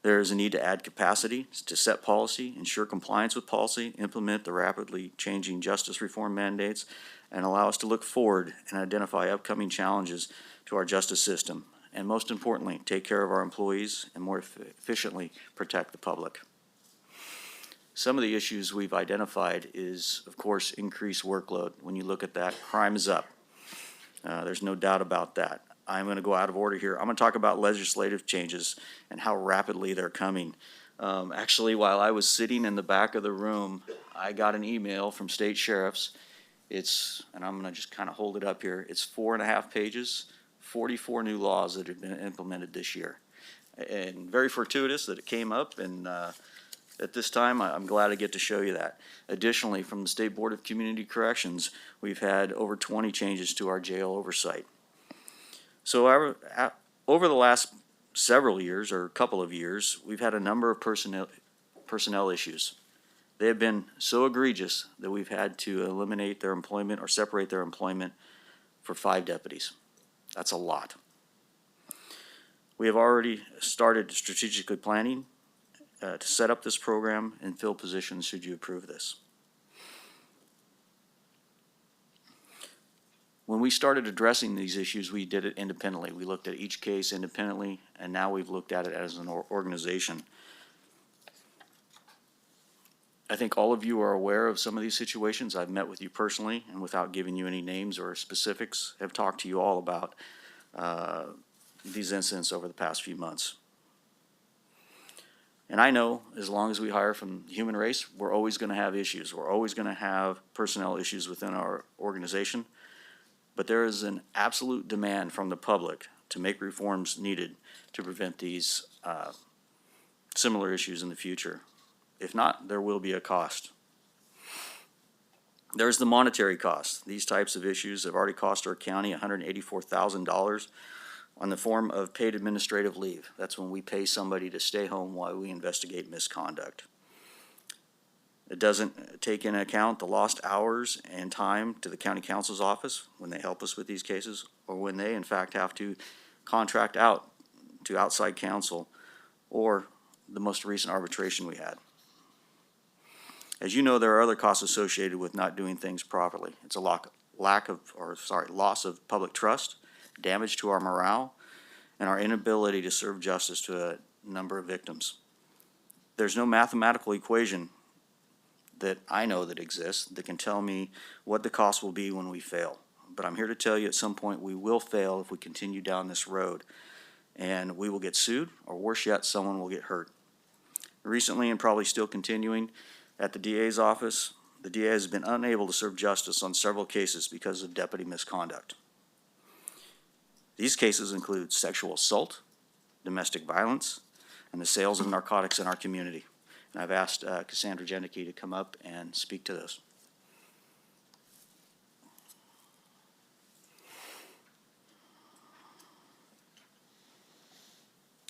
There is a need to add capacity to set policy, ensure compliance with policy, implement the rapidly changing justice reform mandates, and allow us to look forward and identify upcoming challenges to our justice system, and most importantly, take care of our employees and more efficiently protect the public. Some of the issues we've identified is, of course, increased workload. When you look at that, crime is up. There's no doubt about that. I'm going to go out of order here. I'm going to talk about legislative changes and how rapidly they're coming. Actually, while I was sitting in the back of the room, I got an email from state sheriffs. And I'm going to just kind of hold it up here. It's 4.5 pages, 44 new laws that have been implemented this year. And very fortuitous that it came up, and at this time, I'm glad I get to show you that. Additionally, from the State Board of Community Corrections, we've had over 20 changes to our jail oversight. So over the last several years, or a couple of years, we've had a number of personnel issues. They have been so egregious that we've had to eliminate their employment or separate their employment for 5 deputies. That's a lot. We have already started strategically planning to set up this program and fill positions should you approve this. When we started addressing these issues, we did it independently. We looked at each case independently, and now we've looked at it as an organization. I think all of you are aware of some of these situations. I've met with you personally, and without giving you any names or specifics, have talked to you all about these incidents over the past few months. And I know as long as we hire from the human race, we're always going to have issues. We're always going to have personnel issues within our organization. But there is an absolute demand from the public to make reforms needed to prevent these similar issues in the future. If not, there will be a cost. There's the monetary cost. These types of issues have already cost our county $184,000 on the form of paid administrative leave. That's when we pay somebody to stay home while we investigate misconduct. It doesn't take into account the lost hours and time to the county counsel's office when they help us with these cases, or when they in fact have to contract out to outside counsel, or the most recent arbitration we had. As you know, there are other costs associated with not doing things properly. It's a loss of public trust, damage to our morale, and our inability to serve justice to a number of victims. There's no mathematical equation that I know that exists that can tell me what the cost will be when we fail. But I'm here to tell you at some point we will fail if we continue down this road. And we will get sued, or worse yet, someone will get hurt. Recently, and probably still continuing, at the DA's office, the DA has been unable to serve justice on several cases because of deputy misconduct. These cases include sexual assault, domestic violence, and the sales of narcotics in our community. And I've asked Cassandra Jenneke to come up and speak to those.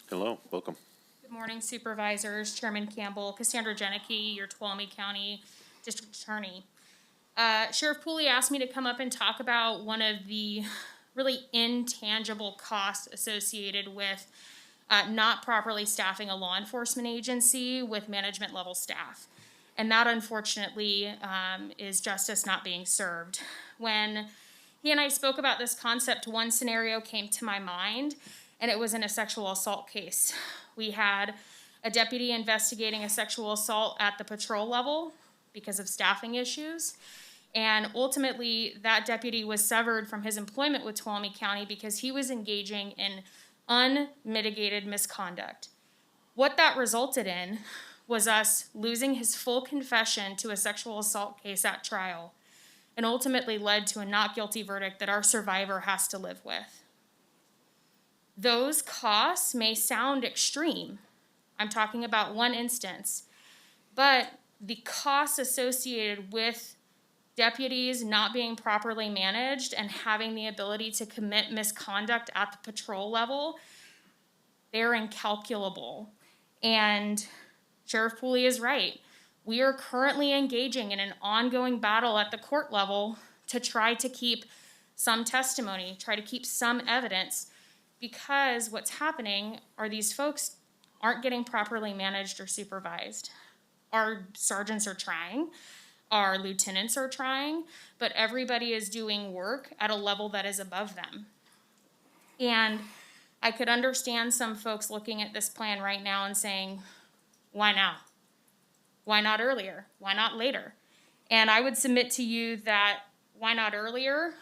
Hello, welcome. Good morning, Supervisors, Chairman Campbell, Cassandra Jenneke, your Tuolumne County District Attorney. Sheriff Pooley asked me to come up and talk about one of the really intangible costs associated with not properly staffing a law enforcement agency with management level staff. And that unfortunately is justice not being served. When he and I spoke about this concept, one scenario came to my mind, and it was in a sexual assault case. We had a deputy investigating a sexual assault at the patrol level because of staffing issues. And ultimately, that deputy was severed from his employment with Tuolumne County because he was engaging in unmitigated misconduct. What that resulted in was us losing his full confession to a sexual assault case at trial, and ultimately led to a not guilty verdict that our survivor has to live with. Those costs may sound extreme. I'm talking about one instance, but the costs associated with deputies not being properly managed and having the ability to commit misconduct at the patrol level, they're incalculable. And Sheriff Pooley is right. We are currently engaging in an ongoing battle at the court level to try to keep some testimony, try to keep some evidence, because what's happening are these folks aren't getting properly managed or supervised. Our sergeants are trying, our lieutenants are trying, but everybody is doing work at a level that is above them. And I could understand some folks looking at this plan right now and saying, why now? Why not earlier? Why not later? And I would submit to you that why not earlier?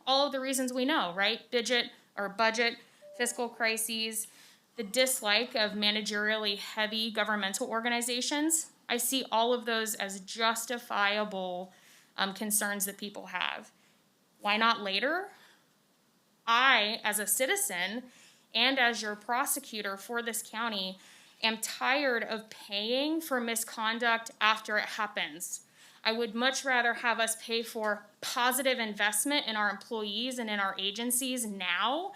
All of the reasons we know, right? Budget, fiscal crises, the dislike of managerially heavy governmental organizations. I see all of those as justifiable concerns that people have. Why not later? I, as a citizen and as your prosecutor for this county, am tired of paying for misconduct after it happens. I would much rather have us pay for positive investment in our employees and in our agencies now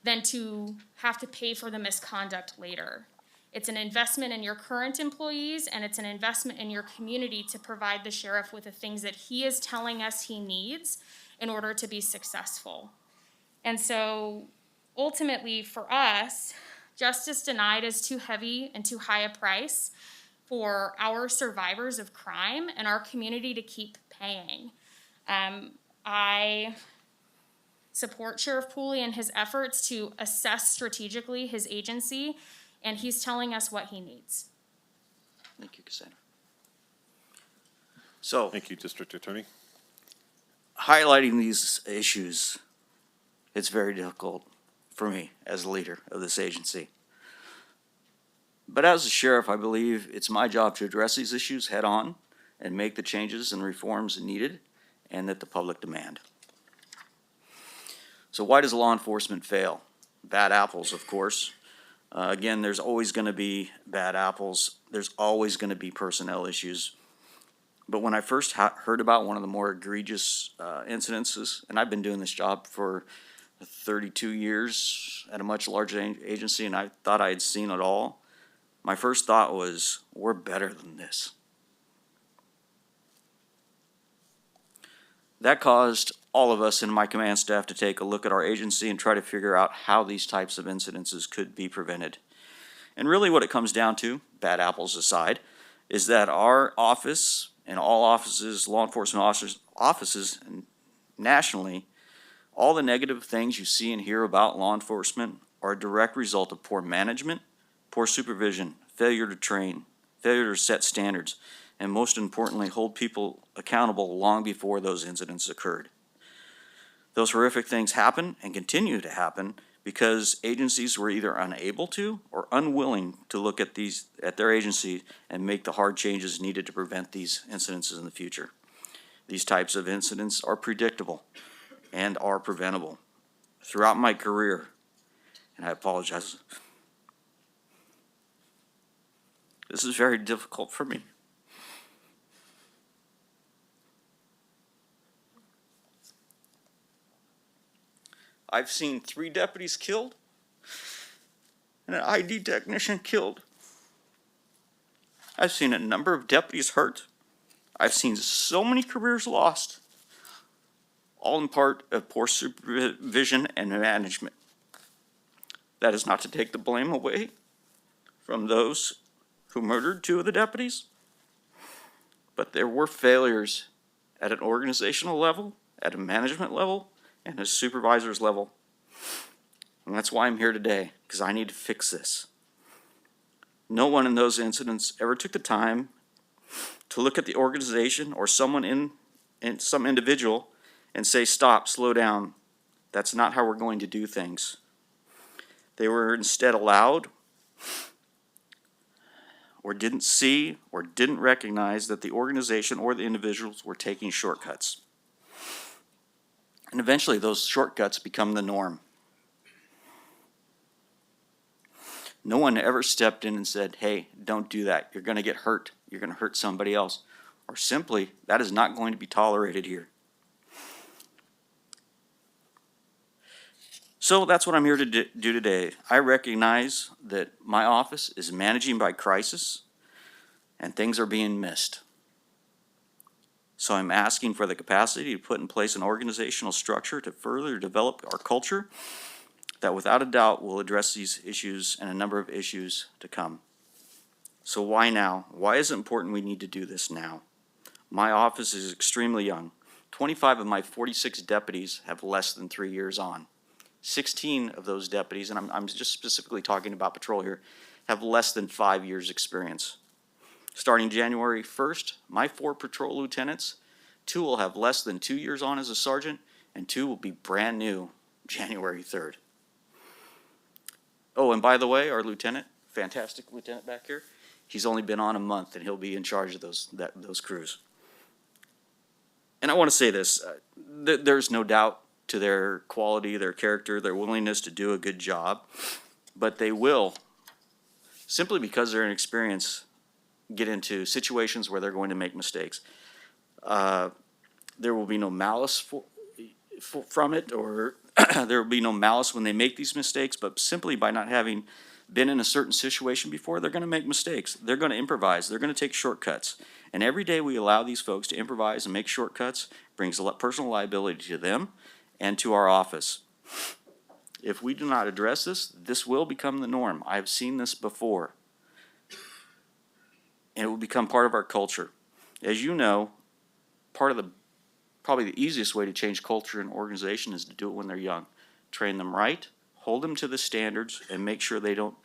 than to have to pay for the misconduct later. It's an investment in your current employees, and it's an investment in your community to provide the sheriff with the things that he is telling us he needs in order to be successful. And so ultimately for us, justice denied is too heavy and too high a price for our survivors of crime and our community to keep paying. I support Sheriff Pooley in his efforts to assess strategically his agency, and he's telling us what he needs. Thank you, Cassandra. So, Thank you, District Attorney. highlighting these issues, it's very difficult for me as a leader of this agency. But as a sheriff, I believe it's my job to address these issues head on and make the changes and reforms needed and that the public demand. So why does law enforcement fail? Bad apples, of course. Again, there's always going to be bad apples. There's always going to be personnel issues. But when I first heard about one of the more egregious incidences, and I've been doing this job for 32 years at a much larger agency, and I thought I had seen it all, my first thought was, we're better than this. That caused all of us in my command staff to take a look at our agency and try to figure out how these types of incidences could be prevented. And really what it comes down to, bad apples aside, is that our office and all offices, law enforcement offices nationally, all the negative things you see and hear about law enforcement are a direct result of poor management, poor supervision, failure to train, failure to set standards, and most importantly, hold people accountable long before those incidents occurred. Those horrific things happen and continue to happen because agencies were either unable to or unwilling to look at their agency and make the hard changes needed to prevent these incidences in the future. These types of incidents are predictable and are preventable. Throughout my career, and I apologize, this is very difficult for me. I've seen 3 deputies killed and an ID technician killed. I've seen a number of deputies hurt. I've seen so many careers lost, all in part of poor supervision and management. That is not to take the blame away from those who murdered 2 of the deputies, but there were failures at an organizational level, at a management level, and a supervisor's level. And that's why I'm here today, because I need to fix this. No one in those incidents ever took the time to look at the organization or someone in some individual and say, stop, slow down. That's not how we're going to do things. They were instead allowed or didn't see or didn't recognize that the organization or the individuals were taking shortcuts. And eventually those shortcuts become the norm. No one ever stepped in and said, hey, don't do that. You're going to get hurt. You're going to hurt somebody else. Or simply, that is not going to be tolerated here. So that's what I'm here to do today. I recognize that my office is managing by crisis and things are being missed. So I'm asking for the capacity to put in place an organizational structure to further develop our culture that without a doubt will address these issues and a number of issues to come. So why now? Why is it important we need to do this now? My office is extremely young. 25 of my 46 deputies have less than 3 years on. 16 of those deputies, and I'm just specifically talking about patrol here, have less than 5 years experience. Starting January 1st, my 4 patrol lieutenants, 2 will have less than 2 years on as a sergeant, and 2 will be brand new January 3rd. Oh, and by the way, our lieutenant, fantastic lieutenant back here, he's only been on a month, and he'll be in charge of those crews. And I want to say this, there's no doubt to their quality, their character, their willingness to do a good job, but they will, simply because they're inexperienced, get into situations where they're going to make mistakes. There will be no malice from it, or there will be no malice when they make these mistakes, but simply by not having been in a certain situation before, they're going to make mistakes. They're going to improvise. They're going to take shortcuts. And every day we allow these folks to improvise and make shortcuts brings personal liability to them and to our office. If we do not address this, this will become the norm. I've seen this before. And it will become part of our culture. As you know, probably the easiest way to change culture in an organization is to do it when they're young. Train them right, hold them to the standards, and make sure they don't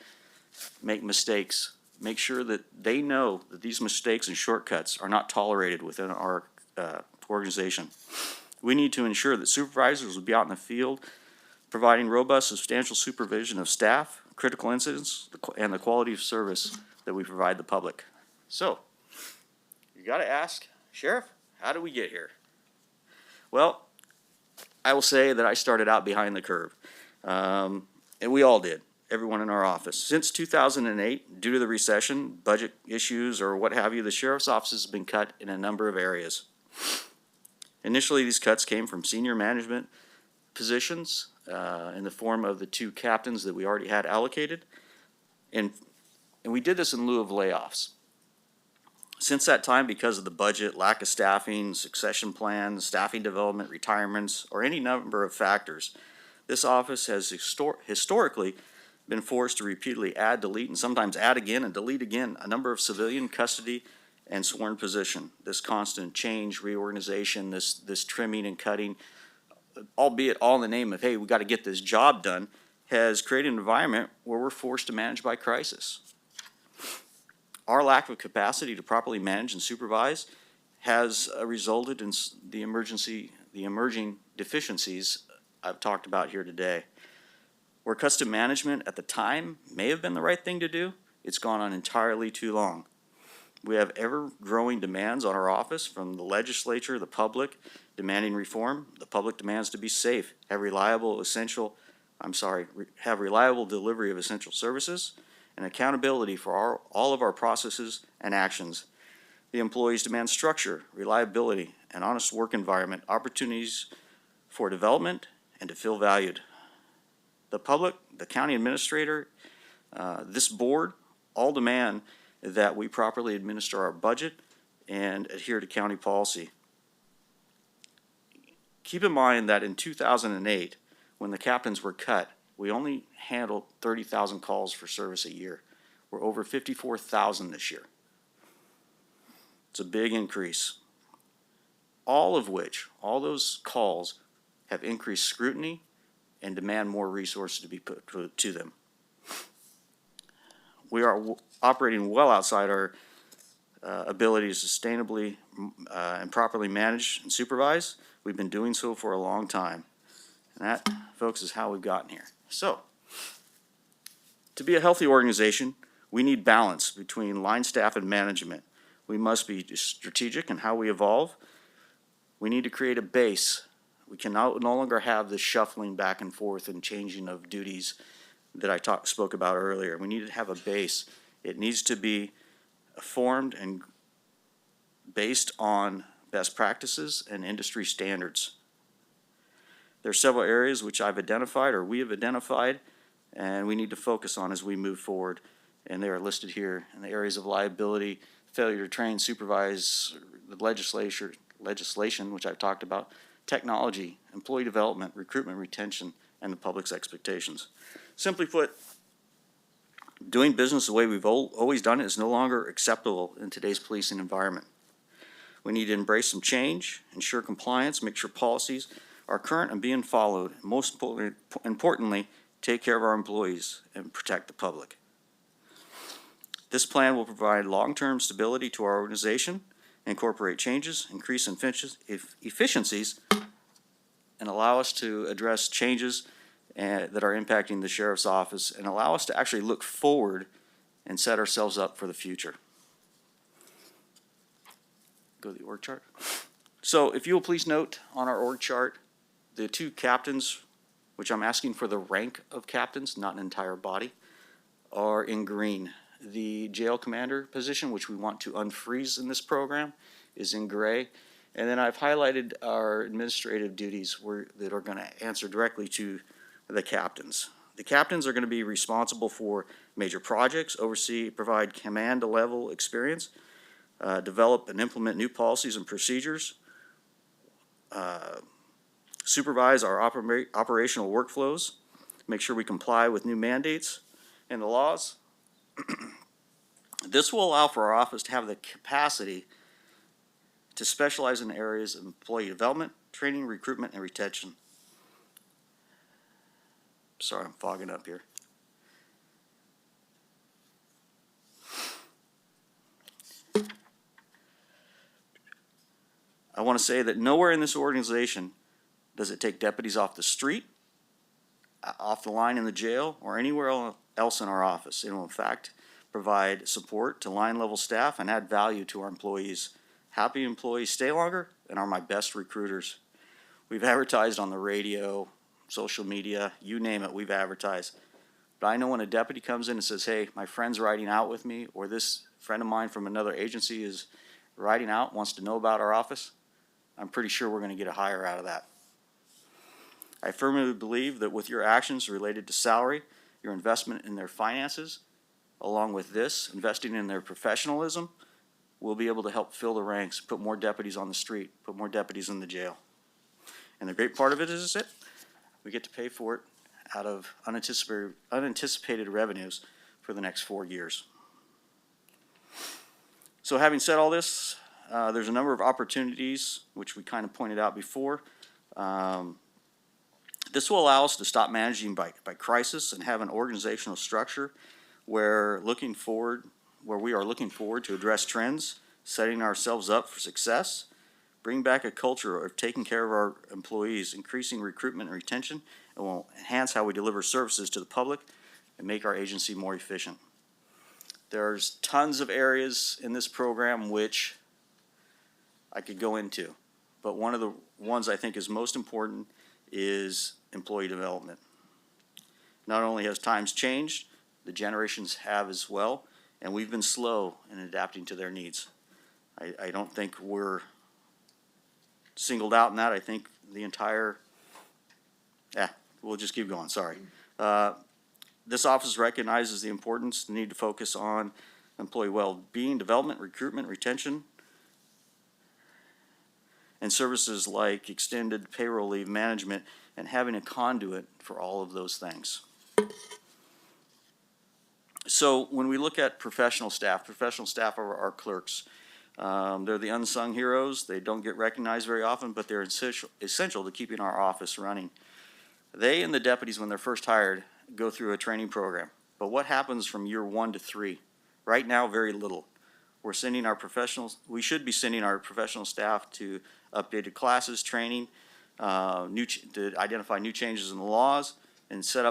make mistakes. Make sure that they know that these mistakes and shortcuts are not tolerated within our organization. We need to ensure that supervisors will be out in the field providing robust, substantial supervision of staff, critical incidents, and the quality of service that we provide the public. So, you got to ask, Sheriff, how did we get here? Well, I will say that I started out behind the curve, and we all did, everyone in our office. Since 2008, due to the recession, budget issues, or what have you, the Sheriff's Office has been cut in a number of areas. Initially, these cuts came from senior management positions in the form of the 2 captains that we already had allocated, and we did this in lieu of layoffs. Since that time, because of the budget, lack of staffing, succession plans, staffing development, retirements, or any number of factors, this office has historically been forced to repeatedly add, delete, and sometimes add again and delete again a number of civilian custody and sworn position. This constant change, reorganization, this trimming and cutting, albeit all in the name of, hey, we got to get this job done, has created an environment where we're forced to manage by crisis. Our lack of capacity to properly manage and supervise has resulted in the emerging deficiencies I've talked about here today. Where custom management at the time may have been the right thing to do, it's gone on entirely too long. We have ever-growing demands on our office from the legislature, the public, demanding reform. The public demands to be safe, have reliable delivery of essential services, and accountability for all of our processes and actions. The employees demand structure, reliability, an honest work environment, opportunities for development, and to feel valued. The public, the county administrator, this board, all demand that we properly administer our budget and adhere to county policy. Keep in mind that in 2008, when the captains were cut, we only handled 30,000 calls for service a year. We're over 54,000 this year. It's a big increase. All those calls have increased scrutiny and demand more resources to be put to them. We are operating well outside our ability to sustainably and properly manage and supervise. We've been doing so for a long time. And that, folks, is how we've gotten here. So, to be a healthy organization, we need balance between line staff and management. We must be strategic in how we evolve. We need to create a base. We can no longer have this shuffling back and forth and changing of duties that I spoke about earlier. We need to have a base. It needs to be formed and based on best practices and industry standards. There are several areas which I've identified or we have identified and we need to focus on as we move forward. And they are listed here in the areas of liability, failure to train, supervise, the legislation, which I've talked about, technology, employee development, recruitment, retention, and the public's expectations. Simply put, doing business the way we've always done it is no longer acceptable in today's policing environment. We need to embrace some change, ensure compliance, make sure policies are current and being followed, and most importantly, take care of our employees and protect the public. This plan will provide long-term stability to our organization, incorporate changes, increase efficiencies, and allow us to address changes that are impacting the sheriff's office and allow us to actually look forward and set ourselves up for the future. Go to the org chart. So if you will please note on our org chart, the two captains, which I'm asking for the rank of captains, not an entire body, are in green. The jail commander position, which we want to unfreeze in this program, is in gray. And then I've highlighted our administrative duties that are going to answer directly to the captains. The captains are going to be responsible for major projects, oversee, provide command-level experience, develop and implement new policies and procedures, supervise our operational workflows, make sure we comply with new mandates and the laws. This will allow for our office to have the capacity to specialize in areas of employee development, training, recruitment, and retention. Sorry, I'm fogging up here. I want to say that nowhere in this organization does it take deputies off the street, off the line in the jail, or anywhere else in our office. It will, in fact, provide support to line-level staff and add value to our employees. Happy employees stay longer and are my best recruiters. We've advertised on the radio, social media, you name it, we've advertised. But I know when a deputy comes in and says, hey, my friend's riding out with me, or this friend of mine from another agency is riding out, wants to know about our office, I'm pretty sure we're going to get a hire out of that. I firmly believe that with your actions related to salary, your investment in their finances, along with this, investing in their professionalism, we'll be able to help fill the ranks, put more deputies on the street, put more deputies in the jail. And the great part of it is that we get to pay for it out of unanticipated revenues for the next 4 years. So having said all this, there's a number of opportunities, which we kind of pointed out before. This will allow us to stop managing by crisis and have an organizational structure where we are looking forward to address trends, setting ourselves up for success, bring back a culture of taking care of our employees, increasing recruitment and retention, and will enhance how we deliver services to the public and make our agency more efficient. There's tons of areas in this program which I could go into, but one of the ones I think is most important is employee development. Not only has times changed, the generations have as well, and we've been slow in adapting to their needs. I don't think we're singled out in that. I think the entire, we'll just keep going, sorry. This office recognizes the importance, the need to focus on employee well-being, development, recruitment, retention, and services like extended payroll leave management and having a conduit for all of those things. So when we look at professional staff are our clerks. They're the unsung heroes. They don't get recognized very often, but they're essential to keeping our office running. They and the deputies, when they're first hired, go through a training program. But what happens from year 1 to 3? Right now, very little. We should be sending our professional staff to updated classes, training, to identify new changes in the laws, and set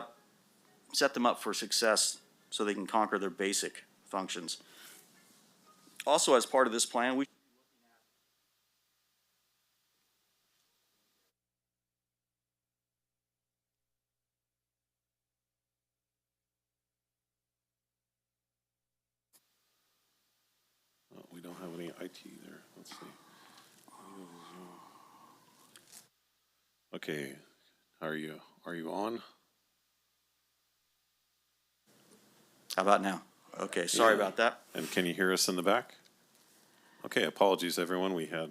them up for success so they can conquer their basic functions. Also, as part of this plan, we We don't have any IT there. Let's see. Okay, are you on? How about now? Okay, sorry about that. And can you hear us in the back? Okay, apologies, everyone. We had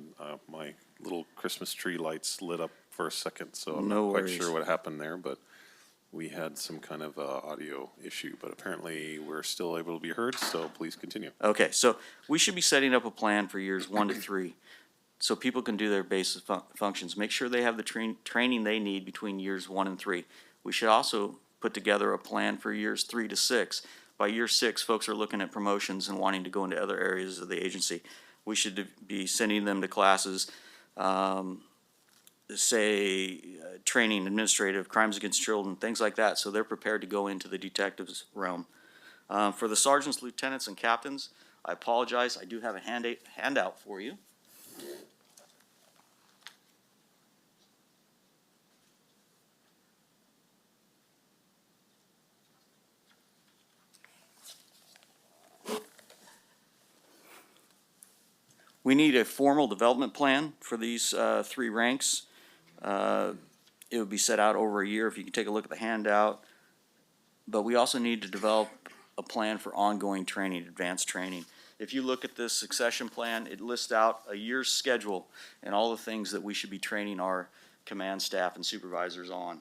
my little Christmas tree lights lit up for a second, so I'm No not quite worries. sure what happened there, but we had some kind of audio issue, but apparently we're still able to be heard, so please continue. Okay, so we should be setting up a plan for years 1 to 3 so people can do their basic functions. Make sure they have the training they need between years 1 and 3. We should also put together a plan for years 3 to 6. By year 6, folks are looking at promotions and wanting to go into other areas of the agency. We should be sending them to classes, training, administrative, crimes against children, things like that, so they're prepared to go into the detective's realm. For the sergeants, lieutenants, and captains, I apologize. I do have a handout for you. We need a formal development plan for these 3 ranks. It would be set out over a year if you can take a look at the handout. But we also need to develop a plan for ongoing training, advanced training. If you look at this succession plan, it lists out a year's schedule and all the things that we should be training our command staff and supervisors on.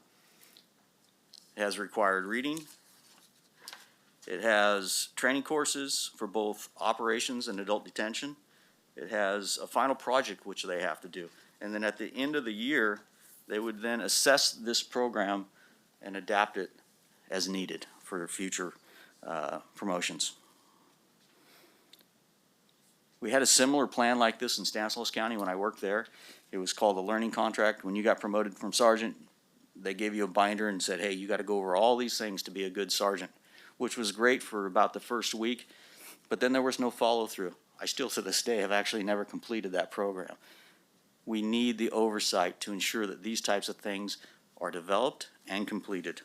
It has required reading. It has training courses for both operations and adult detention. It has a final project which they have to do. And then at the end of the year, they would then assess this program and adapt it as needed for future promotions. We had a similar plan like this in Stanislaus County when I worked there. It was called a learning contract. When you got promoted from sergeant, they gave you a binder and said, hey, you got to go over all these things to be a good sergeant, which was great for about the first week, but then there was no follow-through. I still to this day have actually never completed that program. We need the oversight to ensure that these types of things are developed and completed.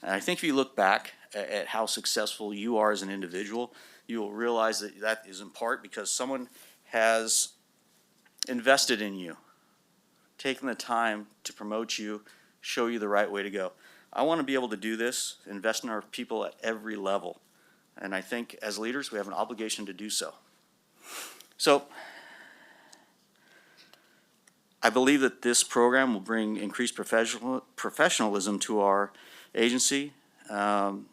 And I think if you look back at how successful you are as an individual, you will realize that that is in part because someone has invested in you, taken the time to promote you, show you the right way to go. I want to be able to do this, invest in our people at every level. And I think as leaders, we have an obligation to do so. So I believe that this program will bring increased professionalism to our agency, and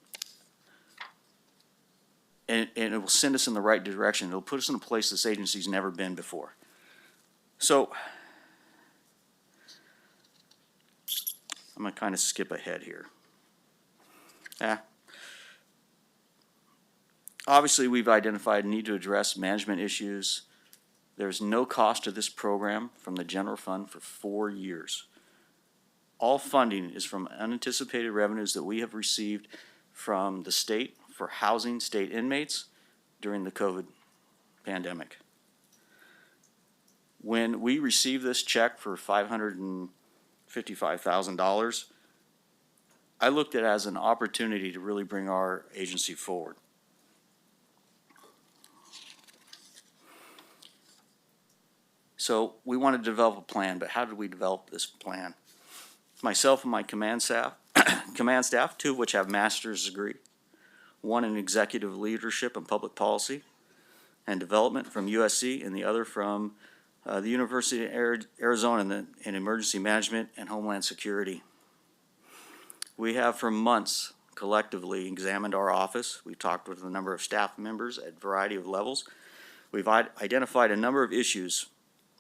it will send us in the right direction. It'll put us in a place this agency's never been before. So I'm going to kind of skip ahead here. Obviously, we've identified a need to address management issues. There's no cost to this program from the general fund for 4 years. All funding is from unanticipated revenues that we have received from the state for housing state inmates during the COVID pandemic. When we received this check for $555,000, I looked at it as an opportunity to really bring our agency forward. So we wanted to develop a plan, but how did we develop this plan? Myself and my command staff, two of which have master's degree, one in executive leadership and public policy and development from USC, and the other from the University of Arizona in emergency management and homeland security. We have for months collectively examined our office. We've talked with a number of staff members at a variety of levels. We've identified a number of issues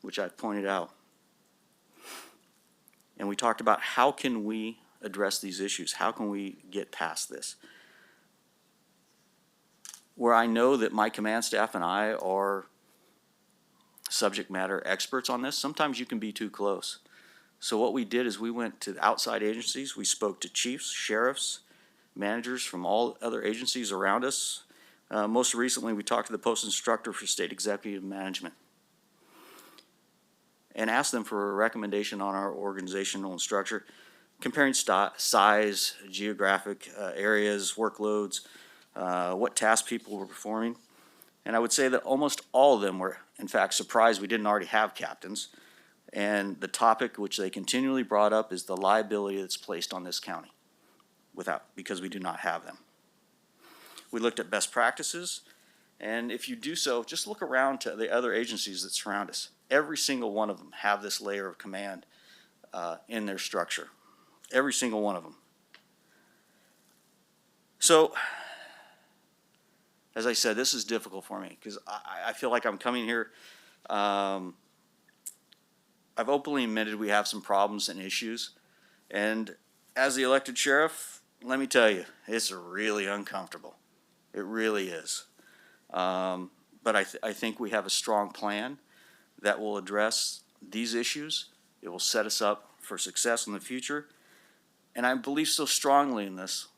which I've pointed out. And we talked about how can we address these issues? How can we get past this? Where I know that my command staff and I are subject matter experts on this, sometimes you can be too close. So what we did is we went to outside agencies. We spoke to chiefs, sheriffs, managers from all other agencies around us. Most recently, we talked to the post instructor for state executive management and asked them for a recommendation on our organizational structure, comparing size, geographic areas, workloads, what tasks people were performing. And I would say that almost all of them were, in fact, surprised we didn't already have captains. And the topic which they continually brought up is the liability that's placed on this county because we do not have them. We looked at best practices, and if you do so, just look around to the other agencies that surround us. Every single one of them have this layer of command in their structure. Every single one of them. So, as I said, this is difficult for me because I feel like I'm coming here. I've openly admitted we have some problems and issues. And as the elected sheriff, let me tell you, it's really uncomfortable. It really is. But I think we have a strong plan that will address these issues. It will set us up for success in the future. And I believe so strongly in this,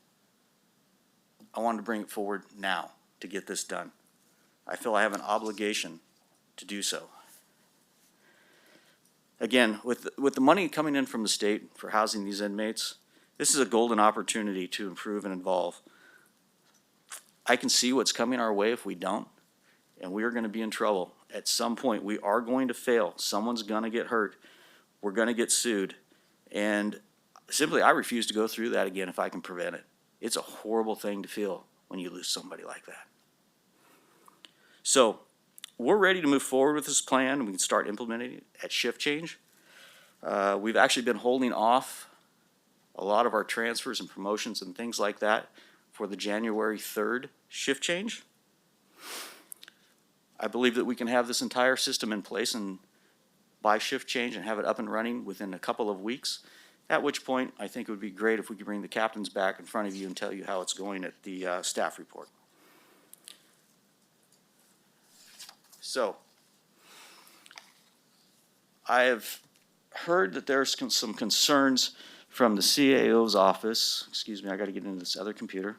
I wanted to bring it forward now to get this done. I feel I have an obligation to do so. Again, with the money coming in from the state for housing these inmates, this is a golden opportunity to improve and evolve. I can see what's coming our way if we don't, and we are going to be in trouble. At some point, we are going to fail. Someone's going to get hurt. We're going to get sued. And simply, I refuse to go through that again if I can prevent it. It's a horrible thing to feel when you lose somebody like that. So, we're ready to move forward with this plan. We can start implementing it at shift change. We've actually been holding off a lot of our transfers and promotions and things like that for the January 3rd shift change. I believe that we can have this entire system in place and by shift change and have it up and running within a couple of weeks, at which point I think it would be great if we could bring the captains back in front of you and tell you how it's going at the staff report. So, I have heard that there's some concerns from the CAO's office. Excuse me, I got to get into this other computer.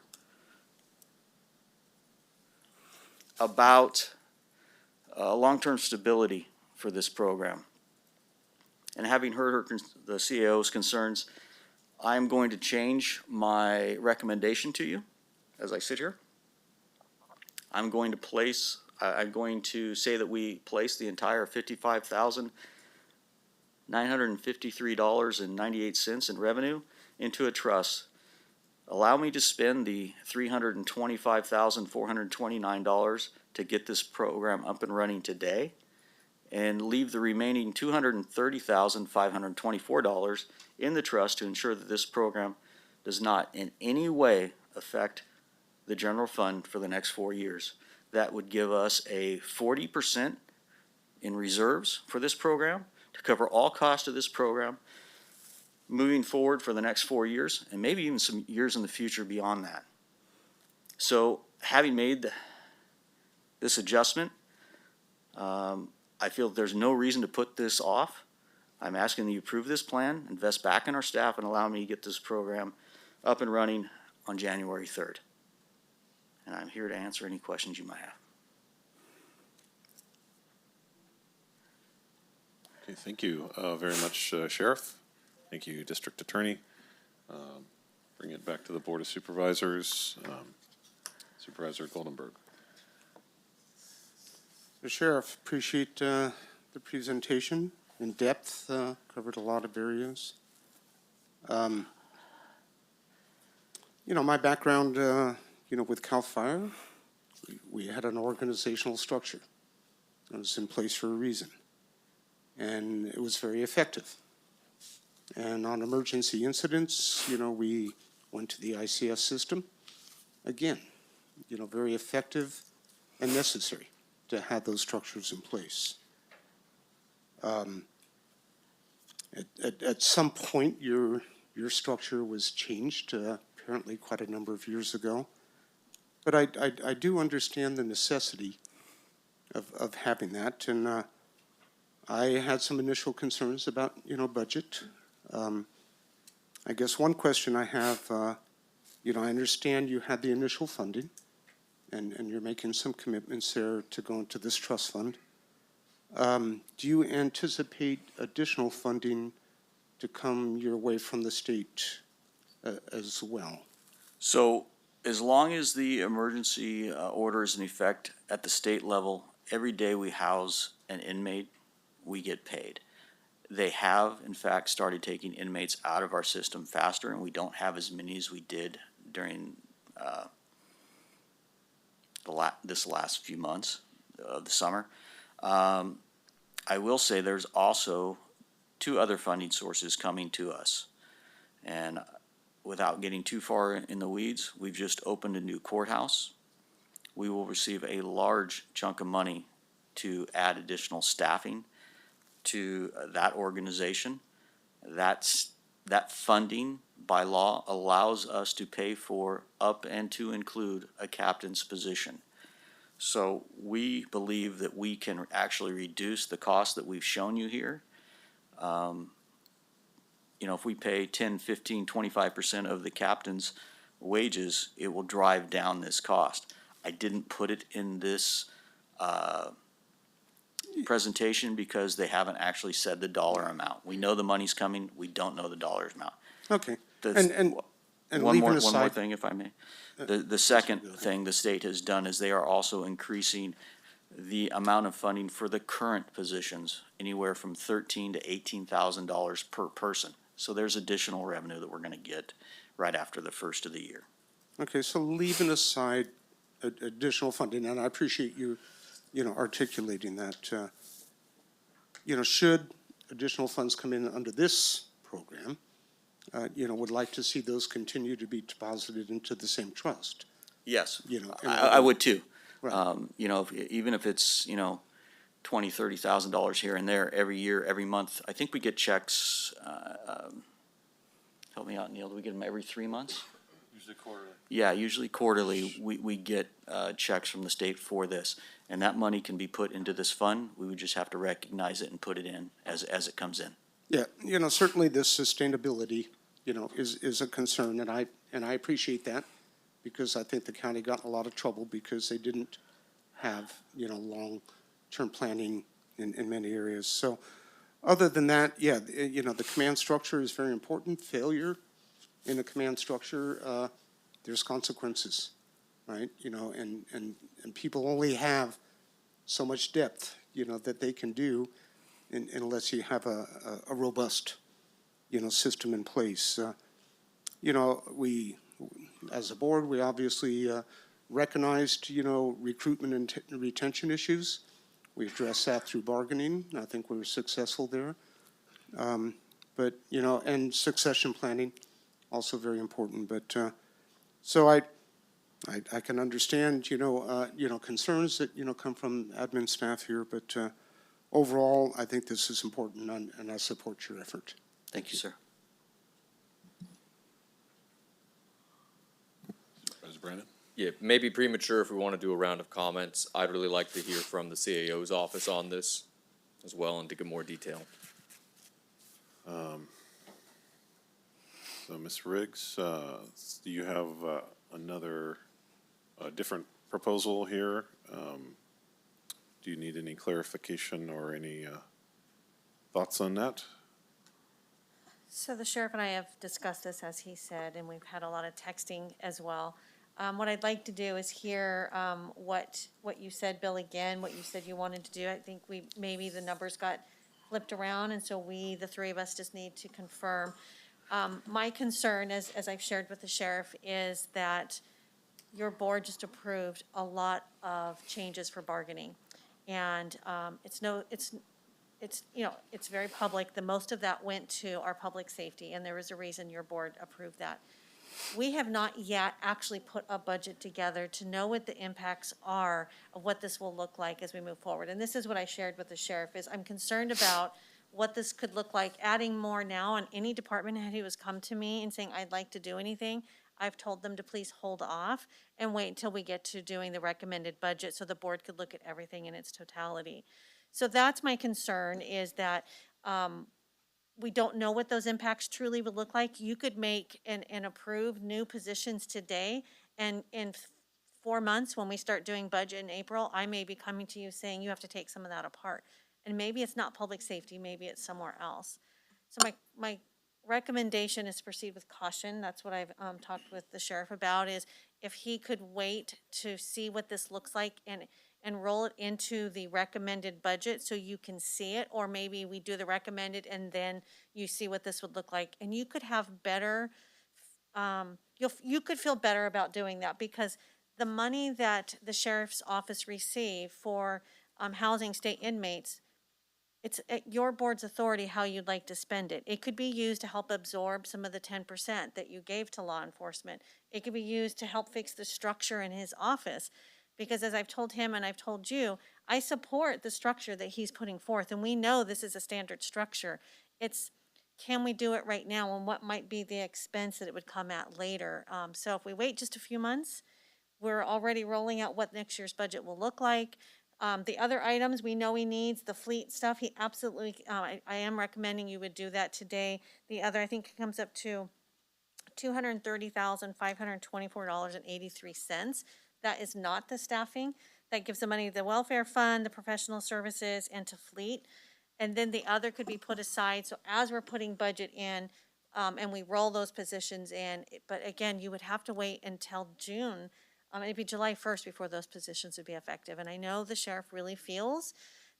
About long-term stability for this program. And having heard the CAO's concerns, I'm going to change my recommendation to you as I sit here. I'm going to say that we place the entire $55,953.98 in revenue into a trust. Allow me to spend the $325,429 to get this program up and running today and leave the remaining $230,524 in the trust to ensure that this program does not in any way affect the general fund for the next 4 years. That would give us a 40% in reserves for this program to cover all costs of this program moving forward for the next 4 years, and maybe even some years in the future beyond that. So having made this adjustment, I feel that there's no reason to put this off. I'm asking that you approve this plan, invest back in our staff, and allow me to get this program up and running on January 3rd. And I'm here to answer any questions you might have. Okay, thank you very much, Sheriff. Thank you, District Attorney. Bring it back to the Board of Supervisors. Supervisor Goldenberg. The Sheriff, appreciate the presentation in depth, covered a lot of areas. You know, my background, you know, with CAL FIRE, we had an organizational structure. It was in place for a reason. And it was very effective. And on emergency incidents, you know, we went to the ICS system. Again, you know, very effective and necessary to have those structures in place. At some point, your structure was changed, apparently quite a number of years ago. But I do understand the necessity of having that, and I had some initial concerns about, you know, budget. I guess one question I have, you know, I understand you had the initial funding, and you're making some commitments there to go into this trust fund. Do you anticipate additional funding to come your way from the state as well? So as long as the emergency order is in effect at the state level, every day we house an inmate, we get paid. They have, in fact, started taking inmates out of our system faster, and we don't have as many as we did during this last few months of the summer. I will say there's also 2 other funding sources coming to us. And without getting too far in the weeds, we've just opened a new courthouse. We will receive a large chunk of money to add additional staffing to that organization. That funding by law allows us to pay for up and to include a captain's position. So we believe that we can actually reduce the cost that we've shown you here. You know, if we pay 10, 15, 25% of the captain's wages, it will drive down this cost. I didn't put it in this presentation because they haven't actually said the dollar amount. We know the money's coming, we don't know the dollar amount. Okay. And one leaving more aside, thing, if I may. The second thing the state has done is they are also increasing the amount of funding for the current positions, anywhere from $13,000 to $18,000 per person. So there's additional revenue that we're gonna get right after the first of the year. okay, so leaving aside additional funding, and I appreciate you, you know, articulating that. You know, should additional funds come in under this program, you know, would like to see those continue to be deposited into the same trust. Yes, You know, I would too. Right. You know, even if it's, you know, $20,000, $30,000 here and there, every year, every month. I think we get checks, help me out, Neil, do we get them every 3 months? Usually quarterly. Yeah, usually quarterly, we get checks from the state for this. And that money can be put into this fund. We would just have to recognize it and put it in as it comes in. Yeah, you know, certainly this sustainability, you know, is a concern, and I appreciate that, because I think the county got in a lot of trouble because they didn't have, you know, long-term planning in many areas. So other than that, yeah, you know, the command structure is very important. Failure in a command structure, there's consequences, right? You know, and people only have so much depth, you know, that they can do unless you have a robust, you know, system in place. You know, we, as a board, we obviously recognized, recruitment and retention issues. We addressed that through bargaining. I think we were successful there. But, and succession planning, also very important. But, so I can understand, concerns that, come from admin staff here, but overall, I think this is important, and I support your effort. Thank you, sir. Supervisor Brandon? Yeah, maybe premature if we want to do a round of comments. I'd really like to hear from the CAO's office on this as well and to get more detail. So, Ms. Riggs, do you have another different proposal here? Do you need any clarification or any thoughts on that? So the sheriff and I have discussed this, as he said, and we've had a lot of texting as well. What I'd like to do is hear what you said, Bill, again, what you said you wanted to do. I think maybe the numbers got flipped around, and so the three of us just need to confirm. My concern, as I've shared with the sheriff, is that your board just approved a lot of changes for bargaining. And it's very public. The most of that went to our public safety, and there was a reason your board approved that. We have not yet actually put a budget together to know what the impacts are of what this will look like as we move forward. And this is what I shared with the sheriff, is I'm concerned about what this could look like, adding more now on any department head who has come to me and saying, I'd like to do anything. I've told them to please hold off and wait until we get to doing the recommended budget so the board could look at everything in its totality. So that's my concern, is that we don't know what those impacts truly would look like. You could make and approve new positions today, and in 4 months, when we start doing budget in April, I may be coming to you saying you have to take some of that apart. And maybe it's not public safety, maybe it's somewhere else. So my recommendation is to proceed with caution. That's what I've talked with the sheriff about, is if he could wait to see what this looks like and roll it into the recommended budget so you can see it, or maybe we do the recommended and then you see what this would look like. And you could have better, you could feel better about doing that, because the money that the sheriff's office received for housing state inmates, it's at your board's authority how you'd like to spend it. It could be used to help absorb some of the 10% that you gave to law enforcement. It could be used to help fix the structure in his office. Because as I've told him and I've told you, I support the structure that he's putting forth. And we know this is a standard structure. It's, can we do it right now, and what might be the expense that it would come at later? So if we wait just a few months, we're already rolling out what next year's budget will look like. The other items we know he needs, the fleet stuff, he absolutely, I am recommending you would do that today. The other, I think it comes up to $230,524.83. That is not the staffing. That gives the money to the welfare fund, the professional services, and to fleet. And then the other could be put aside. So as we're putting budget in, and we roll those positions in, but again, you would have to wait until June. It'd be July 1st before those positions would be effective. And I know the sheriff really feels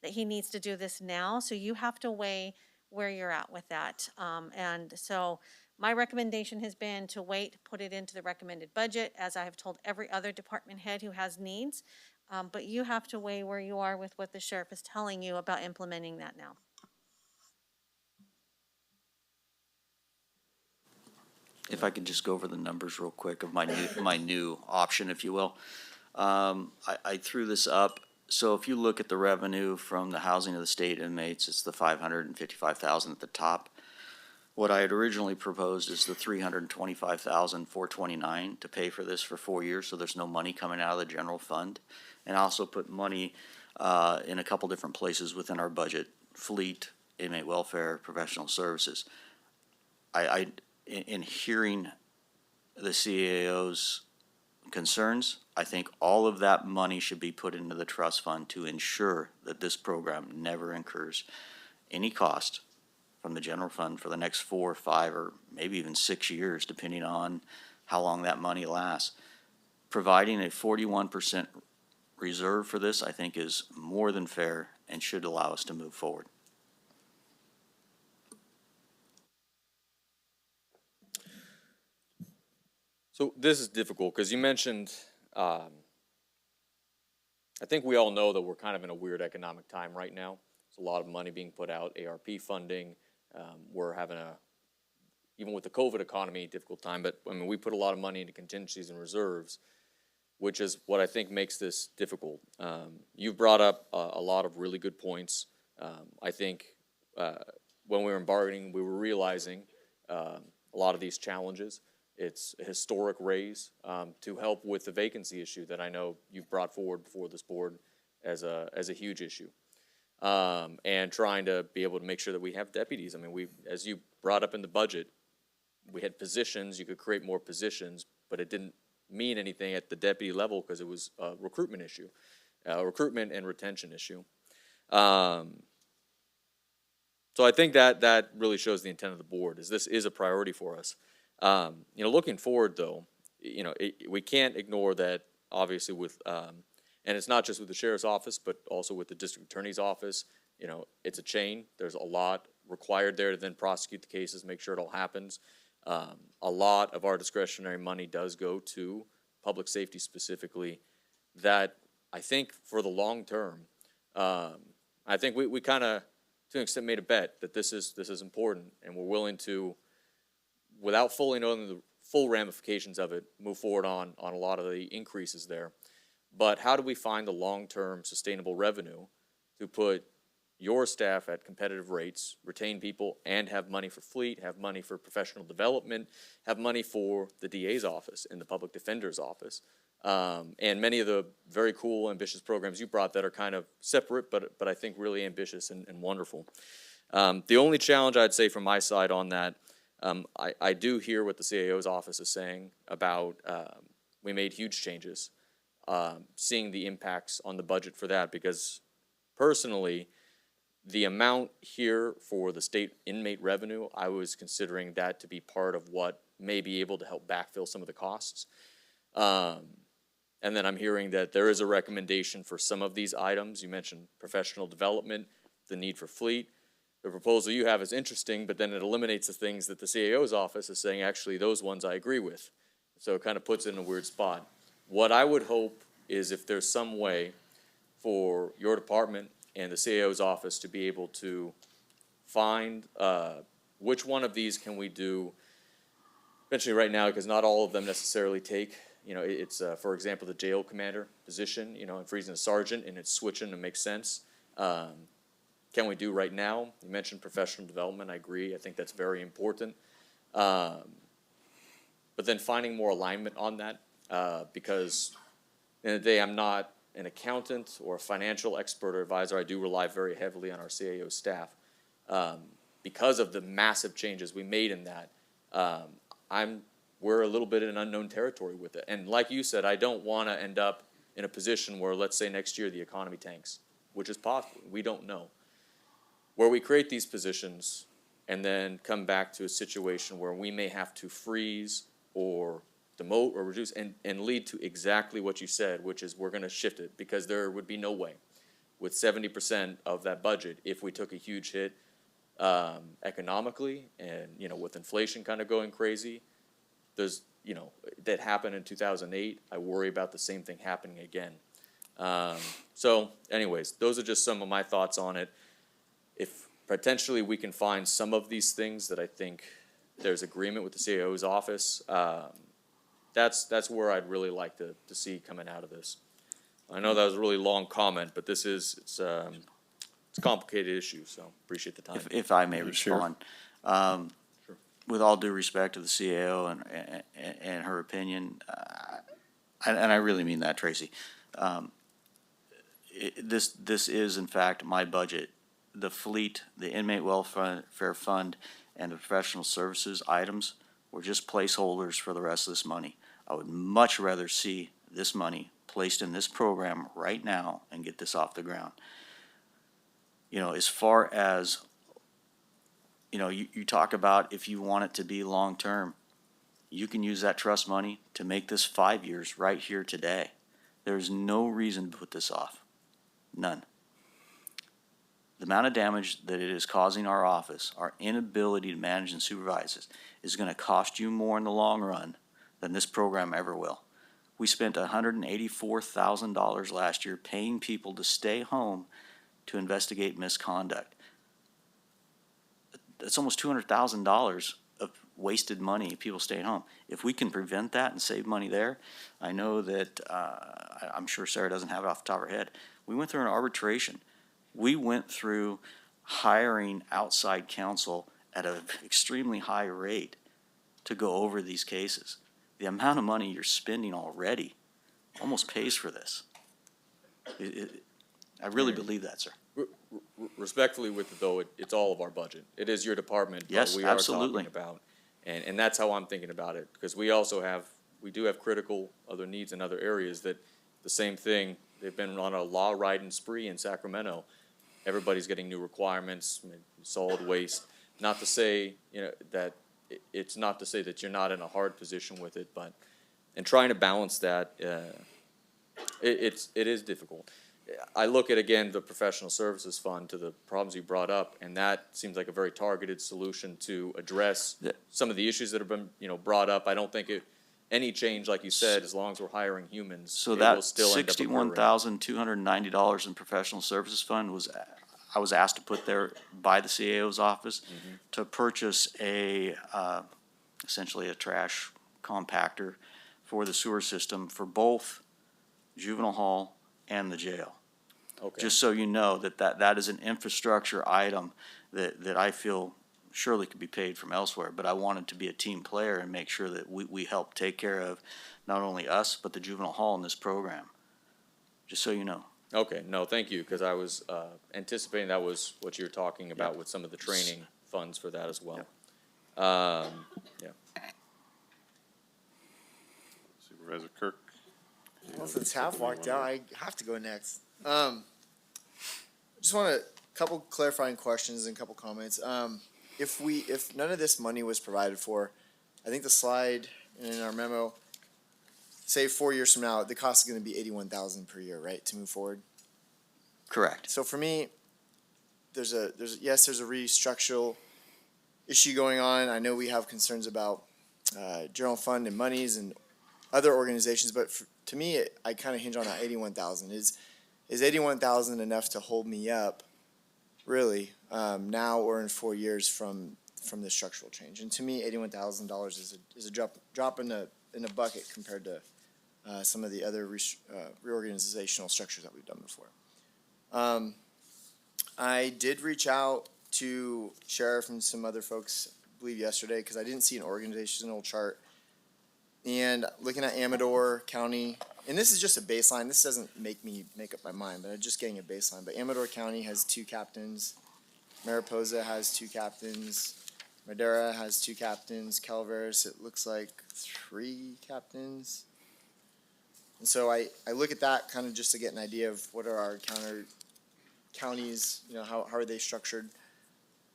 that he needs to do this now, so you have to weigh where you're at with that. And so my recommendation has been to wait, put it into the recommended budget, as I have told every other department head who has needs. But you have to weigh where you are with what the sheriff is telling you about implementing that now. If I could just go over the numbers real quick of my new option, if you will. I threw this up. So if you look at the revenue from the housing of the state inmates, it's the $555,000 at the top. What I had originally proposed is the $325,429 to pay for this for 4 years, so there's no money coming out of the general fund. And I also put money in a couple different places within our budget: fleet, inmate welfare, professional services. In hearing the CAO's concerns, I think all of that money should be put into the trust fund to ensure that this program never incurs any cost from the general fund for the next 4 or 5 or maybe even 6 years, depending on how long that money lasts. Providing a 41% reserve for this, I think, is more than fair and should allow us to move forward. So this is difficult because you mentioned I think we all know that we're kind of in a weird economic time right now. There's a lot of money being put out, ARP funding. We're having even with the COVID economy, difficult time, but I mean, we put a lot of money into contingencies and reserves, which is what I think makes this difficult. You've brought up a lot of really good points. I think when we were bargaining, we were realizing a lot of these challenges. It's a historic raise to help with the vacancy issue that I know you've brought forward before this board as a huge issue. And trying to be able to make sure that we have deputies. I mean, as you brought up in the budget, we had positions, you could create more positions, but it didn't mean anything at the deputy level because it was a recruitment issue, recruitment and retention issue. So I think that really shows the intent of the board, is this is a priority for us. Looking forward though, we can't ignore that obviously with, and it's not just with the sheriff's office, but also with the district attorney's office. It's a chain. There's a lot required there to then prosecute the cases, make sure it all happens. A lot of our discretionary money does go to public safety specifically. That I think for the long term, I think we kind of, to an extent, made a bet that this is important, and we're willing to, without fully knowing the full ramifications of it, move forward on a lot of the increases there. But how do we find the long-term sustainable revenue to put your staff at competitive rates, retain people, and have money for fleet, have money for professional development, have money for the DA's office and the public defender's office, and many of the very cool, ambitious programs you brought that are kind of separate, but I think really ambitious and wonderful. The only challenge I'd say from my side on that, I do hear what the CAO's office is saying about we made huge changes, seeing the impacts on the budget for that, because personally, the amount here for the state inmate revenue, I was considering that to be part of what may be able to help backfill some of the costs. And then I'm hearing that there is a recommendation for some of these items. You mentioned professional development, the need for fleet. The proposal you have is interesting, but then it eliminates the things that the CAO's office is saying, actually, those ones I agree with. So it kind of puts it in a weird spot. What I would hope is if there's some way for your department and the CAO's office to be able to find which one of these can we do eventually right now, because not all of them necessarily take, it's, for example, the jail commander position, and freezing a sergeant, and it's switching to make sense. Can we do right now? You mentioned professional development. I agree. I think that's very important. But then finding more alignment on that, because at the end of the day, I'm not an accountant or a financial expert or advisor. I do rely very heavily on our CAO staff. Because of the massive changes we made in that, we're a little bit in unknown territory with it. And like you said, I don't want to end up in a position where, let's say next year the economy tanks, which is possible. We don't know. Where we create these positions and then come back to a situation where we may have to freeze or demote or reduce and lead to exactly what you said, which is we're going to shift it, because there would be no way with 70% of that budget if we took a huge hit economically and, with inflation kind of going crazy. There's, that happened in 2008. I worry about the same thing happening again. So anyways, those are just some of my thoughts on it. If potentially we can find some of these things that I think there's agreement with the CAO's office, that's where I'd really like to see coming out of this. I know that was a really long comment, but it's a complicated issue, so appreciate the time. If I may respond. Sure. With all due respect to the CAO and her opinion, and I really mean that, Tracy, this is in fact my budget. The fleet, the inmate welfare fund, and the professional services items were just placeholders for the rest of this money. I would much rather see this money placed in this program right now and get this off the ground. As far as, you talk about if you want it to be long-term, you can use that trust money to make this 5 years right here today. There's no reason to put this off. None. The amount of damage that it is causing our office, our inability to manage and supervise this, is going to cost you more in the long run than this program ever will. We spent $184,000 last year paying people to stay home to investigate misconduct. That's almost $200,000 of wasted money, people staying home. If we can prevent that and save money there, I know that, I'm sure Sarah doesn't have it off the top of her head. We went through an arbitration. We went through hiring outside counsel at an extremely high rate to go over these cases. The amount of money you're spending already almost pays for this. I really believe that, sir. Respectfully with it, though, it's all of our budget. It is your department, but Yes, we absolutely. are talking about, and that's how I'm thinking about it, because we also have, we do have critical other needs in other areas that, the same thing, they've been on a law riding spree in Sacramento. Everybody's getting new requirements, solid waste. Not to say, that, it's not to say that you're not in a hard position with it, but, and trying to balance that, it is difficult. I look at, again, the professional services fund to the problems you brought up, and that seems like a very targeted solution to address some of the issues that have been, brought up. I don't think any change, like you said, as long as we're hiring humans, So it will that still end up occurring. $61,290 in professional services fund I was asked to put there by the CAO's office to purchase essentially a trash compactor for the sewer system for both juvenile hall and the jail. Okay. Just so you know that is an infrastructure item that I feel surely could be paid from elsewhere, but I wanted to be a team player and make sure that we help take care of not only us, but the juvenile hall in this program. Just so you know. Okay, no, thank you, because I was anticipating that was what you were talking about with some of the training funds for that as well. Yeah. Supervisor Kirk. Well, since half walked out, I have to go next. Just want a couple clarifying questions and a couple comments. If none of this money was provided for, I think the slide in our memo, say 4 years from now, the cost is going to be $81,000 per year, right, to move forward? Correct. So for me, there's a restructural issue going on. I know we have concerns about general fund and monies and other organizations, but to me, I kind of hinge on that $81,000. Is $81,000 enough to hold me up, really, now or in 4 years from this structural change? And to me, $81,000 is a drop in a bucket compared to some of the other reorganizational structures that we've done before. I did reach out to Sheriff and some other folks, I believe yesterday, because I didn't see an organizational chart. And looking at Amador County, and this is just a baseline, this doesn't make me make up my mind, but I'm just getting a baseline. But Amador County has 2 captains, Mariposa has 2 captains, Madera has 2 captains, Calaveras, it looks like 3 captains. And so I look at that kind of just to get an idea of what are our counties, how are they structured.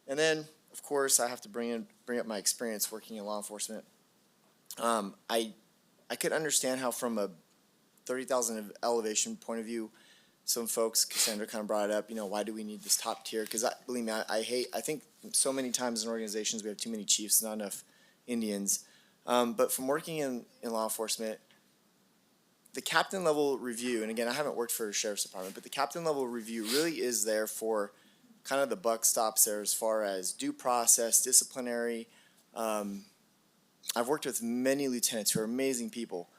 And then, of course, I have to bring up my experience working in law enforcement. I could understand how from a 30,000 of elevation point of view, some folks, Cassandra kind of brought it up, why do we need this top tier? Because believe me, I think so many times in organizations we have too many chiefs, not enough Indians. But from working in law enforcement, the captain level review, and again, I haven't worked for a sheriff's department, but the captain level review really is there for kind of the buck stops there as far as due process, disciplinary. I've worked with many lieutenants who are amazing people,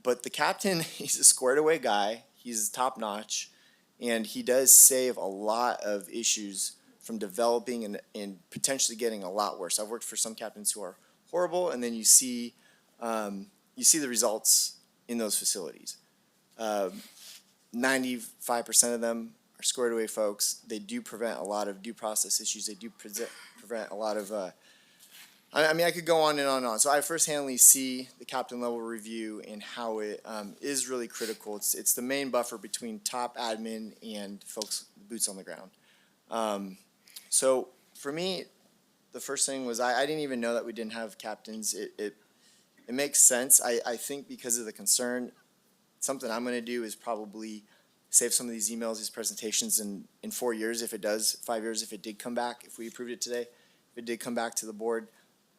but the captain, he's a squared away guy. He's top notch, and he does save a lot of issues from developing and potentially getting a lot worse. I've worked for some captains who are horrible, and then you see the results in those facilities. 95% of them are squared away folks. They do prevent a lot of due process issues. They do prevent a lot of I could go on and on and on. So I first-handly see the captain level review and how it is really critical. It's the main buffer between top admin and folks boots on the ground. So for me, the first thing was I didn't even know that we didn't have captains. It makes sense. I think because of the concern, something I'm going to do is probably save some of these emails, these presentations in 4 years, 5 years, if it did come back, if we approved it today, if it did come back to the board.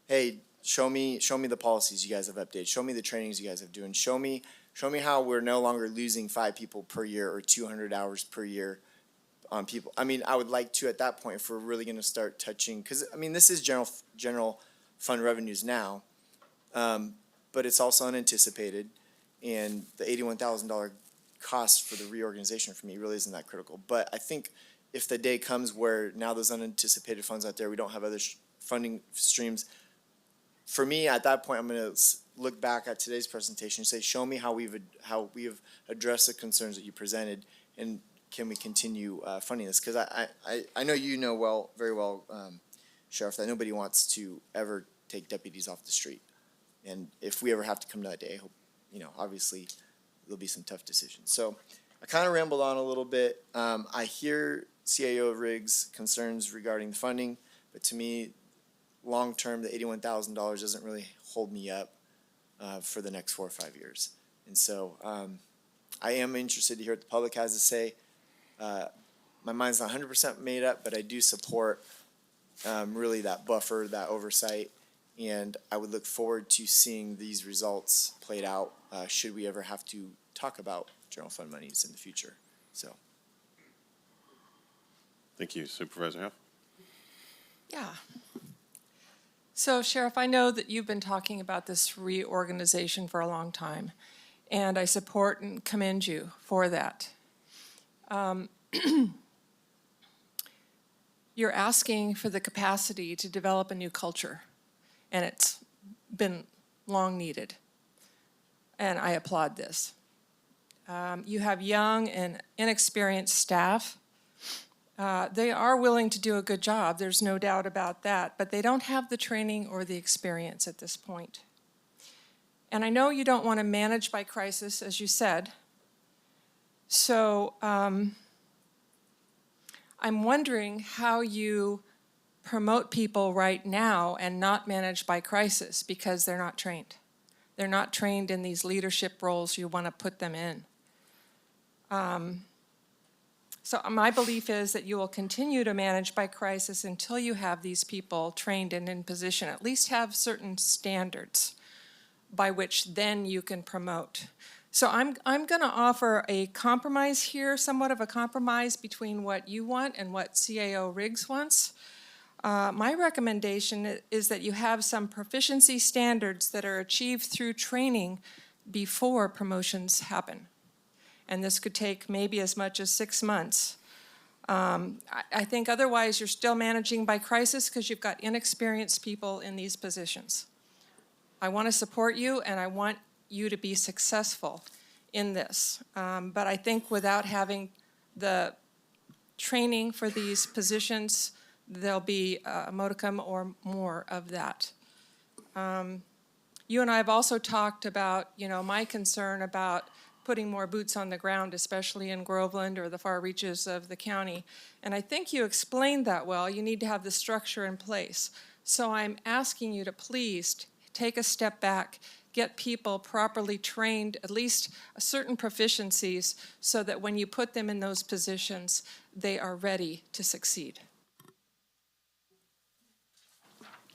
Hey, show me the policies you guys have updated. Show me the trainings you guys have doing. Show me Show me how we're no longer losing 5 people per year or 200 hours per year on people. I mean, I would like to, at that point, if we're really gonna start touching, because, I mean, this is general fund revenues now, but it's also unanticipated, and the $81,000 cost for the reorganization for me really isn't that critical. But I think if the day comes where now there's unanticipated funds out there, we don't have other funding streams, for me, at that point, I'm gonna look back at today's presentation and say, show me how we have addressed the concerns that you presented, and can we continue funding this? Because I know you know very well, Sheriff, that nobody wants to ever take deputies off the street. And if we ever have to come to that day, I hope, obviously, there'll be some tough decisions. So I kind of rambled on a little bit. I hear CAO Riggs' concerns regarding the funding, but to me, long-term, the $81,000 doesn't really hold me up for the next 4 or 5 years. And so I am interested to hear what the public has to say. My mind's not 100% made up, but I do support really that buffer, that oversight, and I would look forward to seeing these results played out should we ever have to talk about general fund monies in the future. So. Thank you. Supervisor Huff? Yeah. So Sheriff, I know that you've been talking about this reorganization for a long time, and I support and commend you for that. You're asking for the capacity to develop a new culture, and it's been long needed, and I applaud this. You have young and inexperienced staff. They are willing to do a good job, there's no doubt about that, but they don't have the training or the experience at this point. And I know you don't want to manage by crisis, as you said. So I'm wondering how you promote people right now and not manage by crisis because they're not trained. They're not trained in these leadership roles you want to put them in. So my belief is that you will continue to manage by crisis until you have these people trained and in position, at least have certain standards by which then you can promote. So I'm going to offer a compromise here, somewhat of a compromise between what you want and what CAO Riggs wants. My recommendation is that you have some proficiency standards that are achieved through training before promotions happen. And this could take maybe as much as 6 months. I think otherwise you're still managing by crisis because you've got inexperienced people in these positions. I want to support you and I want you to be successful in this. But I think without having the training for these positions, there'll be a modicum or more of that. You and I have also talked about, my concern about putting more boots on the ground, especially in Groveland or the far reaches of the county. And I think you explained that well. You need to have the structure in place. So I'm asking you to please take a step back, get people properly trained, at least certain proficiencies, so that when you put them in those positions, they are ready to succeed.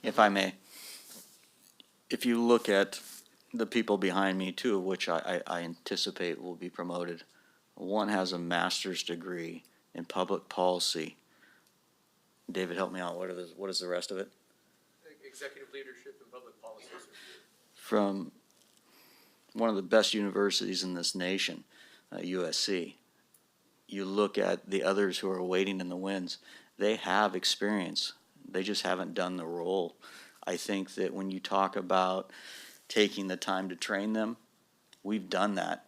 If I may, if you look at the people behind me, two of which I anticipate will be promoted, one has a master's degree in public policy. David, help me out. What is the rest of it? Executive leadership and public policy. From one of the best universities in this nation, USC. You look at the others who are waiting in the wings, they have experience. They just haven't done the role. I think that when you talk about taking the time to train them, we've done that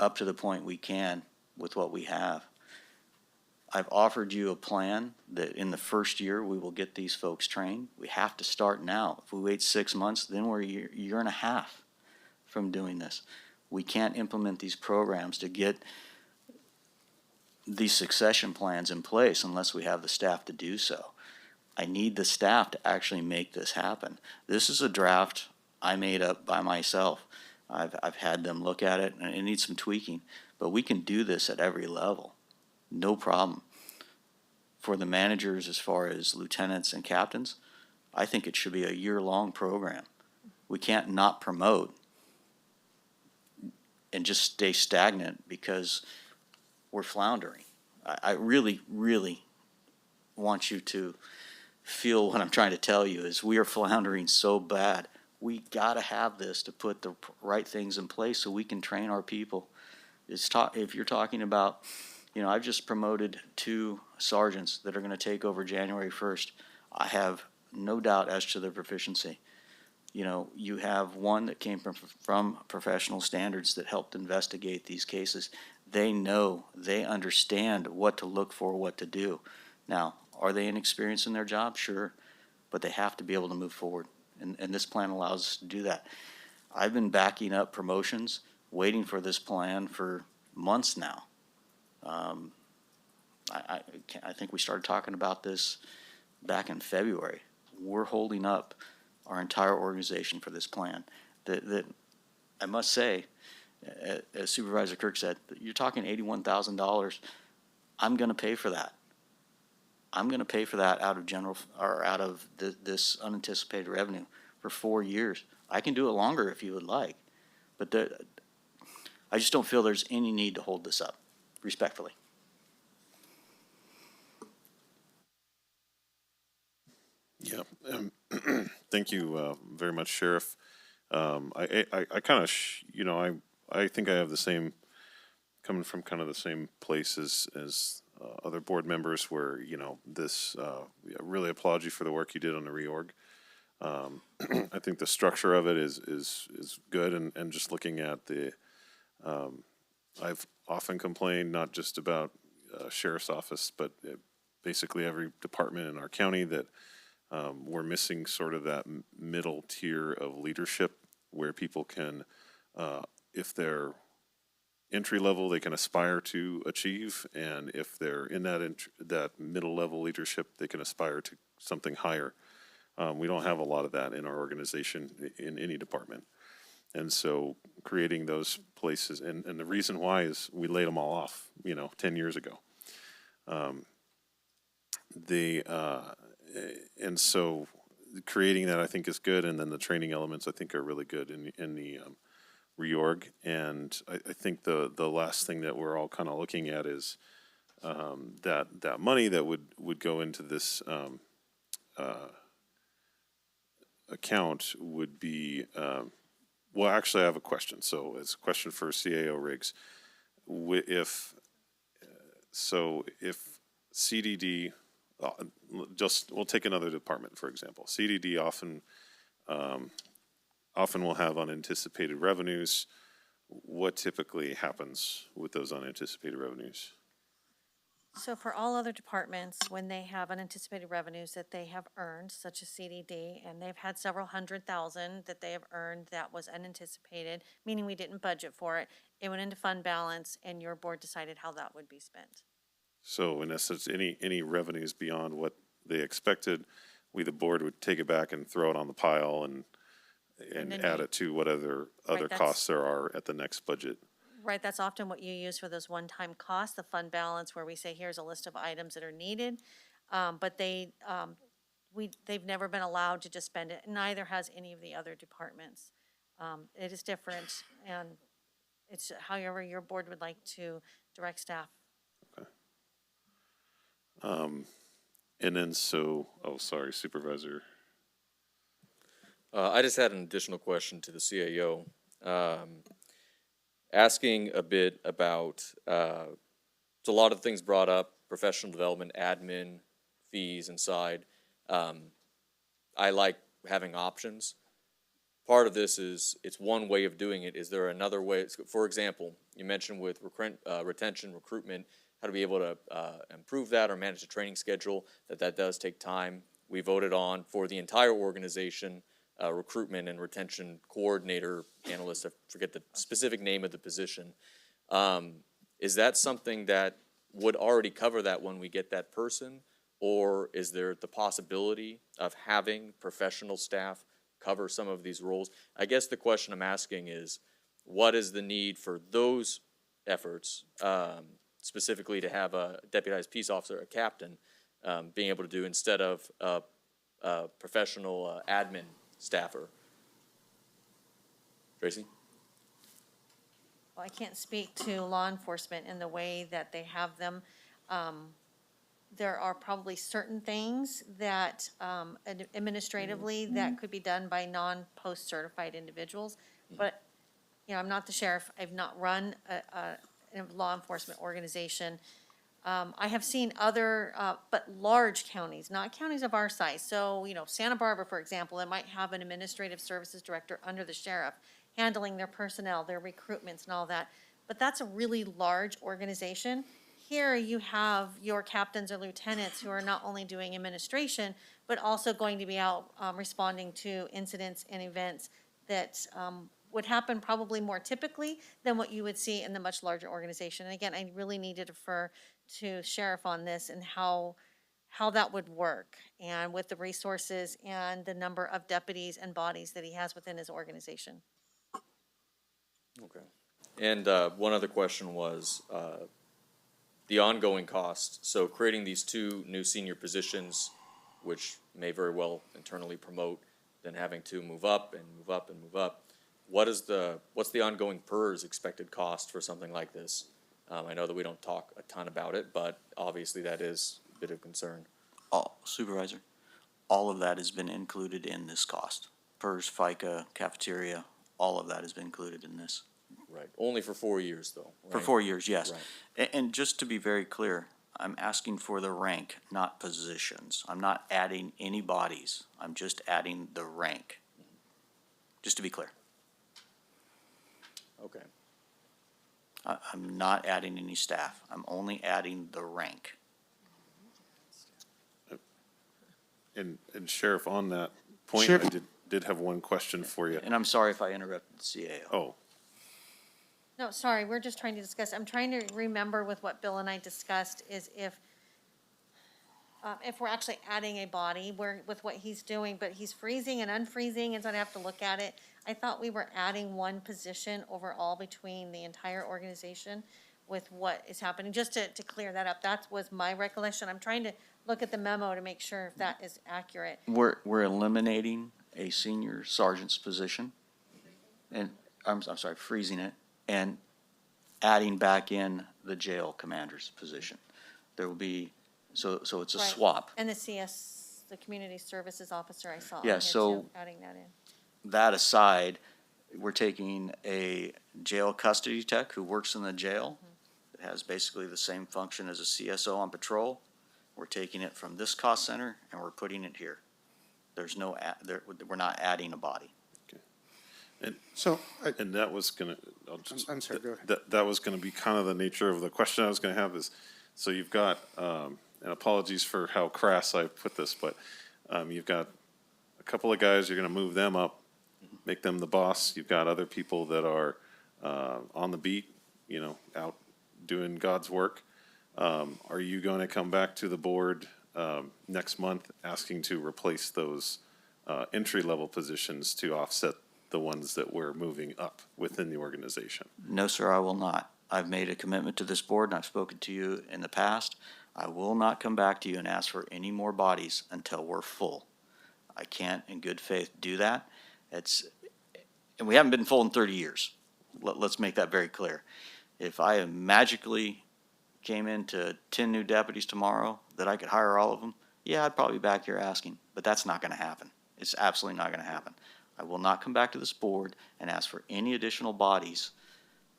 up to the point we can with what we have. I've offered you a plan that in the first year we will get these folks trained. We have to start now. If we wait 6 months, then we're a year and a half from doing this. We can't implement these programs to get these succession plans in place unless we have the staff to do so. I need the staff to actually make this happen. This is a draft I made up by myself. I've had them look at it, and it needs some tweaking, but we can do this at every level. No problem. For the managers, as far as lieutenants and captains, I think it should be a year-long program. We can't not promote. and just stay stagnant because we're floundering. I really, really want you to feel what I'm trying to tell you is we are floundering so bad. We got to have this to put the right things in place so we can train our people. If you're talking about, I've just promoted 2 sergeants that are going to take over January 1st. I have no doubt as to their proficiency. You have one that came from professional standards that helped investigate these cases. They understand what to look for, what to do. Now, are they inexperienced in their job? Sure, but they have to be able to move forward, and this plan allows us to do that. I've been backing up promotions, waiting for this plan for months now. I think we started talking about this back in February. We're holding up our entire organization for this plan. That I must say, as Supervisor Kirk said, you're talking $81,000. I'm going to pay for that. I'm going to pay for that out of this unanticipated revenue for 4 years. I can do it longer if you would like, but I just don't feel there's any need to hold this up, respectfully. Yeah. Thank you very much, Sheriff. I kind of, I think I have the same, coming from kind of the same place as other board members where, this, I really applaud you for the work you did on the reorg. I think the structure of it is good, and just looking at I've often complained not just about Sheriff's Office, but basically every department in our county that we're missing sort of that middle tier of leadership where people can, if they're entry level, they can aspire to achieve, and if they're in that middle level leadership, they can aspire to something higher. We don't have a lot of that in our organization in any department. And so creating those places, and the reason why is we laid them all off, 10 years ago. And so creating that I think is good, and then the training elements I think are really good in the reorg. And I think the last thing that we're all kind of looking at is that money that would go into this account would be, well, actually I have a question. So it's a question for CAO Riggs. If CDD, we'll take another department, for example. CDD often will have unanticipated revenues. What typically happens with those unanticipated revenues? So for all other departments, when they have unanticipated revenues that they have earned, such as CDD, and they've had several $100,000 that they have earned that was unanticipated, meaning we didn't budget for it, it went into fund balance, and your board decided how that would be spent. So in essence, any revenues beyond what they expected, we, the board, would take it back and throw it on the pile and add it to what other costs there are at the next budget. Right, that's often what you use for those one-time costs, the fund balance, where we say, here's a list of items that are needed. But they've never been allowed to just spend it. Neither has any of the other departments. It is different, and it's however your board would like to direct staff. Okay. And then sorry, Supervisor. I just had an additional question to the CAO. Asking a bit about, a lot of things brought up, professional development, admin, fees inside. I like having options. Part of this is, it's one way of doing it. Is there another way? For example, you mentioned with retention, recruitment, how to be able to improve that or manage the training schedule, that does take time. We voted on, for the entire organization, recruitment and retention coordinator, analyst, I forget the specific name of the position. Is that something that would already cover that when we get that person? Or is there the possibility of having professional staff cover some of these roles? I guess the question I'm asking is, what is the need for those efforts, specifically to have a deputized peace officer, a captain, being able to do instead of a professional admin staffer? Tracy? well, I can't speak to law enforcement in the way that they have them. There are probably certain things that administratively that could be done by non-post certified individuals. But, you know, I'm not the sheriff. I've not run a law enforcement organization. I have seen other, but large counties, not counties of our size. So, you know, Santa Barbara, for example, it might have an administrative services director under the sheriff handling their personnel, their recruitments and all that. But that's a really large organization. Here you have your captains or lieutenants who are not only doing administration, but also going to be out responding to incidents and events that would happen probably more typically than what you would see in the much larger organization. And again, I really need to defer to sheriff on this and how that would work, and with the resources and the number of deputies and bodies that he has within his organization. Okay. And one other question was the ongoing cost. So creating these 2 new senior positions, which may very well internally promote, then having to move up and move up and move up. What's the ongoing PERS expected cost for something like this? I know that we don't talk a ton about it, but obviously that is a bit of concern. Supervisor, all of that has been included in this cost. PERS, FICA, cafeteria, all of that has been included in this. Right. Only for 4 years, though. For right? 4 years, yes. Right. And just to be very clear, I'm asking for the rank, not positions. I'm not adding any bodies. I'm just adding the rank. Just to be clear. Okay. I'm not adding any staff. I'm only adding the rank. And Sheriff, on that point, Sheriff- I did have one question for you. And I'm sorry if I interrupted the CAO. Oh, No, sorry, we're just trying to discuss, I'm trying to remember with what Bill and I discussed is if we're actually adding a body with what he's doing, but he's freezing and unfreezing, and so I have to look at it. I thought we were adding one position overall between the entire organization with what is happening, just to clear that up. That was my recollection. I'm trying to look at the memo to make sure if that is accurate. We're eliminating a senior sergeant's position, and I'm sorry, freezing it, and adding back in the jail commander's position. There will be, so it's a Right. swap. And the CS, the community services officer I saw on Yeah, here so- too, adding that in. That aside, we're taking a jail custody tech who works in the jail. It has basically the same function as a CSO on patrol. We're taking it from this cost center and we're putting it here. There's no, we're not adding a body. So, and that was gonna, I'll just. I'm sorry, go ahead. That was gonna be kind of the nature of the question I was gonna have is, so you've got, and apologies for how crass I put this, but you've got a couple of guys, you're gonna move them up, make them the boss. You've got other people that are on the beat, you know, out doing God's work. Are you going to come back to the board next month asking to replace those entry-level positions to offset the ones that we're moving up within the organization? No, sir, I will not. I've made a commitment to this board and I've spoken to you in the past. I will not come back to you and ask for any more bodies until we're full. I can't in good faith do that. And we haven't been full in 30 years. Let's make that very clear. If I magically came into 10 new deputies tomorrow that I could hire all of them, yeah, I'd probably be back here asking, but that's not gonna happen. It's absolutely not gonna happen. I will not come back to this board and ask for any additional bodies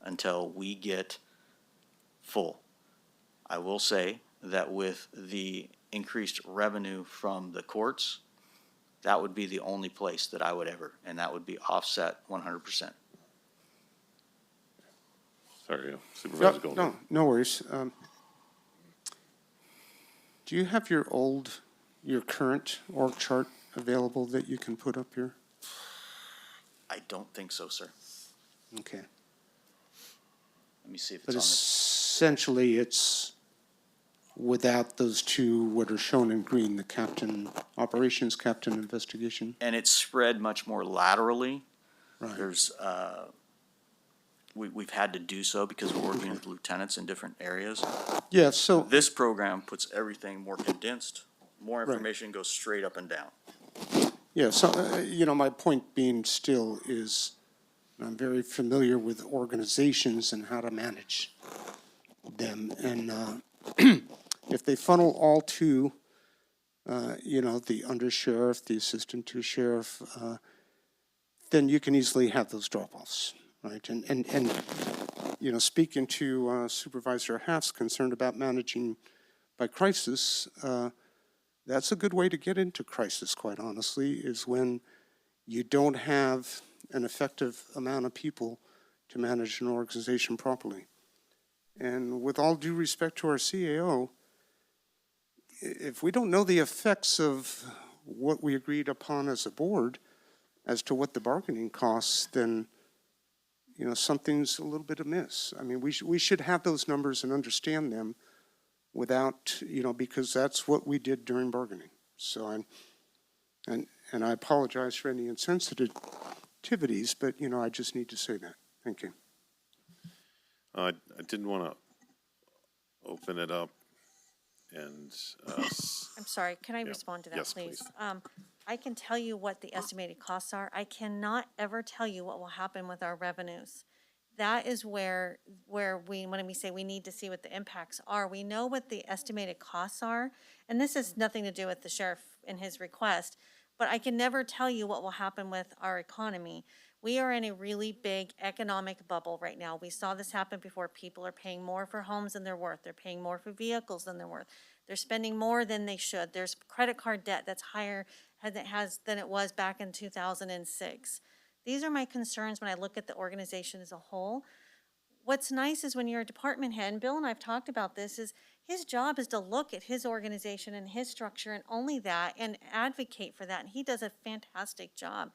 until we get full. I will say that with the increased revenue from the courts, that would be the only place that I would ever, and that would be offset 100%. Sorry, Supervisor Goldberg. No worries. Do you have your current org chart available that you can put up here? I don't think so, sir. Okay. Let me see if But it's on essentially, it's without those two, what are shown in green, the captain, operations captain investigation. And it's spread much more laterally. Right. There's, we've had to do so because we're working with lieutenants in different areas. Yeah, so, This program puts everything more condensed. More Right. information goes straight up and down. yeah, so, my point being still is, I'm very familiar with organizations and how to manage them. And if they funnel all to, the undersheriff, the assistant to sheriff, then you can easily have those drop-offs, right? And speaking to Supervisor Half's concerned about managing by crisis, that's a good way to get into crisis, quite honestly, is when you don't have an effective amount of people to manage an organization properly. And with all due respect to our CAO, if we don't know the effects of what we agreed upon as a board as to what the bargaining costs, then, something's a little bit amiss. I mean, we should have those numbers and understand them without, because that's what we did during bargaining. So and I apologize for any insensitivities, but, I just need to say that. Thank you. I didn't want to open it up and. I'm sorry, can I Yeah. respond to that, Yes, please? please. I can tell you what the estimated costs are. I cannot ever tell you what will happen with our revenues. That is where when we say we need to see what the impacts are, we know what the estimated costs are. And this has nothing to do with the sheriff and his request, but I can never tell you what will happen with our economy. We are in a really big economic bubble right now. We saw this happen before. People are paying more for homes than they're worth. They're paying more for vehicles than they're worth. They're spending more than they should. There's credit card debt that's higher than it was back in 2006. These are my concerns when I look at the organization as a whole. What's nice is when you're a department head, and Bill and I have talked about this, is his job is to look at his organization and his structure and only that and advocate for that. And he does a fantastic job.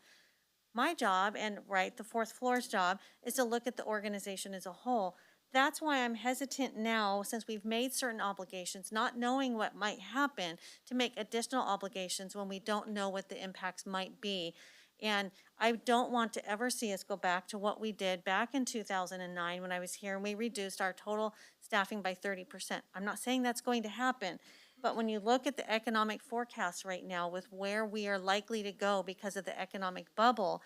My job, and the fourth floor's job, is to look at the organization as a whole. That's why I'm hesitant now, since we've made certain obligations, not knowing what might happen, to make additional obligations when we don't know what the impacts might be. And I don't want to ever see us go back to what we did back in 2009 when I was here and we reduced our total staffing by 30%. I'm not saying that's going to happen, but when you look at the economic forecast right now with where we are likely to go because of the economic bubble,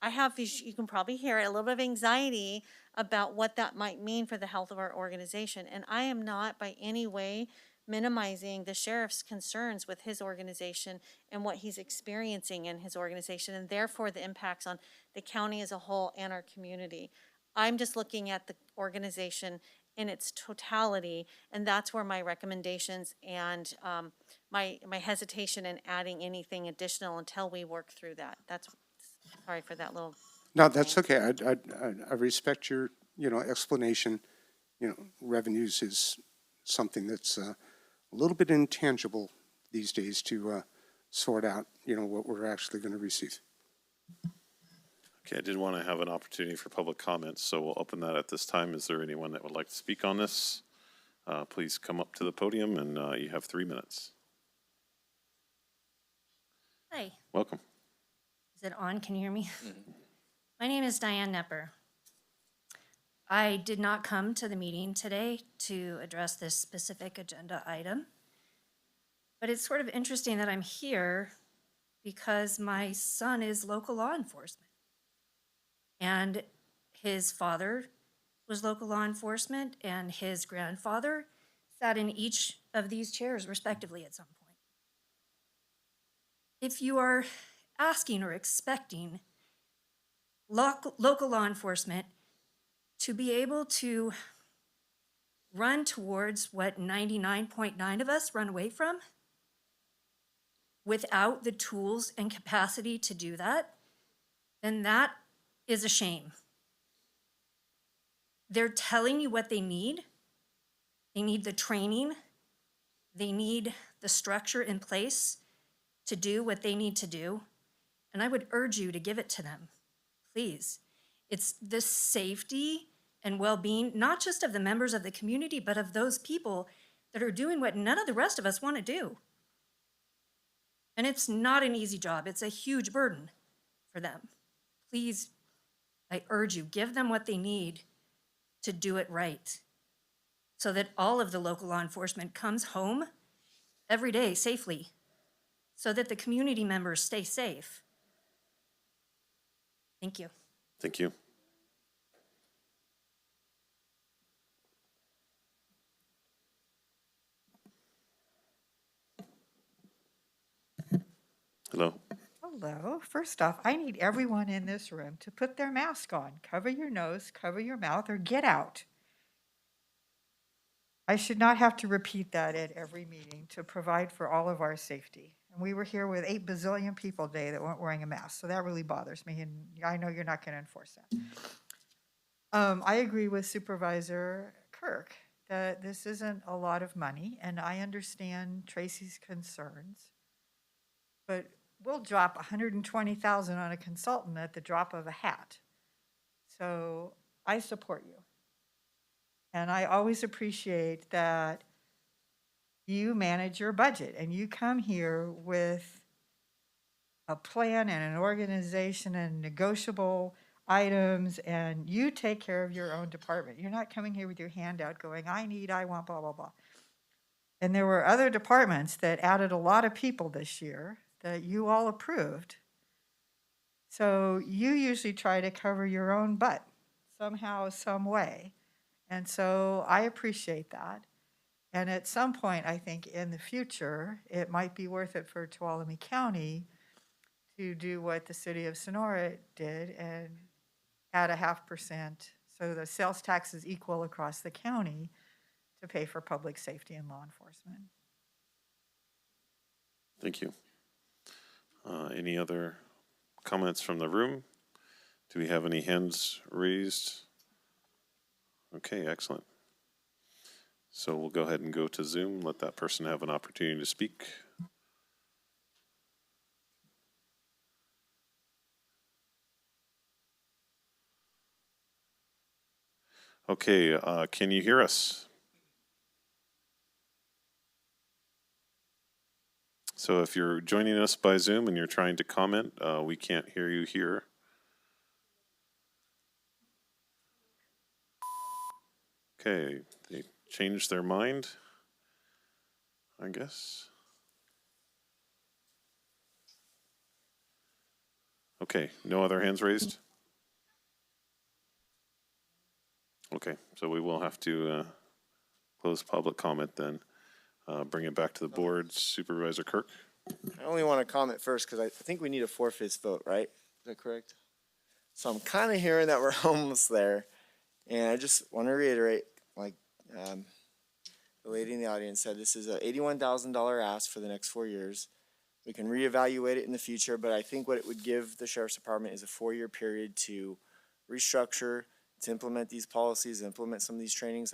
I have, you can probably hear it, a little bit of anxiety about what that might mean for the health of our organization. And I am not by any way minimizing the sheriff's concerns with his organization and what he's experiencing in his organization, and therefore the impacts on the county as a whole and our community. I'm just looking at the organization in its totality, and that's where my recommendations and my hesitation in adding anything additional until we work through that. That's, sorry for that little. No, that's okay. I respect your, explanation. Revenues is something that's a little bit intangible these days to sort out, what we're actually going to receive. Okay, I did want to have an opportunity for public comments, so we'll open that at this time. Is there anyone that would like to speak on this? Please come up to the podium, and you have 3 minutes. Hi. Welcome. Is it on? Can you hear me? My name is Diane Nepper. I did not come to the meeting today to address this specific agenda item, but it's sort of interesting that I'm here because my son is local law enforcement. And his father was local law enforcement, and his grandfather sat in each of these chairs respectively at some point. If you are asking or expecting local law enforcement to be able to run towards what 99.9% of us run away from without the tools and capacity to do that, then that is a shame. They're telling you what they need. They need the training. They need the structure in place to do what they need to do. And I would urge you to give it to them, please. It's the safety and well-being, not just of the members of the community, but of those people that are doing what none of the rest of us want to do. And it's not an easy job. It's a huge burden for them. Please, I urge you, give them what they need to do it right so that all of the local law enforcement comes home every day safely so that the community members stay safe. Thank you. Thank you. Hello. First off, I need everyone in this room to put their mask on. Cover your nose, cover your mouth, or get out. I should not have to repeat that at every meeting to provide for all of our safety. And we were here with 8 bazillion people today that weren't wearing a mask, so that really bothers me, and I know you're not going to enforce that. I agree with Supervisor Kirk that this isn't a lot of money, and I understand Tracy's concerns. But we'll drop 120,000 on a consultant at the drop of a hat. So I support you. And I always appreciate that you manage your budget and you come here with a plan and an organization and negotiable items, and you take care of your own department. You're not coming here with your hand out going, I want, blah, blah, blah. And there were other departments that added a lot of people this year that you all approved. So you usually try to cover your own butt somehow, some way. And so I appreciate that. And at some point, I think in the future, it might be worth it for Tuolumne County to do what the city of Sonora did and add 0.5%. So the sales tax is equal across the county to pay for public safety and law enforcement. Thank you. Any other comments from the room? Do we have any hands raised? Okay, excellent. So we'll go ahead and go to Zoom, let that person have an opportunity to speak. Okay, can you hear us? So if you're joining us by Zoom and you're trying to comment, we can't hear you here. Okay, they changed their mind, I guess. Okay, no other hands raised? Okay, so we will have to close public comment then. Bring it back to the board. Supervisor Kirk? I only want to comment first because I think we need a 4/5 vote, right? Is that correct? So I'm kind of hearing that we're almost there. And I just want to reiterate, like the lady in the audience said, this is a $81,000 ask for the next 4 years. We can reevaluate it in the future, but I think what it would give the Sheriff's Department is a 4-year period to restructure, to implement these policies, implement some of these trainings.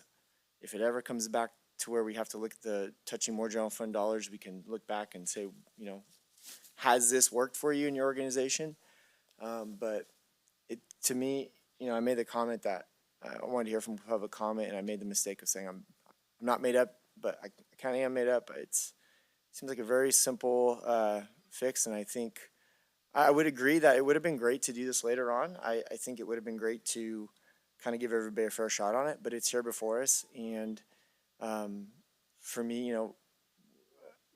If it ever comes back to where we have to look at the touching more general fund dollars, we can look back and say, you know, has this worked for you in your organization? But it, to me, you know, I made the comment that I wanted to hear from public comment, and I made the mistake of saying I'm not made up, but I kind of am made up. It seems like a very simple fix, and I think I would agree that it would have been great to do this later on. I think it would have been great to kind of give everybody a fair shot on it, but it's here before us, and for me, you know,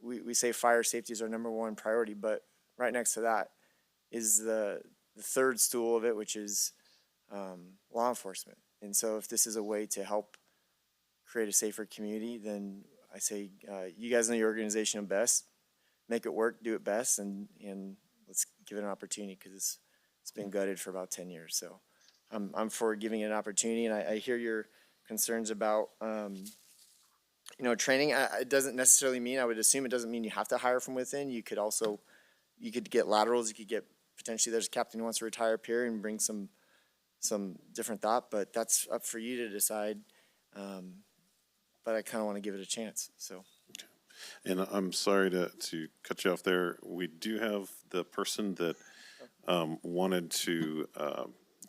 we say fire safety is our #1 priority, but right next to that is the third stool of it, which is law enforcement. And so if this is a way to help create a safer community, then I say you guys know your organization best. Make it work, do it best, and let's give it an opportunity because it's been gutted for about 10 years. So I'm for giving it an opportunity, and I hear your concerns about you know, training. It doesn't necessarily mean, I would assume it doesn't mean you have to hire from within. You could also, you could get laterals. You could get, potentially there's a captain who wants to retire up here and bring some different thought, but that's up for you to decide. But I kind of want to give it a chance, so. And I'm sorry to cut you off there. We do have the person that wanted to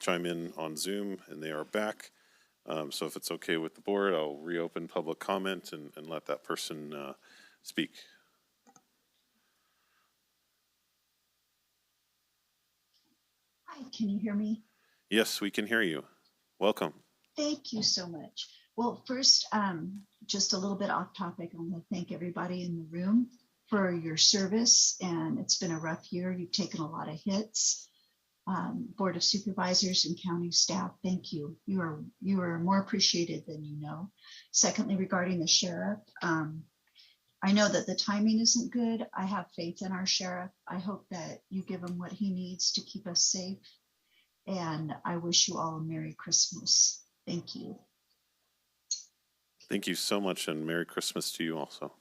chime in on Zoom, and they are back. So if it's okay with the board, I'll reopen public comment and let that person speak. Hi, can you hear me? Yes, we can hear you. Welcome. Thank you so much. Well, first, just a little bit off topic, I want to thank everybody in the room for your service, and it's been a rough year. You've taken a lot of hits. Board of Supervisors and county staff, thank you. You are more appreciated than you know. Secondly, regarding the sheriff, I know that the timing isn't good. I have faith in our sheriff. I hope that you give him what he needs to keep us safe. And I wish you all a Merry Christmas. Thank you. Thank you so much, and Merry Christmas to you also.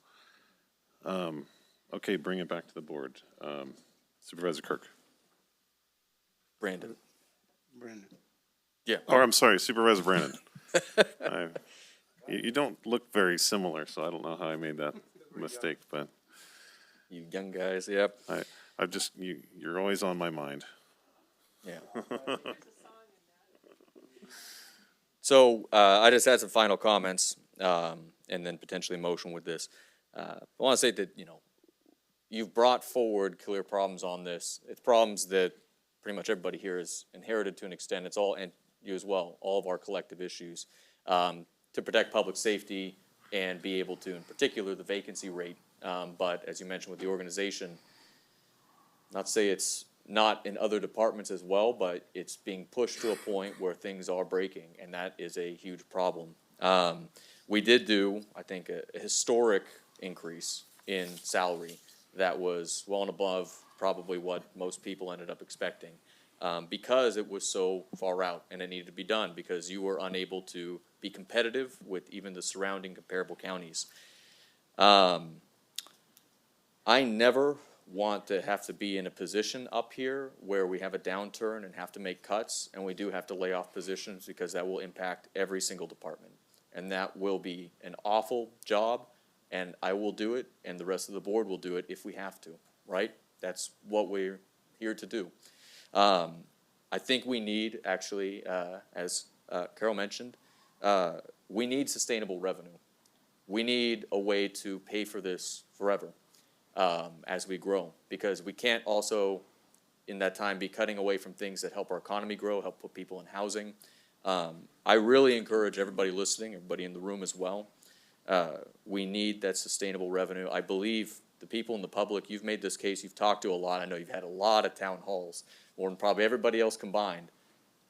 Okay, bring it back to the board. Supervisor Kirk. Brandon. Brandon. Yeah. Or I'm sorry, Supervisor Brandon. You don't look very similar, so I don't know how I made that mistake, but You young guys, yep. I just, you're always on my mind. Yeah. So I just had some final comments, and then potentially motion with this. I want to say that, you've brought forward clear problems on this. It's problems that pretty much everybody here has inherited to an extent. It's all, and you as well, all of our collective issues, to protect public safety and be able to, in particular, the vacancy rate. But as you mentioned with the organization, not to say it's not in other departments as well, but it's being pushed to a point where things are breaking, and that is a huge problem. We did do, I think, a historic increase in salary that was well and above probably what most people ended up expecting, because it was so far out and it needed to be done because you were unable to be competitive with even the surrounding comparable counties. I never want to have to be in a position up here where we have a downturn and have to make cuts, and we do have to lay off positions because that will impact every single department. And that will be an awful job, and I will do it, and the rest of the board will do it if we have to, right? That's what we're here to do. I think we need, actually, as Carol mentioned, we need sustainable revenue. We need a way to pay for this forever as we grow, because we can't also, in that time, be cutting away from things that help our economy grow, help put people in housing. I really encourage everybody listening, everybody in the room as well. We need that sustainable revenue. I believe the people in the public, you've made this case, you've talked to a lot. I know you've had a lot of town halls, more than probably everybody else combined.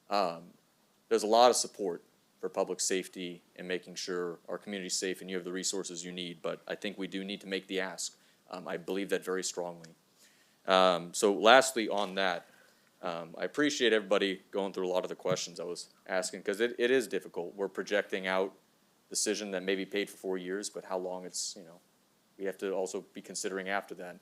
There's a lot of support for public safety and making sure our community's safe and you have the resources you need. But I think we do need to make the ask. I believe that very strongly. So lastly on that, I appreciate everybody going through a lot of the questions I was asking, because it is difficult. We're projecting out decision that may be paid for 4 years, but how long it's, we have to also be considering after that.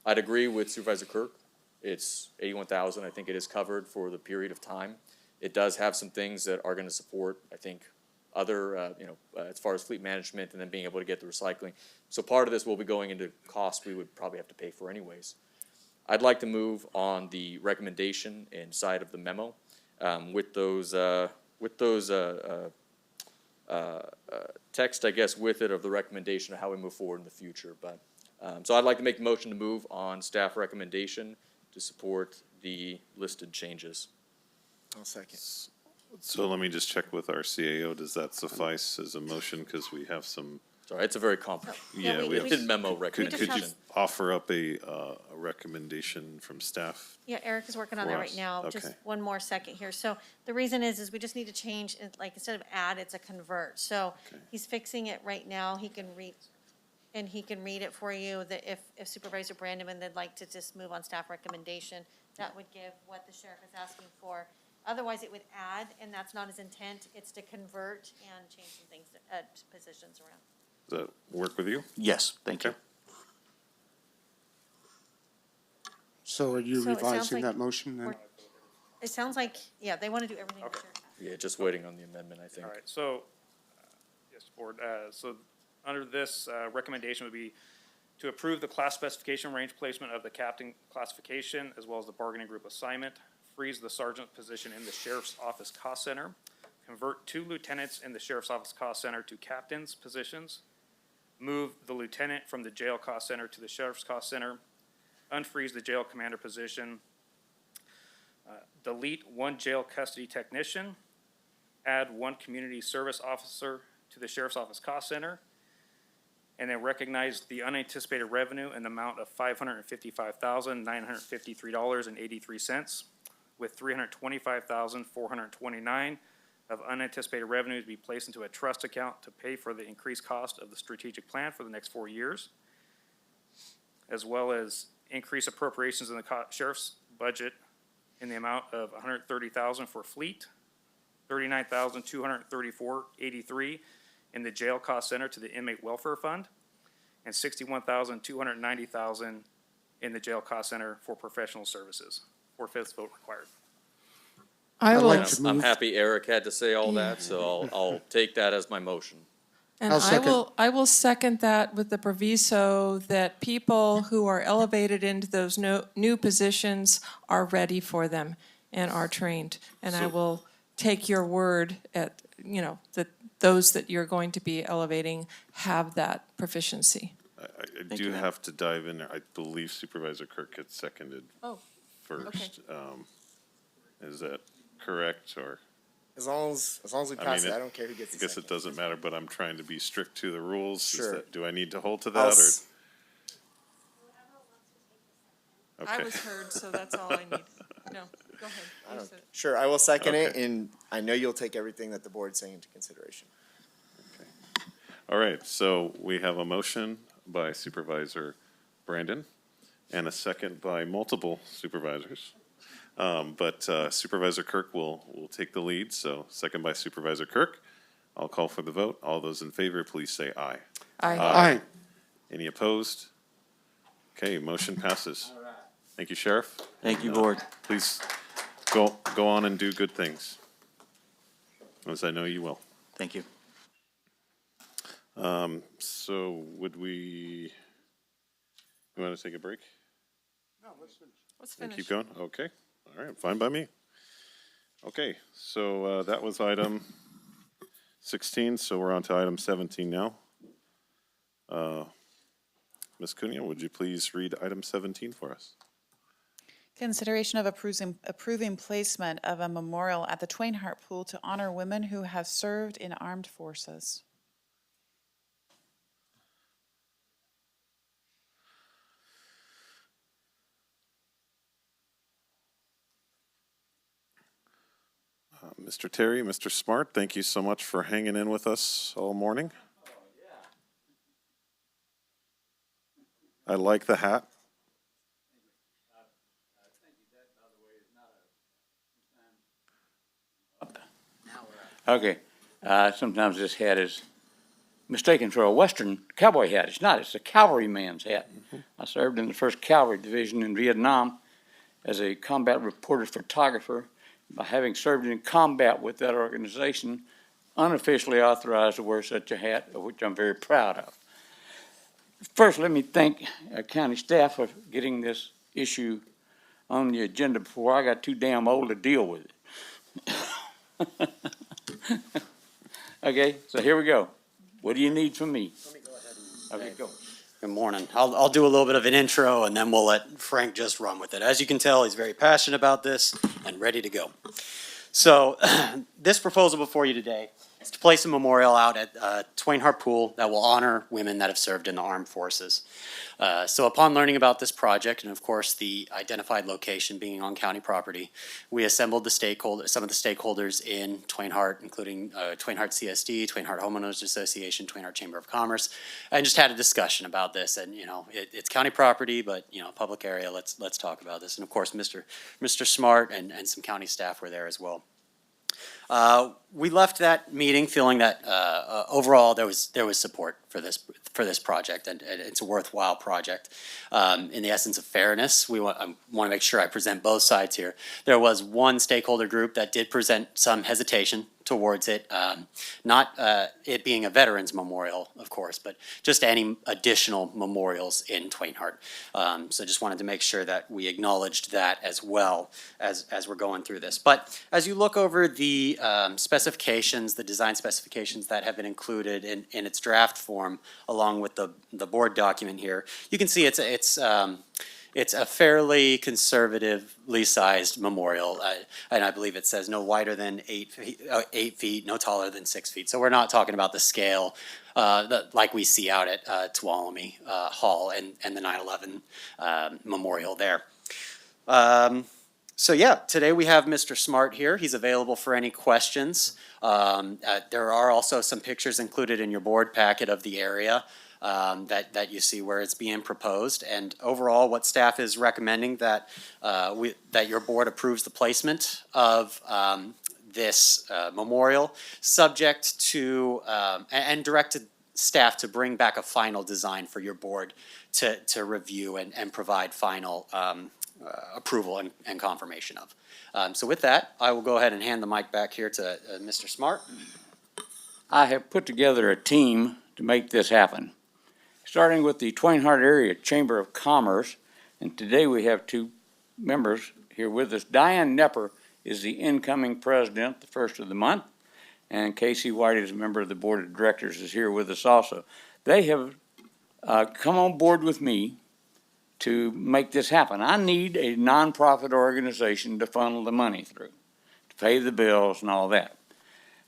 I'd agree with Supervisor Kirk. It's $81,000. I think it is covered for the period of time. It does have some things that are going to support, I think, other, as far as fleet management and then being able to get the recycling. So part of this will be going into costs we would probably have to pay for anyways. I'd like to move on the recommendation inside of the memo with those text, I guess, with it of the recommendation of how we move forward in the future. But so I'd like to make a motion to move on staff recommendation to support the listed changes. I'll second. So let me just check with our CAO. Does that suffice as a motion? Because we have some. Sorry, it's a very complex. Yeah, we have memo recommendation. Could you offer up a recommendation from staff? Yeah, Eric is working on that right now. Just Okay. one more second here. So the reason is we just need to change, like, instead of add, it's a convert. So he's fixing it right now. He can read it for you, that if Supervisor Brandman would like to just move on staff recommendation, that would give what the sheriff is asking for. Otherwise, it would add, and that's not his intent. It's to convert and change some things, positions around. Does that work with you? Yes, thank you. So are you So it sounds revising like that motion then? It sounds like, yeah, they want to do everything the sheriff has. Yeah, just waiting on the amendment, I think. All right, so, yes, Board, so under this recommendation would be to approve the class specification range placement of the captain classification as well as the bargaining group assignment, freeze the sergeant position in the sheriff's office cost center, convert 2 lieutenants in the sheriff's office cost center to captains' positions, move the lieutenant from the jail cost center to the sheriff's cost center, unfreeze the jail commander position, delete 1 jail custody technician, add 1 community service officer to the sheriff's office cost center, and then recognize the unanticipated revenue in the amount of $555,953.83, with $325,429 of unanticipated revenue to be placed into a trust account to pay for the increased cost of the strategic plan for the next 4 years, as well as increase appropriations in the sheriff's budget in the amount of $130,000 for fleet, $39,234.83 in the jail cost center to the inmate welfare fund, and $61,290,000 in the jail cost center for professional services. 4/5 vote required. I I'd will, like to I'm move- happy Eric had to say all that, so I'll take that as my motion. and I'll second. I will second that with the proviso that people who are elevated into those new positions are ready for them and are trained. And I So- will take your word at, that those that you're going to be elevating have that proficiency. I do have to dive in there. I believe Supervisor Kirk had seconded Oh, first. Is that correct, or? As long as we I pass mean, it, I don't care who gets I the guess second. it doesn't matter, but I'm trying to be strict to the rules. Is Sure. that- Do I need to hold to I'll that, s- or? I Okay. was heard, so that's all I need. No, go ahead. I You don't- said it. Sure, I will second it, Okay. and I know you'll take everything that the board's saying into consideration. All right, so we have a motion by Supervisor Brandon and a second by multiple supervisors. But Supervisor Kirk will take the lead, so second by Supervisor Kirk. I'll call for the vote. All those in favor, please say aye. Aye. Any opposed? Okay, motion passes. Thank you, Sheriff. Thank you, Board. Please go on and do good things, as I know you will. Thank you. So would we want to take a break? Let's And finish. keep going? Okay, all right, fine by me. Okay, so that was item 16, so we're on to item 17 now. Ms. Cunha, would you please read item 17 for us? Consideration of approving placement of a memorial at the Twain Harte Pool to honor women who have served in armed forces. Mr. Terry, Mr. Smart, thank you so much for hanging in with us all morning. I like the hat. Okay, sometimes this hat is mistaken for a Western cowboy hat. It's not, it's a cavalryman's hat. I served in the 1st Cavalry Division in Vietnam as a combat reporter photographer. By having served in combat with that organization, unofficially authorized to wear such a hat, of which I'm very proud of. First, let me thank county staff for getting this issue on the agenda before I got too damn old to deal with it. Okay, so here we go. What do you need from me? Okay, go. Good morning. I'll do a little bit of an intro and then we'll let Frank just run with it. As you can tell, he's very passionate about this and ready to go. So this proposal before you today is to place a memorial out at Twain Harte Pool that will honor women that have served in the armed forces. So upon learning about this project, and of course the identified location being on county property, we assembled some of the stakeholders in Twain Harte, including Twain Harte CSD, Twain Harte Homeowners Association, Twain Harte Chamber of Commerce, and just had a discussion about this. And it's county property, but public area. Let's talk about this. And of course, Mr. Smart and some county staff were there as well. We left that meeting feeling that overall there was support for this project, and it's a worthwhile project. In the essence of fairness, I want to make sure I present both sides here. There was one stakeholder group that did present some hesitation towards it, not it being a veterans memorial, of course, but just any additional memorials in Twain Harte. So just wanted to make sure that we acknowledged that as well as we're going through this. But as you look over the specifications, the design specifications that have been included in its draft form, along with the board document here, you can see it's a fairly conservatively sized memorial, and I believe it says no wider than 8 feet, no taller than 6 feet. So we're not talking about the scale like we see out at Tuolumne Hall and the 9/11 memorial there. So yeah, today we have Mr. Smart here. He's available for any questions. There are also some pictures included in your board packet of the area that you see where it's being proposed. And overall, what staff is recommending that that your board approves the placement of this memorial, subject to and directed staff to bring back a final design for your board to review and provide final approval and confirmation of. So with that, I will go ahead and hand the mic back here to Mr. Smart. I have put together a team to make this happen, starting with the Twain Harte Area Chamber of Commerce. And today we have two members here with us. Diane Nepper is the incoming president, the first of the month, and Casey White is a member of the board of directors, is here with us also. They have come on board with me to make this happen. I need a nonprofit organization to funnel the money through, to pay the bills and all that.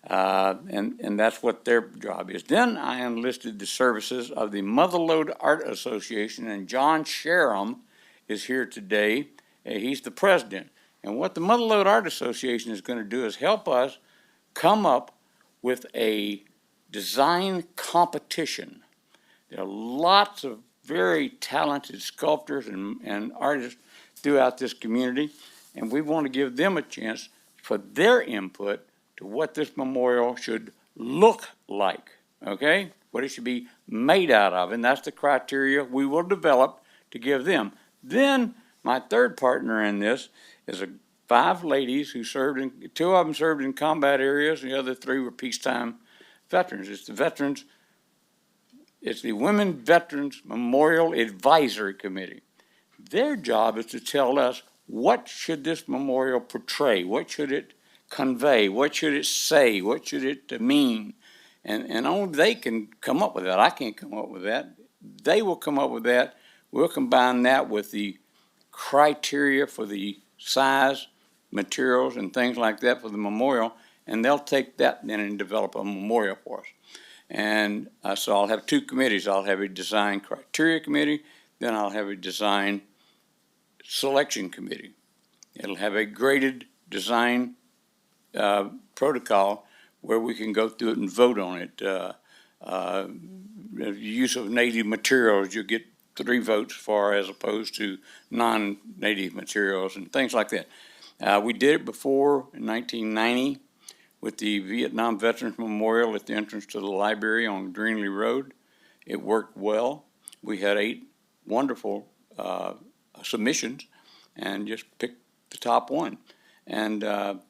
And that's what their job is. Then I enlisted the services of the Motherlode Art Association, and John Sharam is here today. He's the president. And what the Motherlode Art Association is going to do is help us come up with a design competition. There are lots of very talented sculptors and artists throughout this community, and we want to give them a chance for their input to what this memorial should look like, okay? What it should be made out of, and that's the criteria we will develop to give them. Then my third partner in this is 5 ladies who served in, 2 of them served in combat areas, and the other 3 were peacetime veterans. It's the Women Veterans Memorial Advisory Committee. Their job is to tell us, what should this memorial portray? What should it convey? What should it say? What should it mean? And only they can come up with that. I can't come up with that. They will come up with that. We'll combine that with the criteria for the size, materials, and things like that for the memorial, and they'll take that then and develop a memorial for us. And so I'll have 2 committees. I'll have a design criteria committee, then I'll have a design selection committee. It'll have a graded design protocol where we can go through it and vote on it. The use of native materials, you get 3 votes for, as opposed to non-native materials and things like that. We did it before in 1990. With the Vietnam Veterans Memorial at the entrance to the library on Greenlee Road. It worked well. We had 8 wonderful submissions and just picked the top one. And I've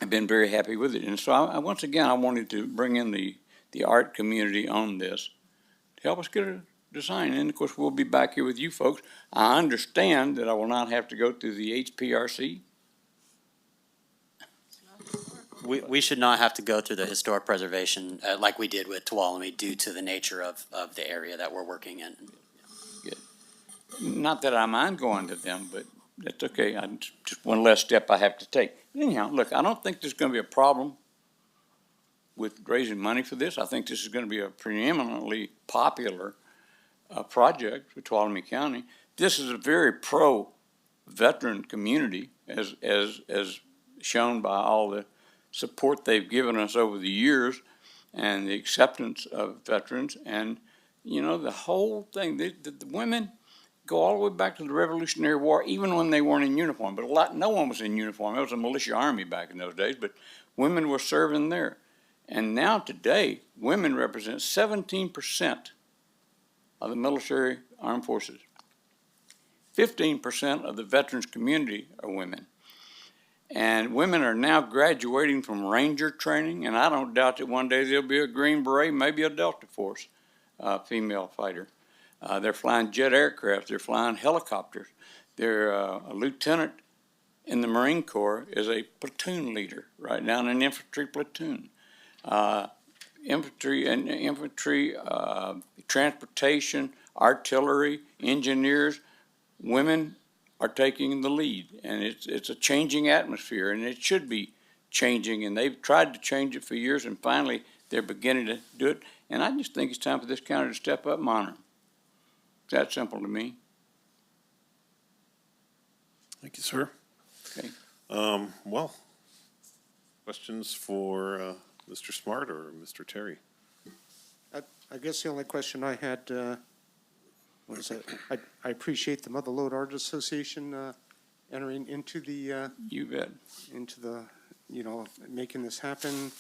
been very happy with it. And so once again, I wanted to bring in the art community on this to help us get a design. And of course, we'll be back here with you folks. I understand that I will not have to go through the HPRC. We should not have to go through the historic preservation like we did with Tuolumne due to the nature of the area that we're working in. Good. Not that I mind going to them, but that's okay. Just one less step I have to take. Anyhow, look, I don't think there's going to be a problem with raising money for this. I think this is going to be a preeminently popular project for Tuolumne County. This is a very pro-veteran community, as shown by all the support they've given us over the years and the acceptance of veterans. And, you know, the whole thing, the women go all the way back to the Revolutionary War, even when they weren't in uniform. But no one was in uniform. It was a militia army back in those days, but women were serving there. And now today, women represent 17% of the military armed forces. 15% of the veterans community are women. And women are now graduating from Ranger training, and I don't doubt that one day there'll be a Green Beret, maybe a Delta Force female fighter. They're flying jet aircraft. They're flying helicopters. They're a lieutenant in the Marine Corps is a platoon leader right now in an infantry platoon. Infantry, transportation, artillery, engineers, women are taking the lead, and it's a changing atmosphere, and it should be changing, and they've tried to change it for years, and finally they're beginning to do it, and I just think it's time for this county to step up and honor them. It's that simple to me. Thank you, sir. Okay. Well, questions for Mr. Smart or Mr. Terry? I guess the only question I had was that I appreciate the Mother Lode Art Association entering into the, You bet. into the, you know, making this happen.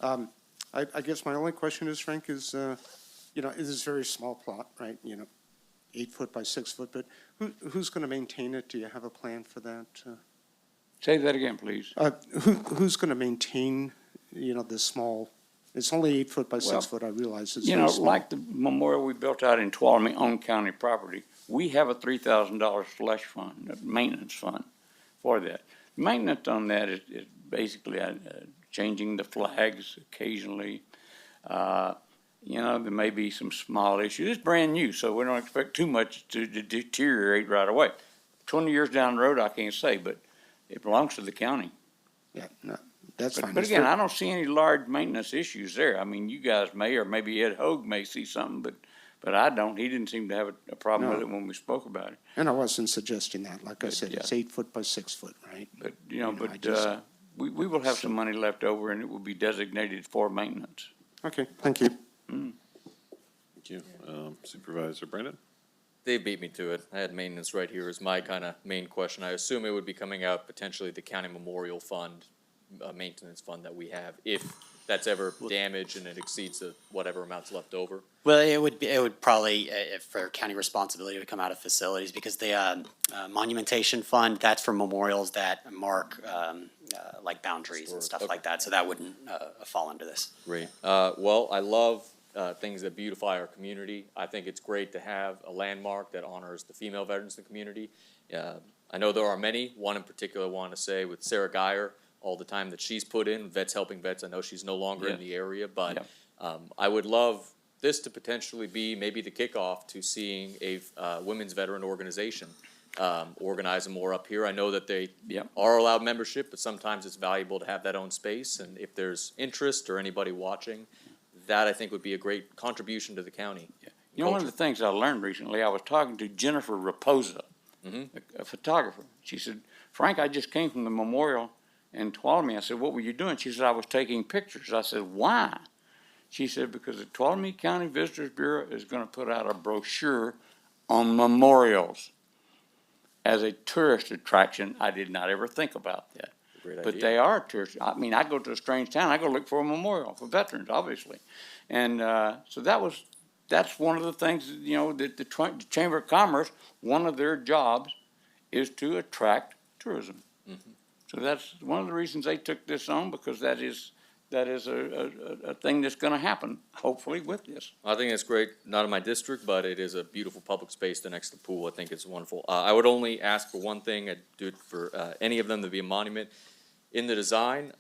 I guess my only question is, Frank, is, you know, it is a very small plot, right? You know, 8 foot by 6 foot, but who's going to maintain it? Do you have a plan for that? Say that again, please. Who's going to maintain, you know, this small, it's only 8 foot by 6 Well, foot, I realize it's You very know, small. like the memorial we built out in Tuolumne on county property, we have a $3,000 slush fund, a maintenance fund for that. Maintenance on that is basically changing the flags occasionally. You know, there may be some small issues. It's brand new, so we don't expect too much to deteriorate right away. 20 years down the road, I can't say, but it belongs to the county. Yeah, no, that's fine. But It's again, very- I don't see any large maintenance issues there. I mean, you guys may, or maybe Ed Hogue may see something, but I don't. He didn't seem to have a problem with No. it when we spoke about it. And I wasn't suggesting that. Like I But, said, it's yeah. 8 foot by 6 foot, right? But, you know, I just- we will have some money left over and it will be designated for maintenance. Okay, thank you. Thank you. Supervisor Brandon? They beat me to it. I had maintenance right here as my kind of main question. I assume it would be coming out potentially the county memorial fund, maintenance fund that we have, if that's ever damaged and it exceeds the whatever amount's left over. Well, it would probably, for county responsibility, to come out of facilities, because the monumentation fund, that's for memorials that mark like boundaries and stuff like that, so that wouldn't fall under this. Great. Well, I love things that beautify our community. I think it's great to have a landmark that honors the female veterans in the community. I know there are many. One in particular I want to say with Sarah Geyer, all the time that she's put in, Vets Helping Vets. I know she's no longer in the area, but I would love this to potentially be maybe the kickoff to seeing a women's veteran organization organize more up here. I know that they are allowed membership, but sometimes it's valuable to have that own space. And if there's interest or anybody watching, that I think would be a great contribution to the county. You know, one of the things I learned recently, I was talking to Jennifer Raposa, a photographer. She said, Frank, I just came from the memorial in Tuolumne. I said, what were you doing? She said, I was taking pictures. I said, why? She said, because the Tuolumne County Visitors Bureau is going to put out a brochure on memorials as a tourist attraction. I did not ever think about that. But they are tourists. I mean, I go to a strange town, I go look for a memorial for veterans, obviously. And so that's one of the things, you know, that the Chamber of Commerce, one of their jobs is to attract tourism. So that's one of the reasons they took this on, because that is a thing that's going to happen, hopefully, with this. I think it's great, not in my district, but it is a beautiful public space next to the pool. I think it's wonderful. I would only ask for one thing. I'd do it for any of them to be a monument. In the design,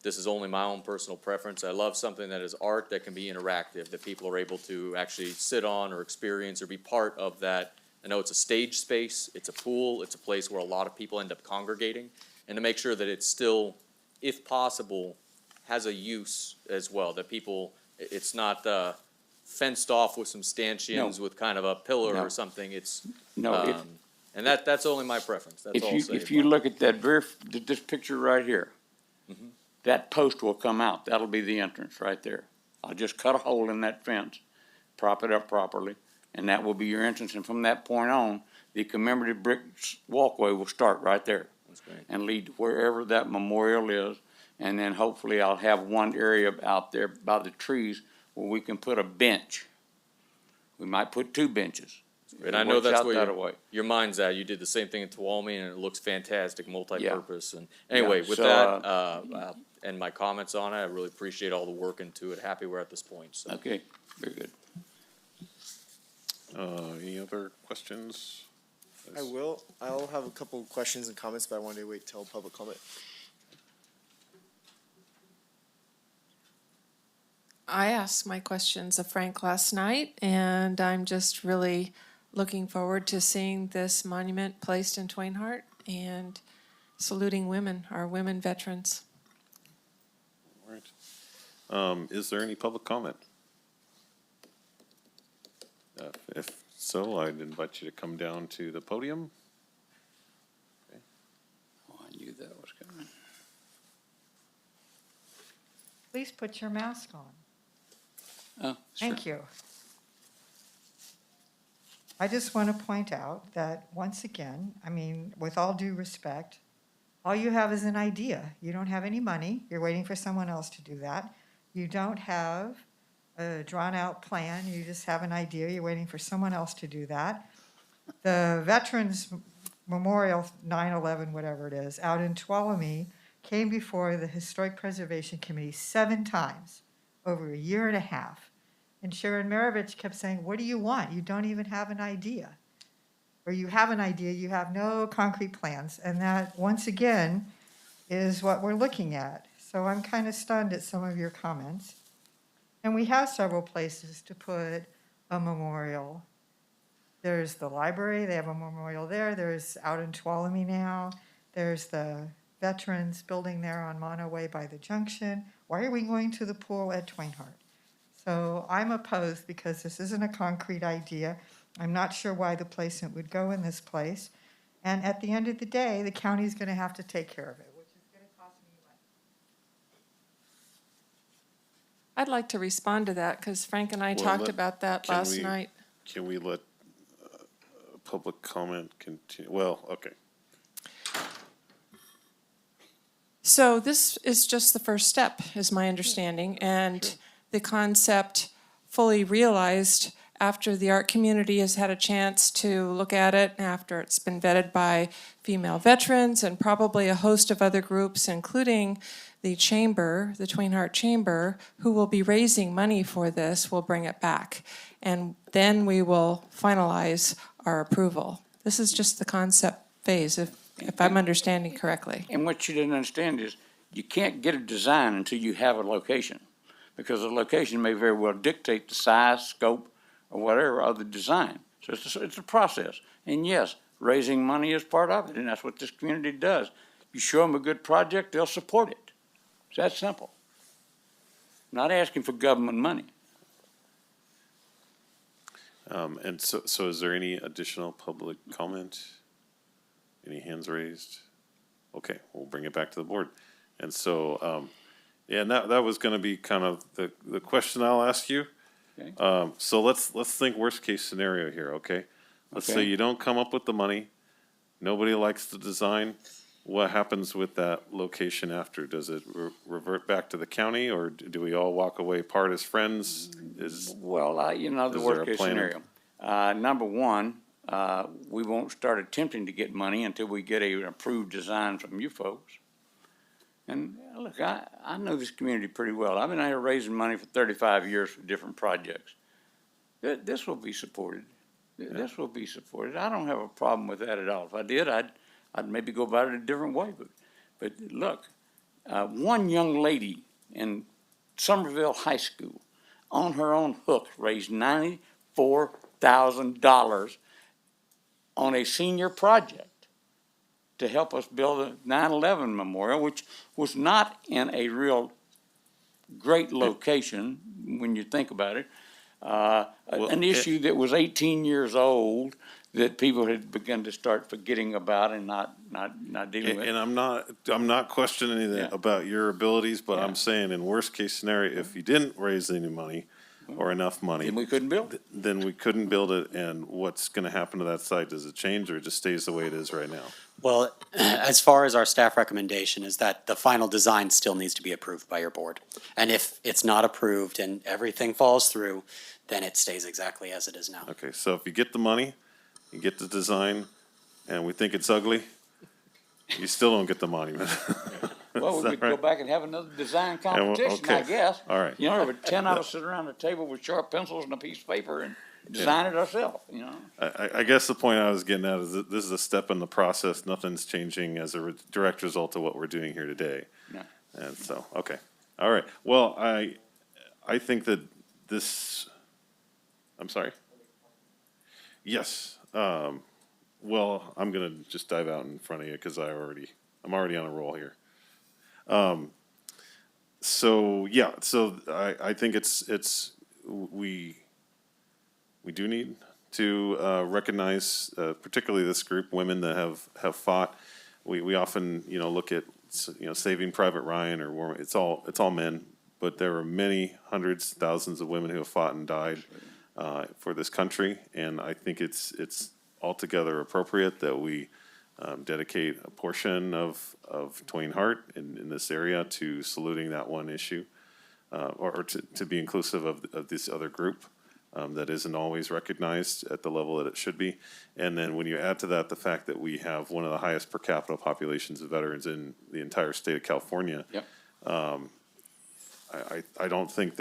this is only my own personal preference. I love something that is art that can be interactive, that people are able to actually sit on or experience or be part of that. I know it's a stage space, it's a pool, it's a place where a lot of people end up congregating, and to make sure that it's still, if possible, has a use as well, that people, it's not fenced off with some stanchions with kind of a pillar or something. It's, and that's only my preference. That's all I'll say. If you look at that this picture right here, that post will come out. That'll be the entrance right there. I'll just cut a hole in that fence, prop it up properly, and that will be your entrance. And from that point on, the commemorative brick walkway will start right there. That's great. And lead to wherever that memorial is. And then hopefully I'll have one area out there by the trees where we can put a bench. We might put 2 benches. And I know that's where your mind's at. You did the same thing in Tuolumne, and it looks fantastic, multi-purpose. And anyway, with that, I'll end my comments on it. I really appreciate all the work into it. Happy we're at this point. So. Okay, very good. Any other questions? I'll have a couple questions and comments, but I wanted to wait till public comment. I asked my questions of Frank last night, and I'm just really looking forward to seeing this monument placed in Twain Harte and saluting women, our women veterans. All right. Is there any public comment? If so, I'd invite you to come down to the podium. Oh, I knew that. please put your mask on. Oh, sure. Thank you. I just want to point out that, once again, I mean, with all due respect, all you have is an idea. You don't have any money. You're waiting for someone else to do that. You don't have a drawn-out plan. You just have an idea. You're waiting for someone else to do that. The Veterans Memorial 9/11, whatever it is, out in Tuolumne, came before the Historic Preservation Committee 7 times over a year and a half. And Sharon Maravich kept saying, what do you want? You don't even have an idea. Or you have an idea, you have no concrete plans. And that, once again, is what we're looking at. So I'm kind of stunned at some of your comments. And we have several places to put a memorial. There's the library, they have a memorial there. There's out in Tuolumne now. There's the Veterans building there on Mono Way by the junction. Why are we going to the pool at Twainhart? So I'm opposed because this isn't a concrete idea. I'm not sure why the placement would go in this place. And at the end of the day, the county's going to have to take care of it, which is going to cost me money. I'd like to respond to that because Frank and I talked about that last night. Can we let public comment continue? Well, okay. So this is just the first step, is my understanding, and the concept fully realized after the art community has had a chance to look at it, after it's been vetted by female veterans and probably a host of other groups, including the chamber, the Twainhart Chamber, who will be raising money for this, will bring it back. And then we will finalize our approval. This is just the concept phase, if I'm understanding correctly. And what you didn't understand is you can't get a design until you have a location, because the location may very well dictate the size, scope, or whatever of the design. So it's a process. And yes, raising money is part of it, and that's what this community does. You show them a good project, they'll support it. It's that simple. Not asking for government money. And so is there any additional public comment? Any hands raised? Okay, we'll bring it back to the board. And so, yeah, and that was gonna be kind of the question I'll ask you. Okay. So let's think worst case scenario here, okay? Let's say you don't come up with the money, nobody likes the design. What happens with that location after? Does it revert back to the county, or do we all walk away part as friends? Well, the worst case scenario. Number one, we won't start attempting to get money until we get an approved design from you folks. And look, I know this community pretty well. I've been out here raising money for 35 years for different projects. This will be supported. This will be supported. I don't have a problem with that at all. If I did, I'd maybe go about it a different way. But look, one young lady in Somerville High School on her own hook raised $94,000 on a senior project to help us build a 9/11 memorial, which was not in a real great location when you think about it. An issue that was 18 years old that people had begun to start forgetting about and not dealing with. And I'm not questioning anything about your abilities, but I'm saying in worst case scenario, if you didn't raise any money or enough money. Then we couldn't build it. Then we couldn't build it, and what's gonna happen to that site? Does it change, or it just stays the way it is right now? Well, as far as our staff recommendation is that the final design still needs to be approved by your board. And if it's not approved and everything falls through, then it stays exactly as it is now. Okay, so if you get the money, you get the design, and we think it's ugly, you still don't get the monument. Well, Is we that could go right? back and have another design And we'll- competition, I okay. guess. All right. There were 10 of us sit around the table with sharp pencils and a piece of paper and design it ourselves, I guess the point I was getting at is that this is a step in the process. Nothing's changing as a direct result of what we're doing here today. No. And so, okay. All right. Well, I think that this, I'm sorry? Yes. Well, I'm going to just dive out in front of you because I'm already on a roll here. So I think we do need to recognize, particularly this group, women that have fought. We often look at Saving Private Ryan or it's all men but there are many hundreds, thousands of women who have fought and died for this country, and I think it's altogether appropriate that we dedicate a portion of Twain Hart in this area to saluting that one issue, or to be inclusive of this other group that isn't always recognized at the level that it should be. And then when you add to that the fact that we have one of the highest per capita populations of veterans in the entire state of California, Yep. I don't think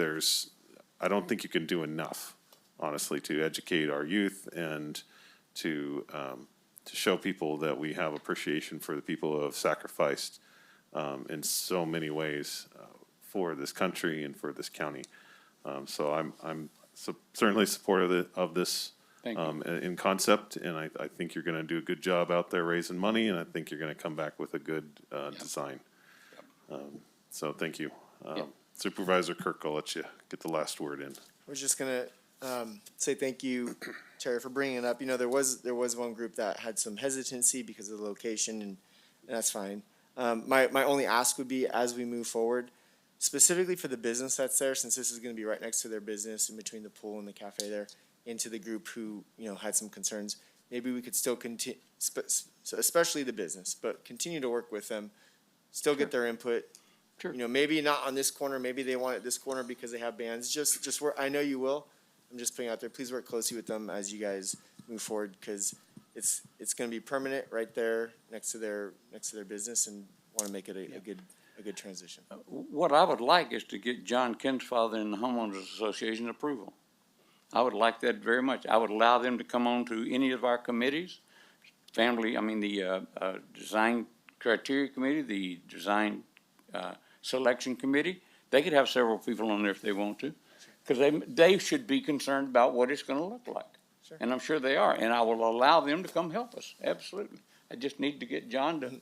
you can do enough, honestly, to educate our youth and to show people that we have appreciation for the people who have sacrificed in so many ways for this country and for this county. So I'm certainly supportive of this Thank you. in concept, and I think you're going to do a good job out there raising money, and I think you're going to come back with a good design. So thank you. Supervisor Kirk, I'll let you get the last word in. We're just gonna say thank you, Terry, for bringing it up. You know, there was one group that had some hesitancy because of the location, and that's fine. My only ask would be, as we move forward, specifically for the business that's there, since this is gonna be right next to their business, in between the pool and the cafe there, into the group who, you know, had some concerns, maybe we could still continue, especially the business, but continue to work with them, still get their input. Sure. You know, maybe not on this corner, maybe they want it this corner because they have bands, just work, I know you will. I'm just putting out there, please work closely with them as you guys move forward, because it's gonna be permanent right there next to their business, and wanna make it a good transition. What I would like is to get John Kinsfather and the Homeowners Association approval. I would like that very much. I would allow them to come on to any of our committees, the design criteria committee, the design selection committee. They could have several people on there if they want to, because they should be concerned about what it's gonna look like. Sure. And I'm sure they are, and I will allow them to come help us, absolutely. I just need to get John to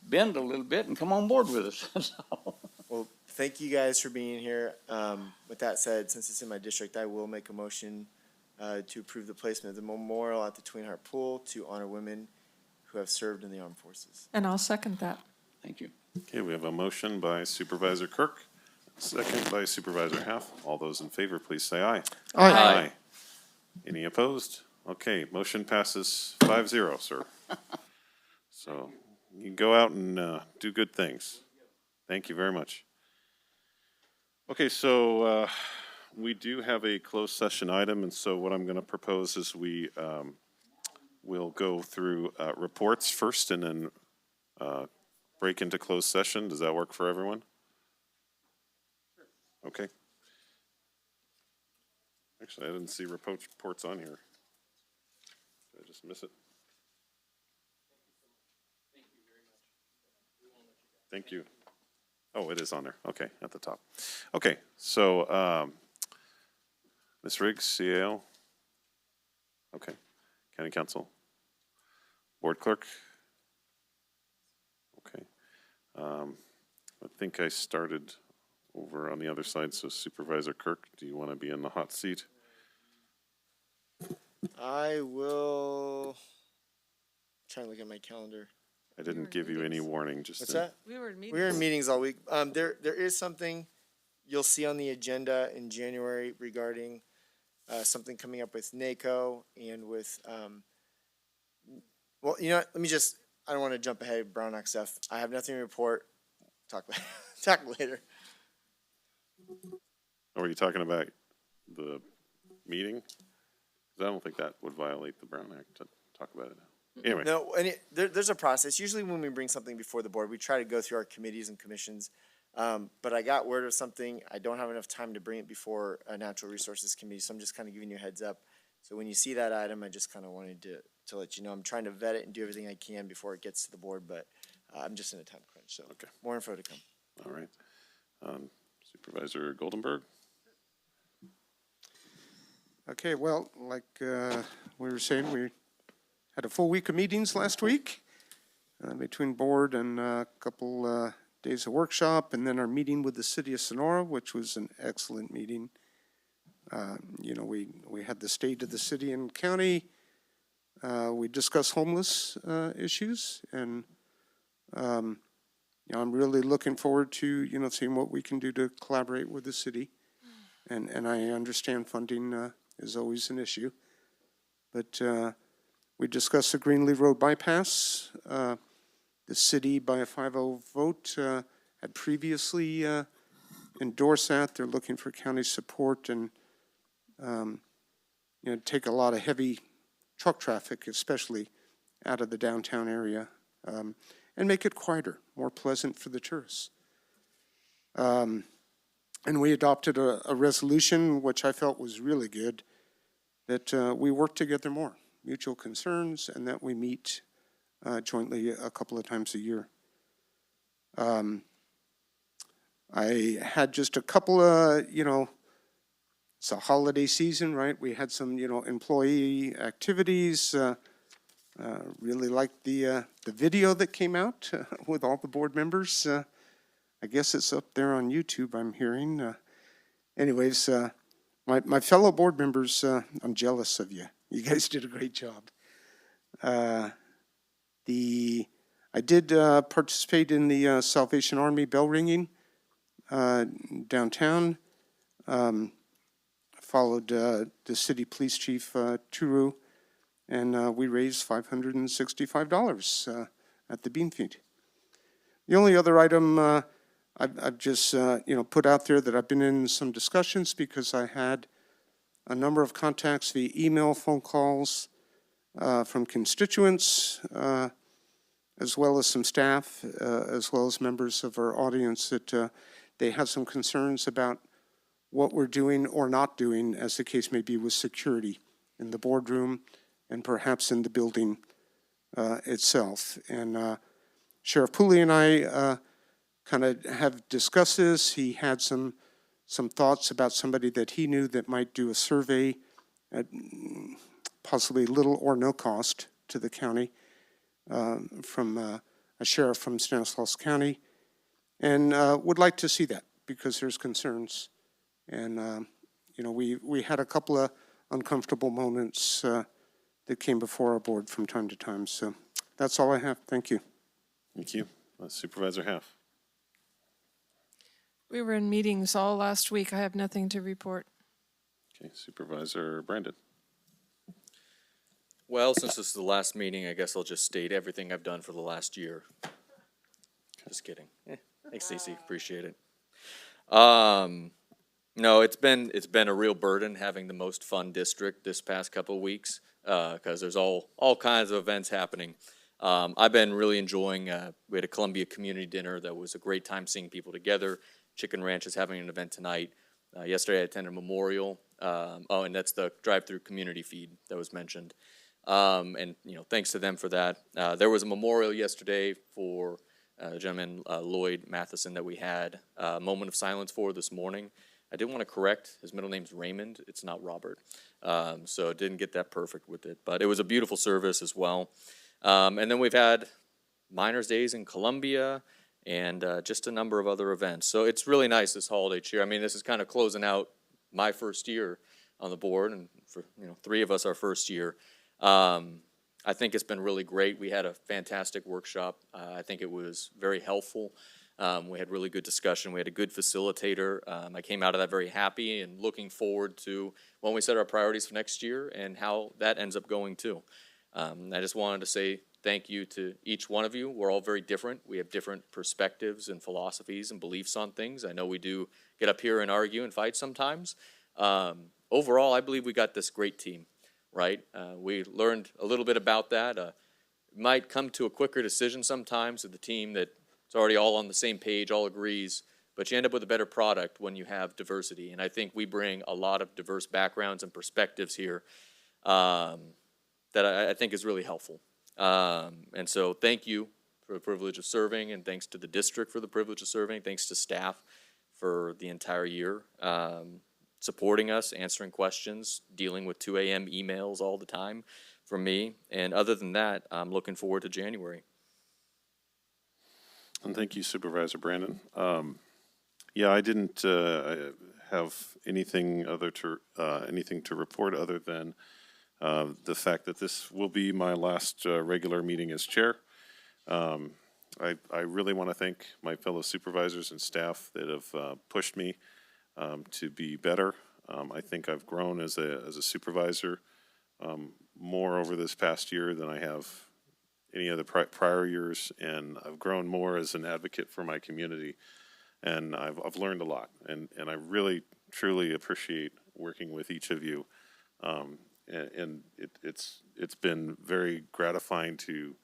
bend a little bit and come on board with us, that's all. Well, thank you guys for being here. With that said, since it's in my district, I will make a motion to approve the placement of the memorial at the Twin Heart Pool to honor women who have served in the armed forces. And I'll second that. Thank you. Okay, we have a motion by Supervisor Kirk, second by Supervisor Half. All those in favor, please say aye. Aye. Any opposed? Okay, motion passes 5-0, sir. So you can go out and do good things. Thank you very much. Okay, so we do have a closed session item, and so what I'm going to propose is we will go through reports first and then break into closed session. Does that work for everyone? Okay. Actually, I didn't see reports on here. Did I just miss it? Thank you. Oh, it is on there. Okay, at the top. Okay, so Ms. Riggs, CAL. Okay, County Council. Board Clerk. Okay. I think I started over on the other side, so Supervisor Kirk, do you want to be in the hot seat? I will try and look at my calendar. I didn't give you any warning, just. What's that? We were in meetings. We were in meetings all week. There is something you'll see on the agenda in January regarding something coming up with NACO and with, well, you know what, I don't want to jump ahead of Brown Act stuff. I have nothing to report. Talk later. Oh, are you talking about the meeting? 'Cause I don't think that would violate the Brown Act to talk about it now. Anyway. No, and there's a process. Usually when we bring something before the board, we try to go through our committees and commissions. But I got word of something. I don't have enough time to bring it before a natural resources committee, so I'm just kind of giving you a heads up. So when you see that item, I just kind of wanted to let you know. I'm trying to vet it and do everything I can before it gets to the board, but I'm just in a time crunch, so okay. More info to come. All right. Supervisor Goldenberg. Okay, well, like we were saying, we had a full week of meetings last week between board and a couple days of workshop, and then our meeting with the city of Sonora, which was an excellent meeting. You know, we had the state of the city and county. We discussed homeless issues, and I'm really looking forward to, seeing what we can do to collaborate with the city. And I understand funding is always an issue. But we discussed the Greenlee Road bypass. The city, by a 5-0 vote, had previously endorsed that. They're looking for county support and, take a lot of heavy truck traffic, especially out of the downtown area, and make it quieter, more pleasant for the tourists. And we adopted a resolution, which I felt was really good, that we work together more, mutual concerns, and that we meet jointly a couple of times a year. I had just a couple of, it's a holiday season, right? We had some, employee activities. Really liked the video that came out with all the board members. I guess it's up there on YouTube, I'm hearing. Anyways, my fellow board members, I'm jealous of you. You guys did a great job. I did participate in the Salvation Army bell ringing downtown. Followed the city police chief, Turu, and we raised $565 at the Bean Feed. The only other item I've just put out there that I've been in some discussions because I had a number of contacts via email, phone calls from constituents, as well as some staff, as well as members of our audience that they have some concerns about what we're doing or not doing, as the case may be, with security in the boardroom and perhaps in the building itself. And Sheriff Pooley and I kind of have discussed this. He had some thoughts about somebody that he knew that might do a survey at possibly little or no cost to the county from a sheriff from Stanislaus County, and would like to see that because there's concerns. And, we had a couple of uncomfortable moments that came before our board from time to time. So that's all I have. Thank you. Thank you. Supervisor Half. We were in meetings all last week. I have nothing to report. Okay, Supervisor Brandon. Well, since this is the last meeting, I guess I'll just state everything I've done for the last year. Just kidding. Thanks, Stacey. Appreciate it. No, it's been a real burden having the most fun district this past couple of weeks because there's all kinds of events happening. I've been really enjoying. We had a Columbia community dinner that was a great time seeing people together. Chicken Ranch is having an event tonight. Yesterday I attended a memorial. And that's the drive-through community feed that was mentioned. And thanks to them for that. There was a memorial yesterday for the gentleman Lloyd Matheson that we had a moment of silence for this morning. I did want to correct, his middle name's Raymond, it's not Robert. So didn't get that perfect with it, but it was a beautiful service as well. And then we've had Miners Days in Columbia and just a number of other events. So it's really nice this holiday cheer. I mean, this is kind of closing out my first year on the board, and for three of us our first year. I think it's been really great. We had a fantastic workshop. I think it was very helpful. We had really good discussion. We had a good facilitator. I came out of that very happy and looking forward to when we set our priorities for next year and how that ends up going too. I just wanted to say thank you to each one of you. We're all very different. We have different perspectives and philosophies and beliefs on things. I know we do get up here and argue and fight sometimes. Overall, I believe we got this great team, right? We learned a little bit about that. Might come to a quicker decision sometimes with the team that it's already all on the same page, all agrees, but you end up with a better product when you have diversity. And I think we bring a lot of diverse backgrounds and perspectives here that I think is really helpful. And so thank you for the privilege of serving, and thanks to the district for the privilege of serving. Thanks to staff for the entire year, supporting us, answering questions, dealing with 2 a.m. emails all the time from me. And other than that, I'm looking forward to January. And thank you, Supervisor Brandon. Yeah, I didn't have anything to report other than the fact that this will be my last regular meeting as chair. I really want to thank my fellow supervisors and staff that have pushed me to be better. I think I've grown as a supervisor more over this past year than I have any of the prior years, and I've grown more as an advocate for my community. And I've learned a lot, and I really, truly appreciate working with each of you. And it's been very gratifying to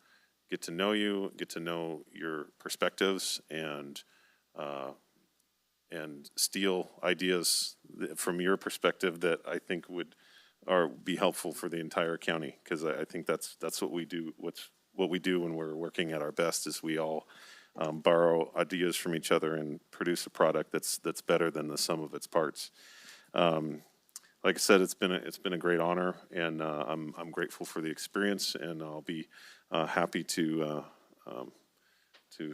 get to know you, get to know your perspectives, and steal ideas from your perspective that I think would be helpful for the entire county, because I think that's what we do. What we do when we're working at our best is we all borrow ideas from each other and produce a product that's better than the sum of its parts. Like I said, it's been a great honor, and I'm grateful for the experience, and I'll be happy to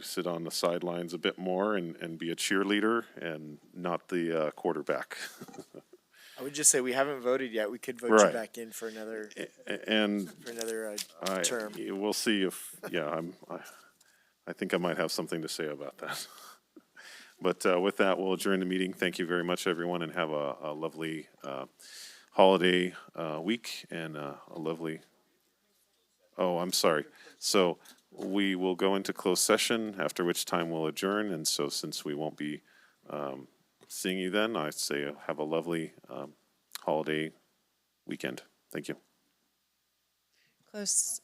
sit on the sidelines a bit more and be a cheerleader and not the quarterback. I would just say we haven't voted yet. We could vote Right. you back in for another term. We'll see if I think I might have something to say about that. But with that, we'll adjourn the meeting. Thank you very much, everyone, and have a lovely holiday week and a lovely. Oh, I'm sorry. So we will go into closed session, after which time we'll adjourn. And so since we won't be seeing you then, I say have a lovely holiday weekend. Thank you. Closed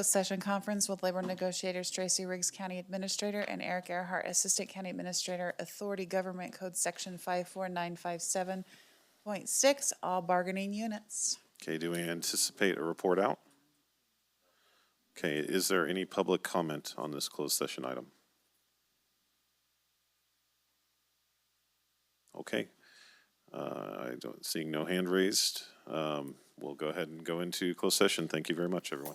session conference with labor negotiators Tracy Riggs, County Administrator, and Eric Earhart, Assistant County Administrator, Authority Government Code Section 54957.6, all bargaining units. Okay, do we anticipate a report out? Okay, is there any public comment on this closed session item? Okay, seeing no hand raised, we'll go ahead and go into closed session. Thank you very much, everyone.